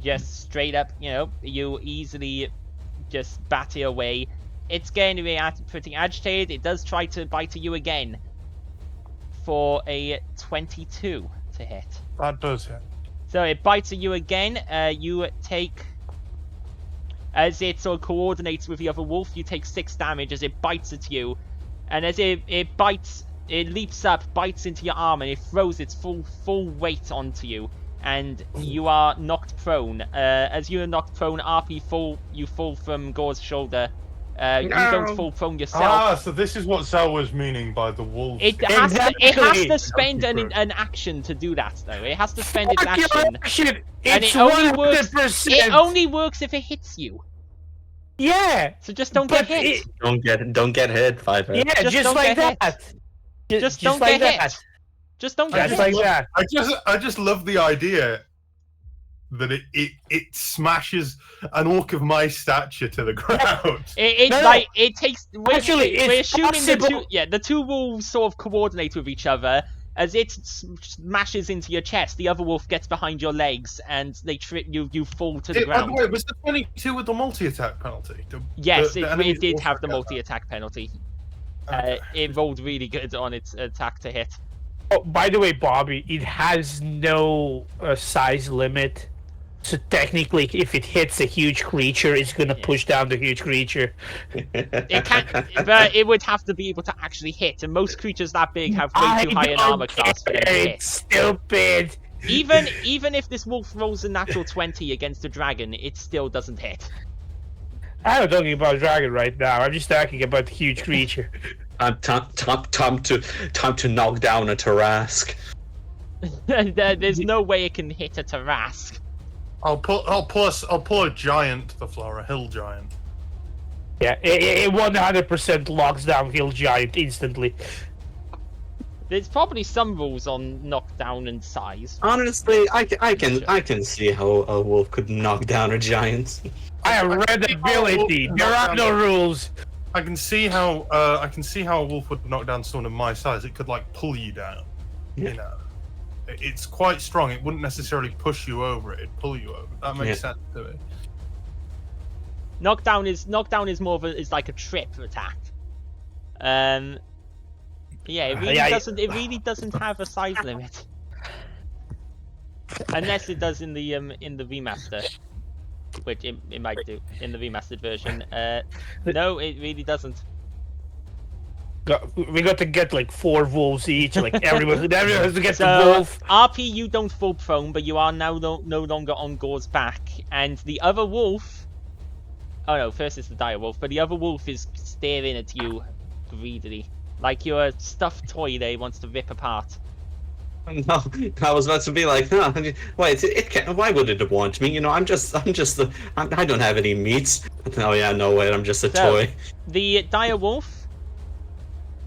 just straight up, you easily just batter away. It's going to be pretty agitated. It does try to bite at you again for a 22 to hit. That does hit. So it bites at you again. You take, as it sort of coordinates with the other wolf, you take 6 damage as it bites at you. And as it bites, it leaps up, bites into your arm, and it throws its full weight onto you. And you are knocked prone. As you are knocked prone, RP you fall from Gore's shoulder. You don't fall prone yourself. So this is what Zell was meaning by the wolf. It has to spend an action to do that, though. It has to spend its action. And It's it only works. 100%. It only works if it hits you. Yeah. So just don't get hit. Don't get hit, Piper. Yeah, Just just don't like get that. Just don't like get that. hit. Just don't get Just hit. like that. I just love the idea that it smashes an orc of my stature to the ground. It takes. Actually, we're it's assuming possible. the two wolves sort of coordinate with each other. As it smashes into your chest, the other wolf gets behind your legs, and they trip you. You fall to the By ground. the way, was the 22 with the multi-attack penalty? Yes, the enemies it did also have the get multi-attack penalty. that. Okay. It rolled really good on its attack to hit. Oh, by the way, Bobby, it has no size limit. So technically, if it hits a huge creature, it's gonna push down the huge creature. It can, but it would have to be able to actually hit, and most creatures that big have way too high an armor class for them to hit. Stupid. Even if this wolf rolls a natural 20 against a dragon, it still doesn't hit. I'm not talking about dragon right now. I'm just talking about the huge creature. Time to knock down a Tarask. There's no way it can hit a Tarask. I'll pull a giant to the floor, a hill giant. Yeah, it 100% locks down Hill Giant instantly. There's probably some rules on knockdown and size. Honestly, I can see how a wolf could knock down a giant. I have read the ability. There are no rules. I can see how a wolf would knock down someone of my size. It could like pull you down. Yeah. You know, it's quite strong. It wouldn't necessarily push you over. It'd pull you over. That makes sense to me. Knockdown is more of is like a trip attack. Yeah, it really doesn't have a size limit. Unless it does in the remaster. Which it might do in the remastered version. No, it really doesn't. We got to get like 4 wolves each. Like everyone has to get So, the wolf. RP, you don't fall prone, but you are now no longer on Gore's back. And the other wolf... Oh no, first it's the dire wolf, but the other wolf is staring at you greedily. Like you're a stuffed toy that he wants to rip apart. No, I was about to be like, huh, wait, it can't, why would it want me? You know, I don't have any meats. Oh yeah, no wait, I'm just a toy. The dire wolf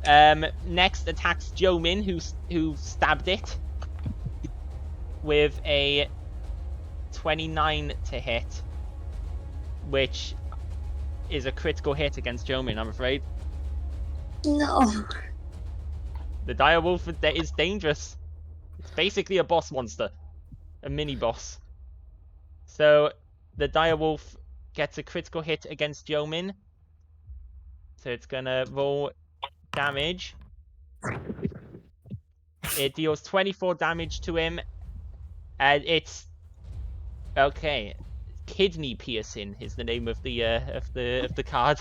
next attacks Jomin, who stabbed it with a 29 to hit, which is a critical hit against Jomin, I'm afraid. No. The dire wolf is dangerous. It's basically a boss monster. A mini boss. So, the dire wolf gets a critical hit against Jomin. So it's gonna roll damage. It deals 24 damage to him. And it's... Okay. Kidney piercing is the name of the card.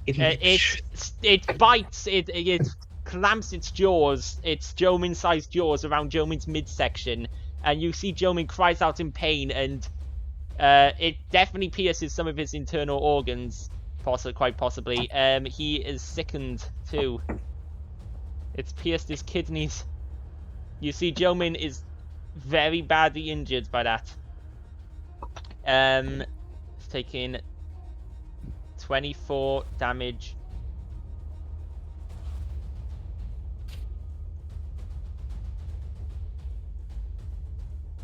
It bites, it clamps its jaws, its Jomin-sized jaws around Jomin's midsection, and you see Jomin cries out in pain, and it definitely pierces some of his internal organs, quite possibly. He is sickened too. It's pierced his kidneys. You see Jomin is very badly injured by that. It's taking 24 damage.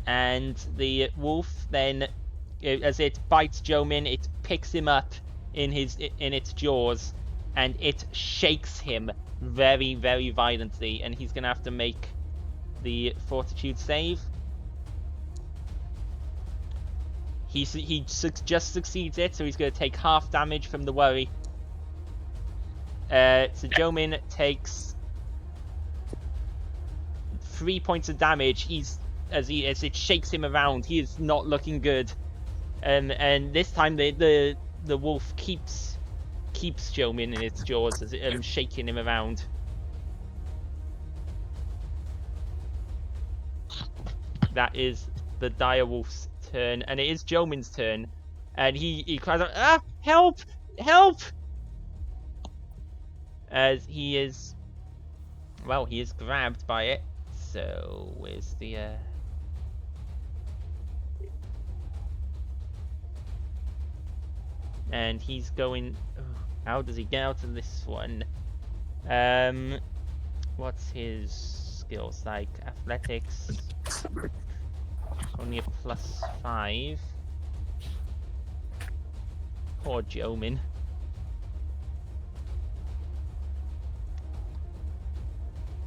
And the wolf then, as it bites Jomin, it picks him up in its jaws, and it shakes him very, very violently, and he's gonna have to make the fortitude save. He just succeeds it, so he's going to take half damage from the worry. So Jomin takes 3 points of damage. As it shakes him around, he is not looking good. And this time the wolf keeps Jomin in its jaws as it shaking him around. That is the dire wolf's turn, and it is Jomin's turn, and he cries out, "Ah, help! Help!" As he is grabbed by it. So where's the and he's going. Oh, how does he get out of this one? What's his skills like? Athletics. Only a +5. Poor Jomin.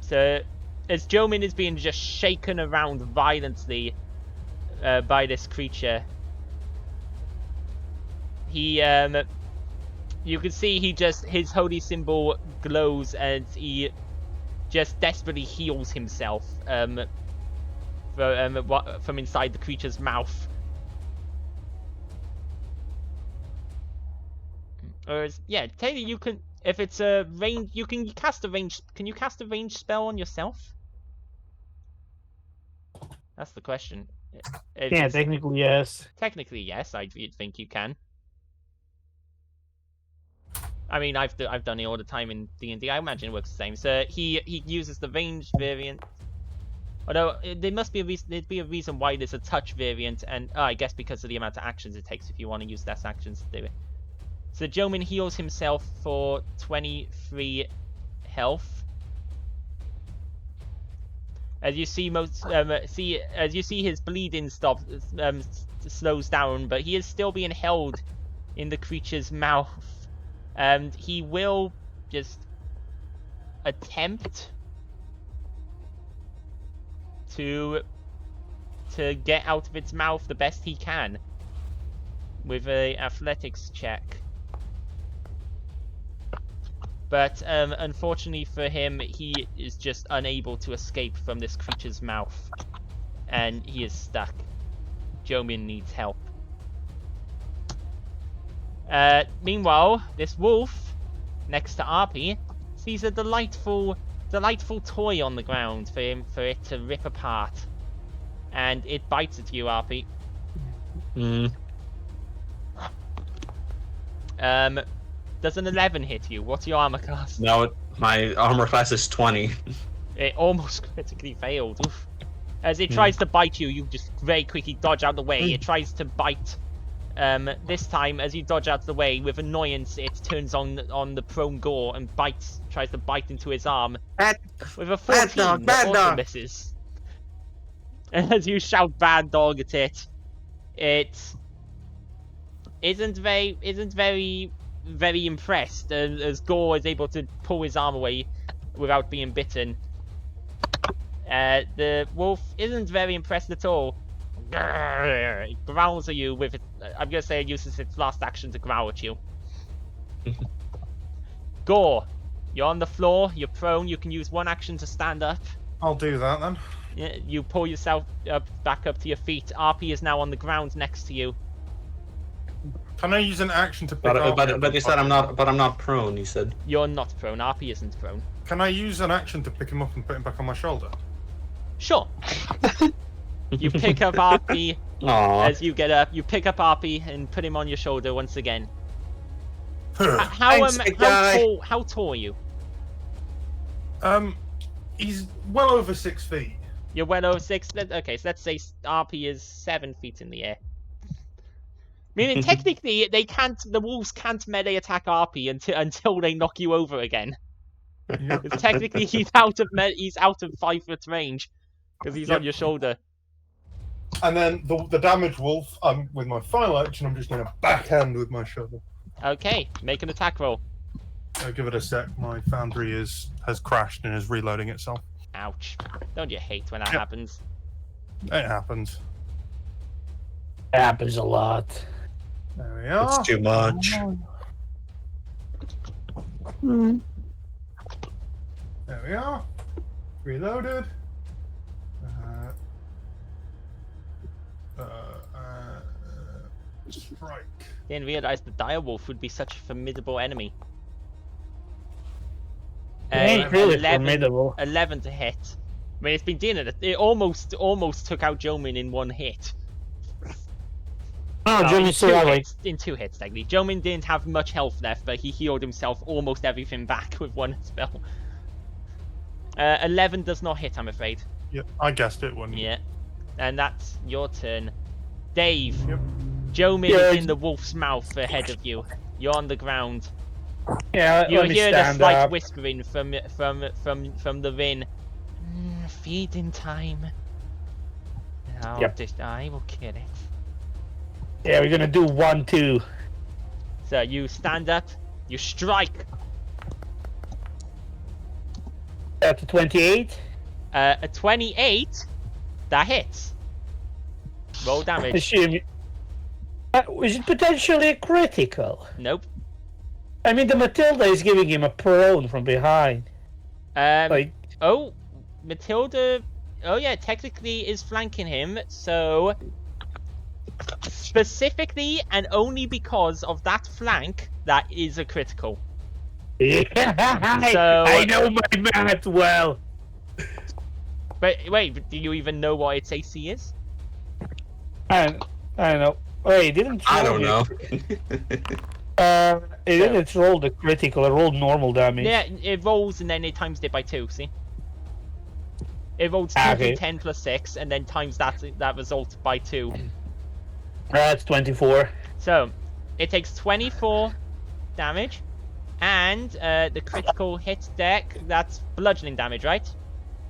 So, as Jomin is being just shaken around violently by this creature, he, you can see his holy symbol glows and he just desperately heals himself from inside the creature's mouth. Or yeah, technically you can, if it's a range, you can cast a range. Can you cast a range spell on yourself? That's the question. Yeah, technically yes. Technically yes, I think you can. I mean, I've done it all the time in D&D. I imagine it works the same. So he uses the range variant. Although there must be a reason. There'd be a reason why there's a touch variant, and I guess because of the amount of actions it takes if you want to use less actions to do it. So Jomin heals himself for 23 health. As you see, his bleeding slows down, but he is still being held in the creature's mouth, and he will just attempt to get out of its mouth the best he can with a athletics check. But unfortunately for him, he is just unable to escape from this creature's mouth, and he is stuck. Jomin needs help. Meanwhile, this wolf next to Arpy sees a delightful toy on the ground for it to rip apart, and it bites at you, Arpy. Does an 11 hit you? What's your armor class? No, my armor class is 20. It almost critically failed. Oof. As it tries to bite you, you just very quickly dodge out of the way. It tries to bite. This time, as you dodge out of the way, with annoyance, it turns on the prone gore and tries to bite into his arm. With a 14, that also misses. And as you shout "bad dog" at it, it isn't very impressed. As Gore is able to pull his arm away without being bitten. The wolf isn't very impressed at all. It growls at you with it. I'm gonna say it uses its last action to growl at you. Gore, you're on the floor, you're prone, you can use one action to stand up. I'll do that then. Yeah, you pull yourself back up to your feet. RP is now on the ground next to you. Can I use an action to pick up? But you said I'm not prone, you said. You're not prone, RP isn't prone. Can I use an action to pick him up and put him back on my shoulder? Sure. You pick up RP. Aww. As you get up, you pick up RP and put him on your shoulder once again. Thanks, big guy. How tall are you? He's well over 6 feet. You're well over 6. Okay, so let's say RP is 7 feet in the air. Meaning technically the wolves can't melee attack RP until they knock you over again. Technically he's out of 5 foot range because he's on your shoulder. And then the damaged wolf, with my final action, I'm just going to backhand with my shovel. Okay, make an attack roll. I'll give it a sec. My foundry has crashed and is reloading itself. Ouch. Don't you hate when that Yep. happens? It happens. It happens a lot. There we are. It's too much. Hmm. There we are. Reloaded. Strike. Didn't realize the direwolf would be such a formidable enemy. It ain't really 11 formidable. 11 to hit. I mean, it's been dealing it. It almost took out Jomin in one hit. Oh, Well, Johnny in still two alive. hits, in 2 hits, technically. Jomin didn't have much health left, but he healed himself almost everything back with one spell. 11 does not hit, I'm afraid. Yep, I guessed it wouldn't. Yeah. And that's your turn. Dave, Yep. Jomin Yeah, is in the wolf's mouth ahead of you. You're on the ground. Yeah, You let me hear the stand slight up. whispering from the Vin. Feeding time. Yep. I will kill it. Yeah, we're gonna do 1-2. So you stand up, you strike. At the 28. A 28, that hits. Roll damage. Assume. Is it potentially a critical? Nope. I mean, the Matilda is giving him a prone from behind. Like. Oh, Matilda. Oh yeah, technically is flanking him. So specifically and only because of that flank, that is a critical. Yeah, So- I know my math well. But wait, do you even know what its AC is? I don't know. Wait, it didn't. I roll don't know. It didn't roll the critical. It rolled normal damage. Yeah, it rolls and then it times it by 2. See? It rolls 2d10 plus 6 and then times that result by 2. That's 24. So it takes 24 damage, and the critical hit deck. That's bludgeoning damage, right?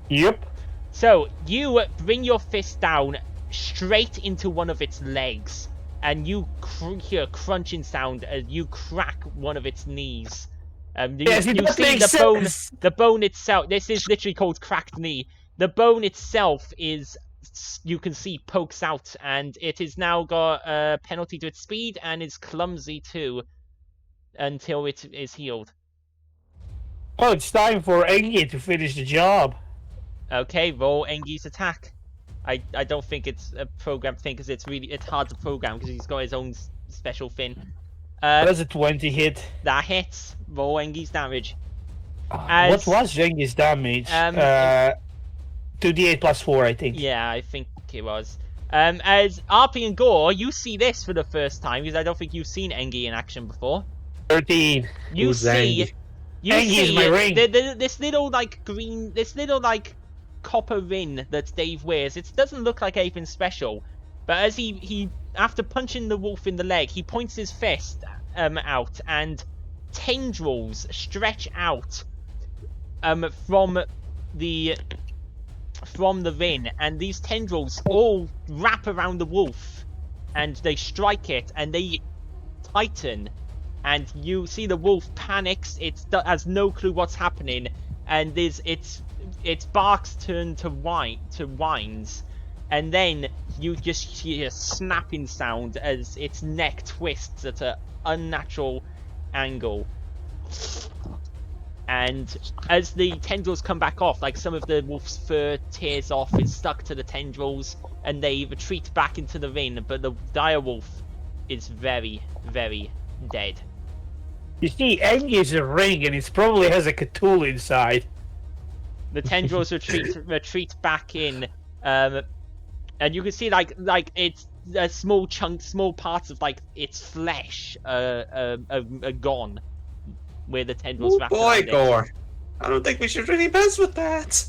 Yep. So you bring your fist down straight into one of its legs, and you hear a crunching sound as you crack one of its knees. Yes, it you does see make sense. the bone itself. This is literally called cracked knee. The bone itself is, you can see, pokes out, and it has now got a penalty to its speed and is clumsy too, until it is healed. Oh, it's time for Engi to finish the job. Okay, roll Engi's attack. I don't think it's a program thing because it's hard to program because he's got his own special thing. That's a 20 hit. That hits. Roll Engi's damage. What As- was Jengi's damage? 2d8 plus 4, I think. Yeah, I think it was. As RP and Gore, you see this for the first time because I don't think you've seen Engi in action before. 13. You Who's see, Engi? you Engi is see my ring. this little like green, this little like copper ring that Dave wears. It doesn't look like anything special, but as he after punching the wolf in the leg, he points his fist out, and tendrils stretch out from the ring, and these tendrils all wrap around the wolf, and they strike it, and they tighten, and you see the wolf panics. It has no clue what's happening, and its barks turn to whines, and then you just hear a snapping sound as its neck twists at an unnatural angle. And as the tendrils come back off, like some of the wolf's fur tears off, it's stuck to the tendrils, and they retreat back into the ring, but the dire wolf is very, very dead. You see, Engi is a ring, and it probably has a Cthulhu inside. The tendrils retreat back in, and you can see like it's small parts of like its flesh are gone, where the tendrils Oh wrap boy, around it. Gore. I don't think we should really mess with that.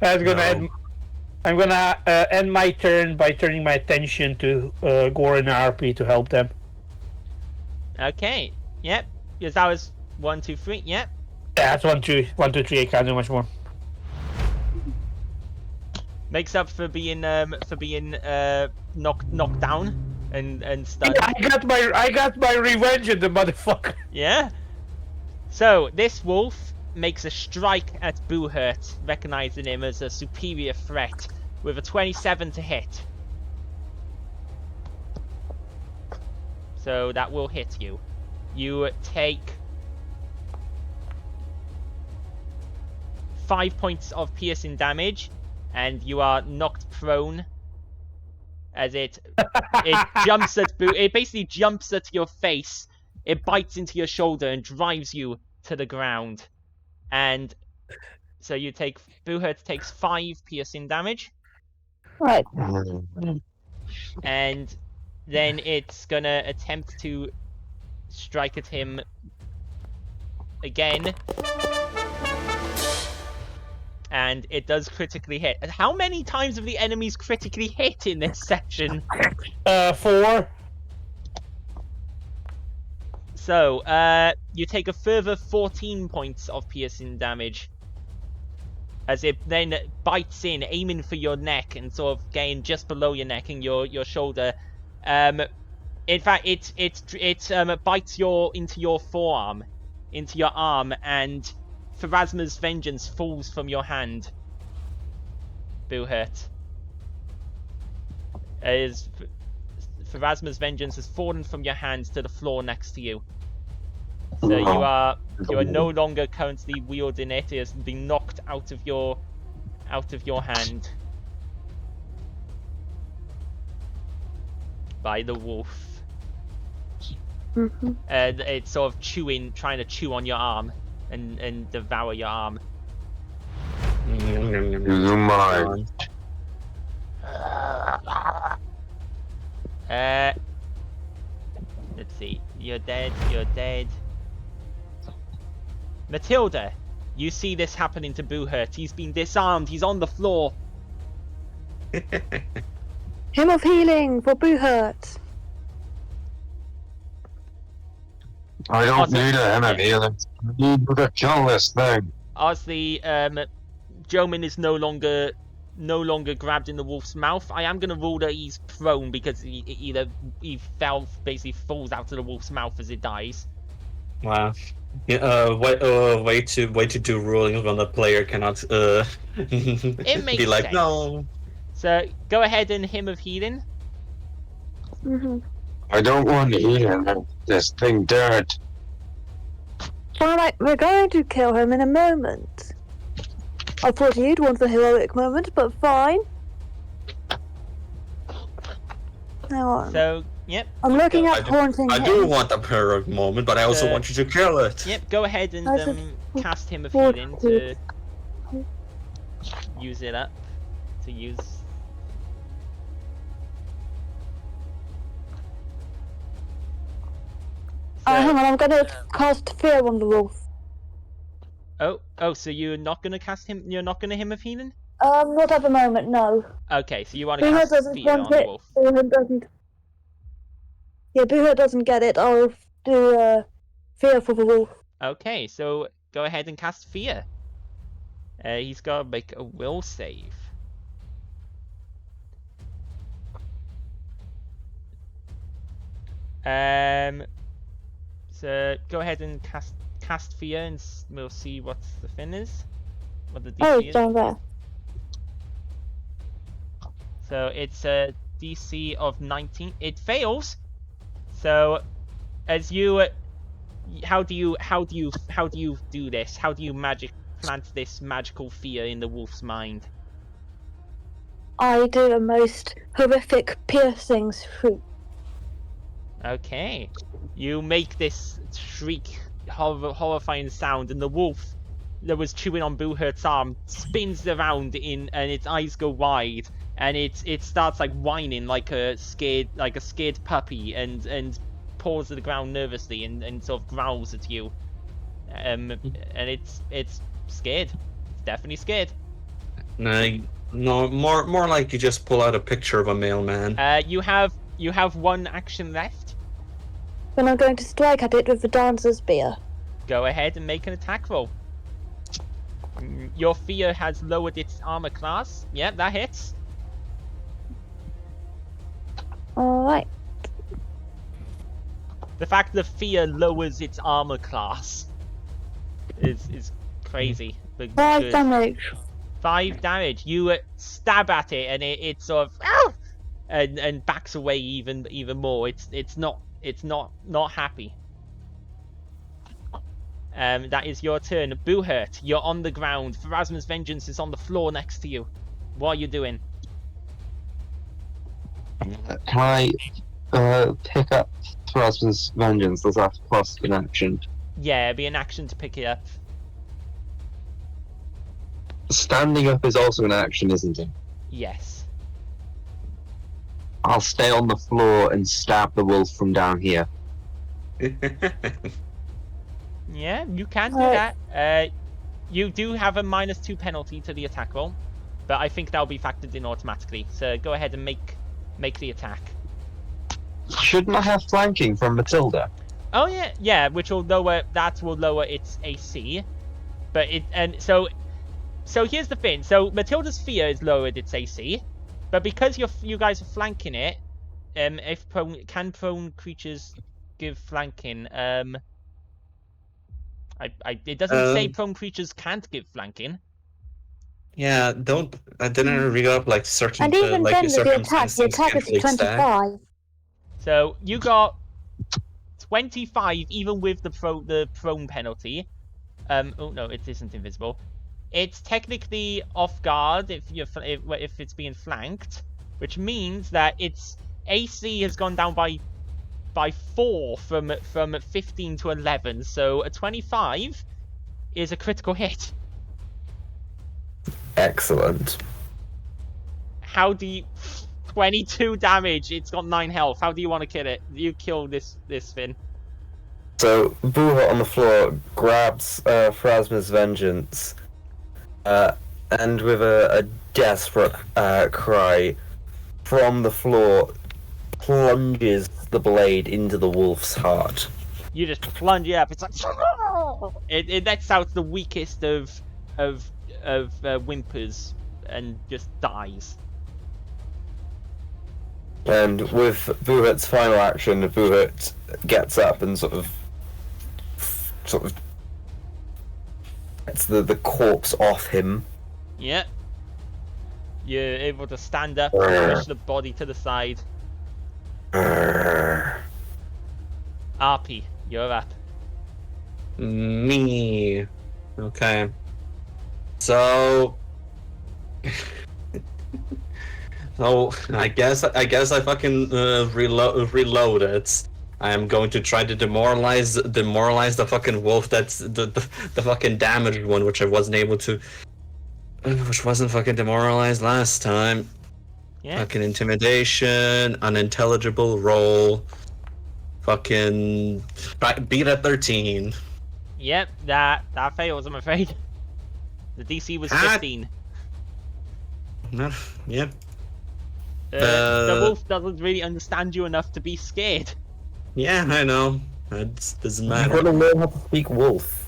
I'm gonna end my turn by turning my attention to Gore and RP to help them. Okay, yep. Because that was 1, 2, 3. Yep. Yeah, that's 1, 2, 3. I can't do much more. Makes up for being knocked down and stunned. I got my revenge on the motherfucker. Yeah. So this wolf makes a strike at Buhurt, recognizing him as a superior threat, with a 27 to hit. So that will hit you. You take 5 points of piercing damage, and you are knocked prone as it jumps at it basically jumps at your face. It bites into your shoulder and drives you to the ground. And so Buhurt takes 5 piercing damage. Right. And then it's gonna attempt to strike at him again. And it does critically hit. How many times have the enemies critically hit in this section? 4. So, you take a further 14 points of piercing damage. As it then bites in, aiming for your neck and sort of getting just below your neck and your shoulder. In fact, it bites into your forearm, into your arm, and Pharasma's vengeance falls from your hand, Buhurt. As Pharasma's vengeance has fallen from your hand to the floor next to you. So you are no longer currently wielding it. It has been knocked out of your hand by the wolf. Mm-hmm. And it's sort of trying to chew on your arm and devour your arm. You mind? Let's see. You're dead. Matilda, you see this happening to Buhurt. He's been disarmed. He's on the floor. Hymn of healing for Buhurt. I don't Awesome. need a hymn of healing. I need to kill this thing. Obviously, Jomin is no longer grabbed in the wolf's mouth. I am gonna rule that he's prone because he basically falls out of the wolf's mouth as it dies. Wow. Yeah, way to do rulings when the player cannot It makes be like, sense. no. So go ahead and Hymn of Healing. Mm-hmm. I don't want to heal this thing dirt. Alright, we're going to kill him in a moment. I thought you'd want the heroic moment, but fine. Now on. So yep. I'm looking I at do- haunting I him. do want a heroic moment, but I also want you to kill it. Yep. Go ahead and I just cast Hymn of thought Healing to use it up. To use. Hang on, I'm gonna cast fear on the wolf. Oh, so you're not gonna cast him? You're not gonna Hymn of Healing? Not at the moment, no. Okay, so you want to Buhurt cast doesn't Fear on want the it. wolf. Buhurt doesn't. Yeah, Buhurt doesn't get it. I'll do fear for the wolf. Okay, so go ahead and cast Fear. He's got to make a will save. So go ahead and cast Fear, and we'll see what the thing is. What the DC Oh, is. down there. So it's a DC of 19. It fails. So, as you, how do you do this? How do you plant this magical fear in the wolf's mind? I do a most horrific piercing shriek. Okay, you make this shriek, horrifying sound, and the wolf that was chewing on Buhurt's arm spins around and its eyes go wide, and it starts like whining like a scared puppy, and paws to the ground nervously and sort of growls at you. And it's scared. It's definitely scared. No, more like you just pull out a picture of a mailman. You have one action left. Then I'm going to strike at it with the dancer's spear. Go ahead and make an attack roll. Your fear has lowered its armor class. Yeah, that hits. Alright. The fact that fear lowers its armor class is crazy. But 5 good. damage. 5 damage. You stab at it, and it sort of and backs away even more. It's not happy. That is your turn. Boohurt, you're on the ground. Pharasma's Vengeance is on the floor next to you. What are you doing? Can I pick up Pharasma's Vengeance? Does that cost an action? Yeah, it'd be an action to pick it up. Standing up is also an action, isn't it? Yes. I'll stay on the floor and stab the wolf from down here. Yeah, you can do that. You do have a -2 penalty to the attack roll, but I think that'll be factored in automatically. So go ahead and make the attack. Shouldn't I have flanking from Matilda? Oh yeah, which will lower its AC, but so here's the thing. So Matilda's fear has lowered its AC, but because you guys are flanking it, if prone creatures give flanking? It doesn't say prone creatures can't give flanking. Yeah, I didn't read up like certain. And even like then, with the attack circumstances is can't really stack. 25. So you got 25 even with the prone penalty. Oh no, it isn't invisible. It's technically off guard if it's being flanked, which means that its AC has gone down by 4 from 15 to 11. So a 25 is a critical hit. Excellent. How do you 22 damage? It's got 9 health. How do you want to kill it? You kill this thing. So Boohurt on the floor grabs Pharasma's Vengeance, and with a desperate cry from the floor, plunges the blade into the wolf's heart. You just plunge it up. It's like it lets out the weakest of whimpers and just dies. And with Boohurt's final action, Boohurt gets up and sort of gets the corpse off him. Yeah. You're able to stand up and push the body to the side. RP, you're up. Me. Okay. So. So I guess I fucking reload it. I am going to try to demoralize the fucking wolf. That's the fucking damaged one, which I wasn't able to, which wasn't fucking demoralized last time. Yeah. Fucking intimidation, unintelligible roll. Fucking beat at 13. Yep, that fails, I'm afraid. The DC was 15. Yeah. The wolf doesn't really understand you enough to be scared. Yeah, I know. It doesn't You matter. gotta learn how to speak wolf.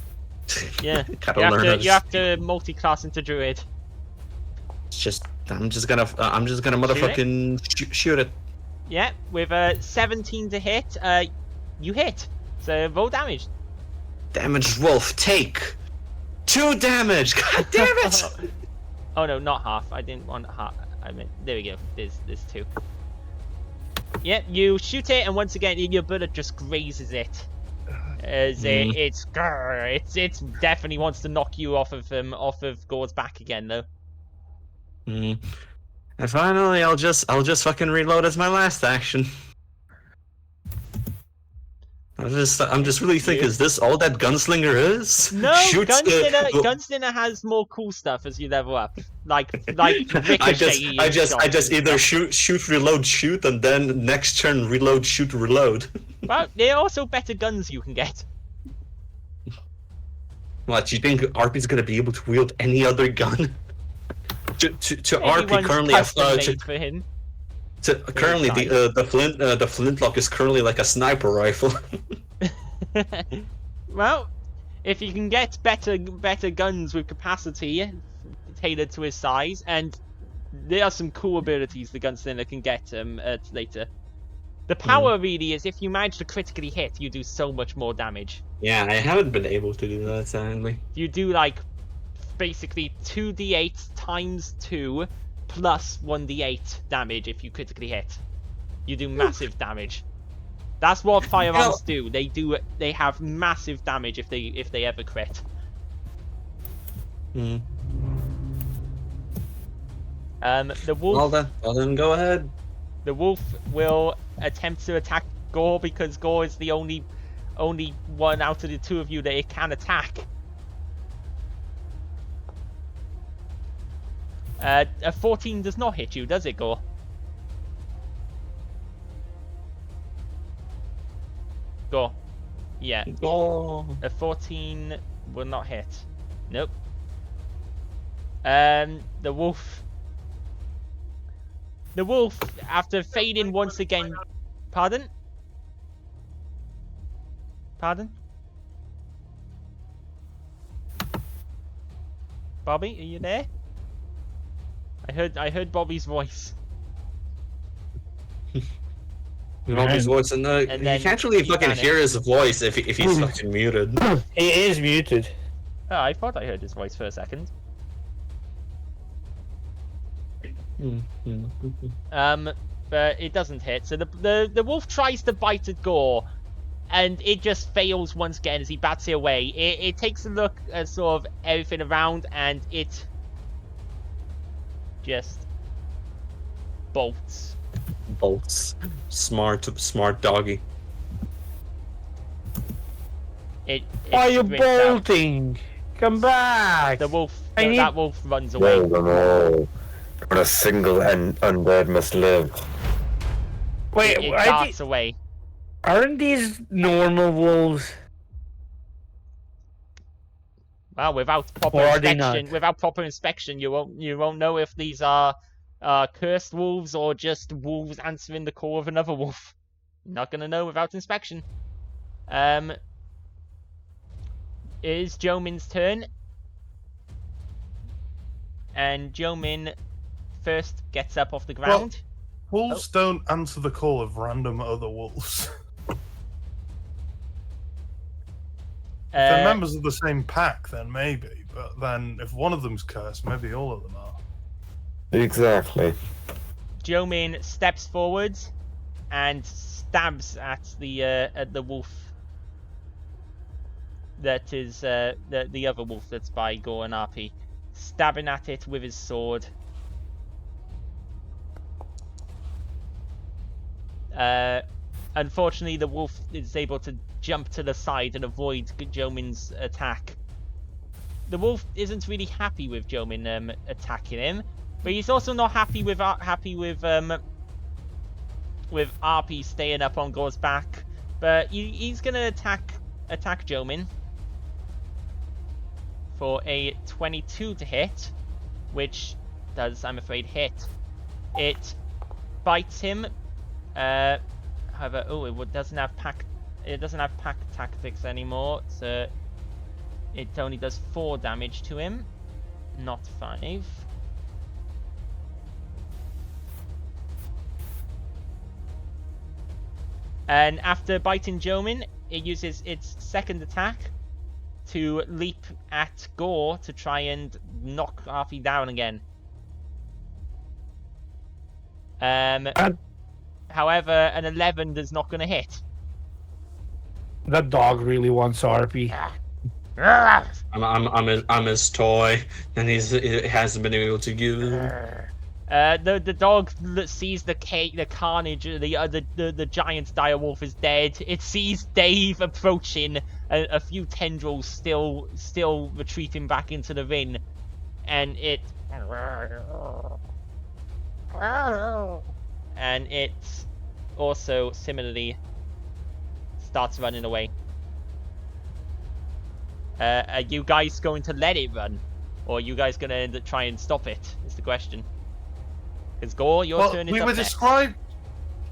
Yeah. Gotta You have to multi-class into druid. It's just I'm just gonna motherfucking shoot it. Yeah, with a 17 to hit, you hit. So roll damage. Damaged wolf, take 2 damage. God damn it! Oh no, not half. I didn't want half. I mean, there we go. There's 2. Yep, you shoot it, and once again, your bullet just grazes it. As it definitely wants to knock you off of Gore's back again, though. And finally, I'll just fucking reload as my last action. I'm just really thinking, is this all that Gunslinger is? No, Gunslinger has more cool stuff as you level up, like ricochet. I just either shoot, reload, shoot, and then next turn reload, shoot, reload. Well, there are also better guns you can get. What, do you think RP's gonna be able to wield any other gun? To RP currently for him. Currently the flintlock is currently like a sniper rifle. Well, if you can get better guns with capacity tailored to his size, and there are some cool abilities the gunslinger can get later. The power really is if you manage to critically hit, you do so much more damage. Yeah, I haven't been able to do that sadly. You do like basically 2d8 times 2 plus 1d8 damage if you critically hit. You do massive damage. That's what firearms do. They have massive damage if they ever crit. Hmm. The wolf. Well then, go ahead. The wolf will attempt to attack Gore because Gore is the only one out of the two of you that it can attack. A 14 does not hit you, does it, Gore? Gore. Yeah. Oh. A 14 will not hit. Nope. The wolf. The wolf, after fading once again. Pardon? Pardon? Bobby, are you there? I heard Bobby's voice. Bobby's voice, and you can't really fucking hear his voice if he's fucking muted. He is muted. Oh, I thought I heard his voice for a second. But it doesn't hit. So the wolf tries to bite at Gore, and it just fails once again as he bats it away. It takes a look at sort of everything around, and it just bolts. Smart doggy. It Why are you sprints out. bolting? Come back! The wolf. I need- That wolf runs away. Kill them all. But a single undead must live. Wait, It darts away. aren't these normal wolves? Well, without proper Or are they not? inspection, you won't know if these are cursed wolves or just wolves answering the call of another wolf. You're not gonna know without inspection. It is Jomin's turn, and Jomin first gets up off the ground. Wolves don't answer the call of random other wolves. If they're members of the same pack, then maybe. But then, if one of them's cursed, maybe all of them are. Exactly. Jomin steps forwards and stabs at the wolf. That is the other wolf that's by Gore and RP, stabbing at it with his sword. Unfortunately, the wolf is able to jump to the side and avoid Jomin's attack. The wolf isn't really happy with Jomin attacking him, but he's also not happy with RP staying up on Gore's back. But he's gonna attack Jomin for a 22 to hit, which does, I'm afraid, hit. It bites him. However, it doesn't have pack tactics anymore, so it only does 4 damage to him, not 5. And after biting Jomin, it uses its second attack to leap at Gore to try and knock RP down again. However, an 11 is not going to hit. That dog really wants RP. I'm his toy, and he hasn't been able to give it. The dog sees the carnage. The giant direwolf is dead. It sees Dave approaching. A few tendrils still retreating back into the ring, and it also similarly starts running away. Are you guys going to let it run, or are you guys going to try and stop it? Is the question. Because Gore, your turn is up next.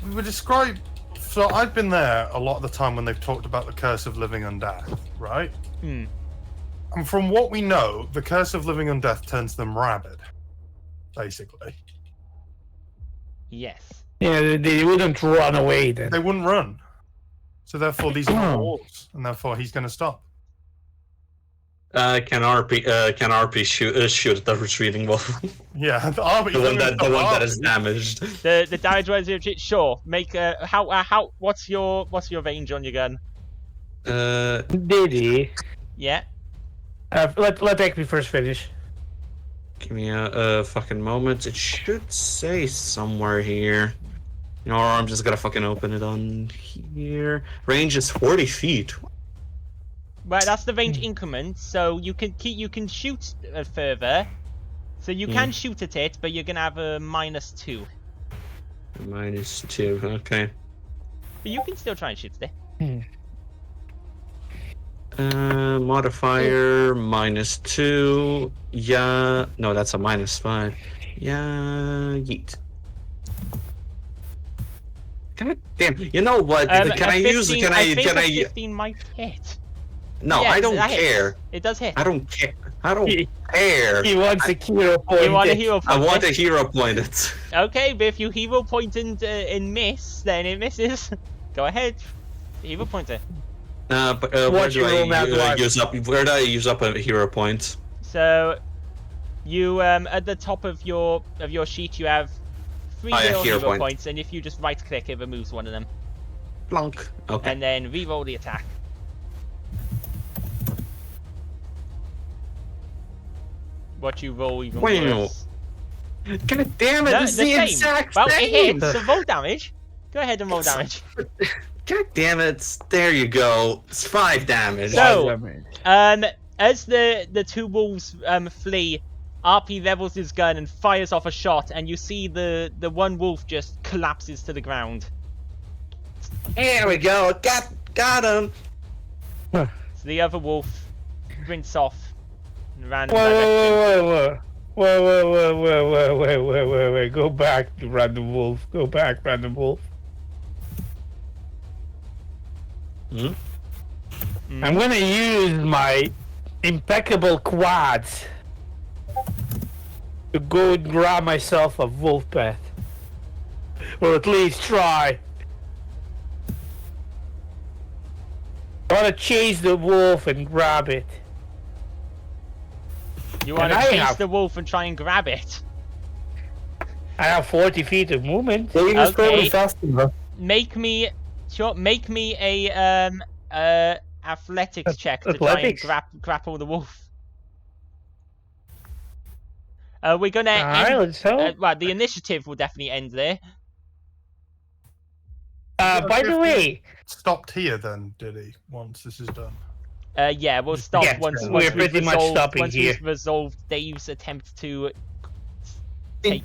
We were described. So I've been there a lot of the time when they've talked about the curse of living undead, right? Hmm. And from what we know, the curse of living undead turns them rabid, basically. Yes. Yeah, they wouldn't run away then. They wouldn't run. So therefore, these are not wolves, and therefore he's going to stop. Can RP shoot the retreating wolf? Yeah, the army. the one that is damaged. The damage was sure. Make how what's your range on your gun? Diddy. Yeah. Let Ekby first finish. Give me a fucking moment. It should say somewhere here. Or I'm just gonna fucking open it on here. Range is 40 feet. Well, that's the range increment, so you can shoot further. So you can shoot at it, but you're gonna have a -2. -2, okay. But you can still try and shoot it. Modifier -2. Yeah, no, that's a -5. Yeah, yeet. God damn! You know what? Can I 15 might hit. No, Yeah, I don't that hits. care. It does hit. I don't care. I don't care. He wants a hero point. You want a hero I point? want a hero pointed. Okay, but if you hero point and miss, then it misses. Go ahead, hero pointer. But where Watch do your roll map I live. use up? Where do I use up a hero point? So, you at the top of your sheet you have 3 hero hero point. points, and if you just right click, it removes one of them, Plonk. Okay. and then re-roll the attack. What you roll even Wow. worse. God damn it! No, It's the the same. exact Well, same. it hits. So roll damage. Go ahead and roll damage. God damn it! There you go. It's 5 damage. So, as the two wolves flee, RP levels his gun and fires off a shot, and you see the one wolf just collapses to the ground. There we go. Got him. So the other wolf sprints off in a random direction. Wait. Go back, random wolf. Go back, random wolf. Mm. I'm gonna use my impeccable quads to go and grab myself a wolf path. Or at least try. I wanna chase the wolf and grab it. You want to And I chase have- the wolf and try and grab it. I have 40 feet of movement. Yeah, you can just go Okay. really fast enough. Make me a athletics check to Athletics? try and grapple the wolf. We're gonna Alright, end, let's hope. well, the initiative will definitely end there. By the way, Stopped here then, did he? Once this is done. Yeah, we'll stop Yeah, once we're we've pretty much resolved, stopping once here. we've resolved Dave's attempt to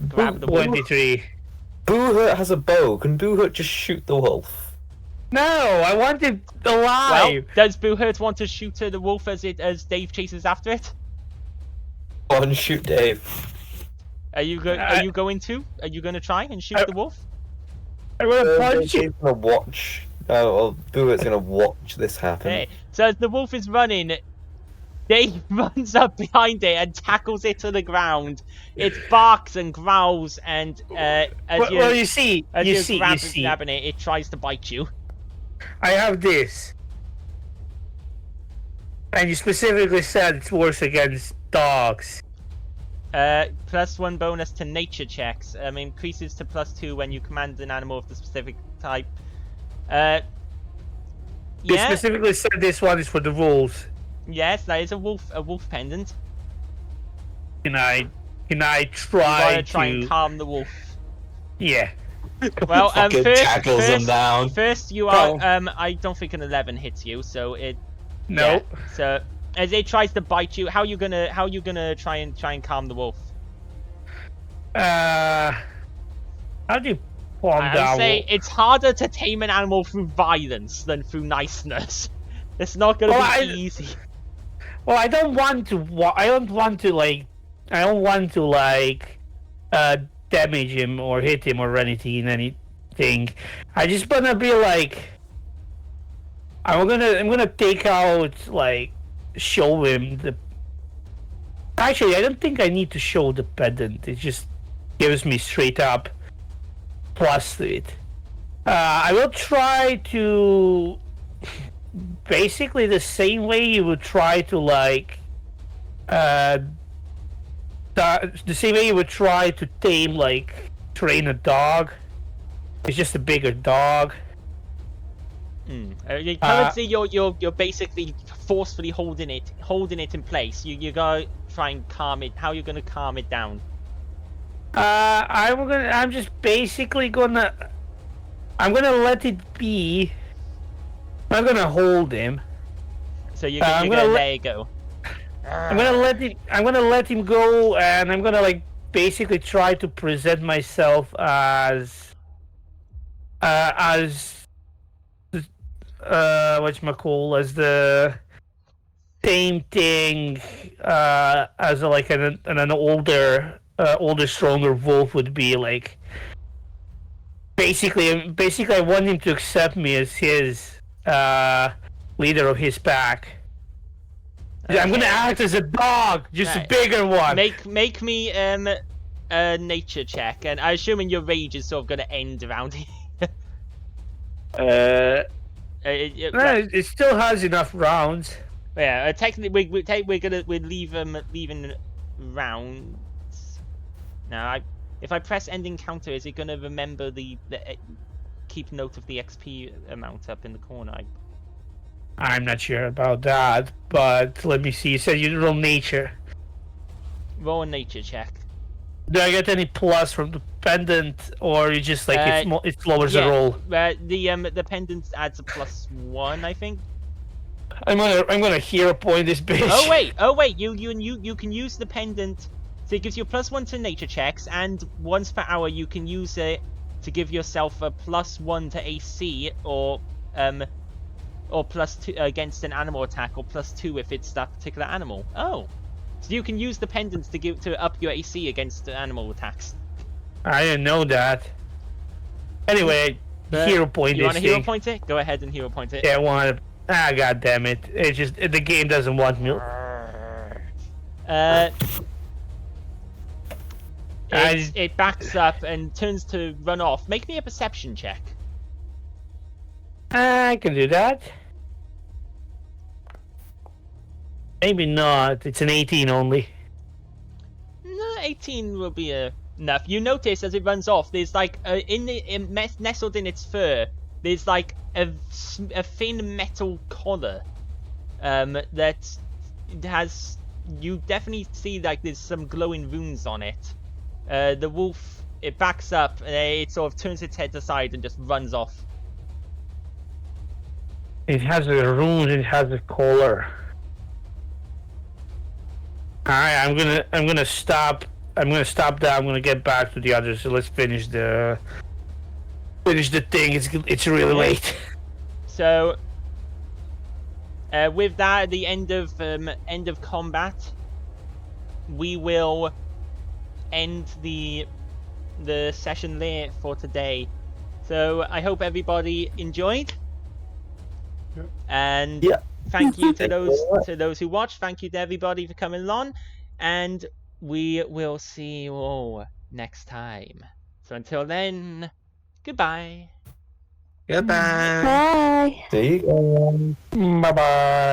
grab the wolf. 23. Boo-Hurt has a bow. Can Boo-Hurt just shoot the wolf? No, I want it Well, alive. does Boo-Hurt want to shoot the wolf as Dave chases after it? Go on, shoot Dave. Are you going to? Are you going to try and shoot the wolf? I'm gonna punch it. Dave's gonna watch. Well, Boo-Hurt's gonna watch this happen. Okay, so as the wolf is running, Dave runs up behind it and tackles it to the ground. It barks and growls, and as Well, you see, grabbing it, it tries to bite you. I have this. And you specifically said it works against dogs. +1 bonus to nature checks. Increases to +2 when you command an animal of the specific type. You Yeah. specifically said this one is for the wolves. Yes, that is a wolf pendant. Can I You try wanna try and calm the wolf. Yeah. Well, Fucking tackles him down. First, you are. I don't think an 11 hits you, so it. No. Yeah, so as it tries to bite you, how you gonna try and calm the wolf? How do you calm I down? would say it's harder to tame an animal through violence than through niceness. It's not gonna be easy. Well, I don't want to damage him or hit him or anything. I just wanna be like, I'm gonna take out, like, show him the. Actually, I don't think I need to show the pendant. It just gives me straight up plus to it. I will try to basically the same way you would try to, like, the same way you would try to train a dog. It's just a bigger dog. Currently, you're basically forcefully holding it in place. You gotta try and calm it. How are you gonna calm it down? I'm just basically gonna. I'm gonna let it be. I'm gonna hold him. So you're gonna let it go. I'm gonna let him go, and I'm gonna basically try to present myself as whatchamacall, as the same thing as an older stronger wolf would be like. Basically, I want him to accept me as his leader of his pack. Okay. I'm gonna act as a dog, just a bigger one. Make me a nature check, and I'm assuming your rage is sort of gonna end around here. It still has enough rounds. Yeah, technically we're leaving rounds. Now, if I press end encounter, is it gonna remember the keep note of the XP amount up in the corner? I'm not sure about that, but let me see. You said you roll nature. Roll a nature check. Do I get any plus from the pendant, or you just it lowers the roll? The pendant adds a +1, I think. I'm gonna hero point this bitch. Oh wait, you can use the pendant. So it gives you a +1 to nature checks, and once per hour you can use it to give yourself a +1 to AC, or +2 against an animal attack, or +2 if it's that particular animal. Oh, so you can use the pendants to up your AC against animal attacks. I didn't know that. Anyway, hero point. You want to hero point it? Go ahead and hero point it. Yeah, I want to. God damn it! It's just the game doesn't want me. It backs up and turns to run off. Make me a perception check. I can do that. Maybe not. It's an 18 only. No, 18 will be enough. You notice as it runs off, there's nestled in its fur, there's like a thin metal collar that has. You definitely see there's some glowing runes on it. The wolf, it backs up and it sort of turns its head aside and just runs off. It has a rune. It has a collar. Alright, I'm gonna stop. I'm gonna stop that. I'm gonna get back to the others. So let's finish the thing. It's really late. So, with that, at the end of combat, we will end the session there for today. So I hope everybody enjoyed. Yep. And thank you to those who watched. Thank you to everybody for coming on, and we will see you all next time. So until then, goodbye. Goodbye. Bye. See you guys. Bye bye.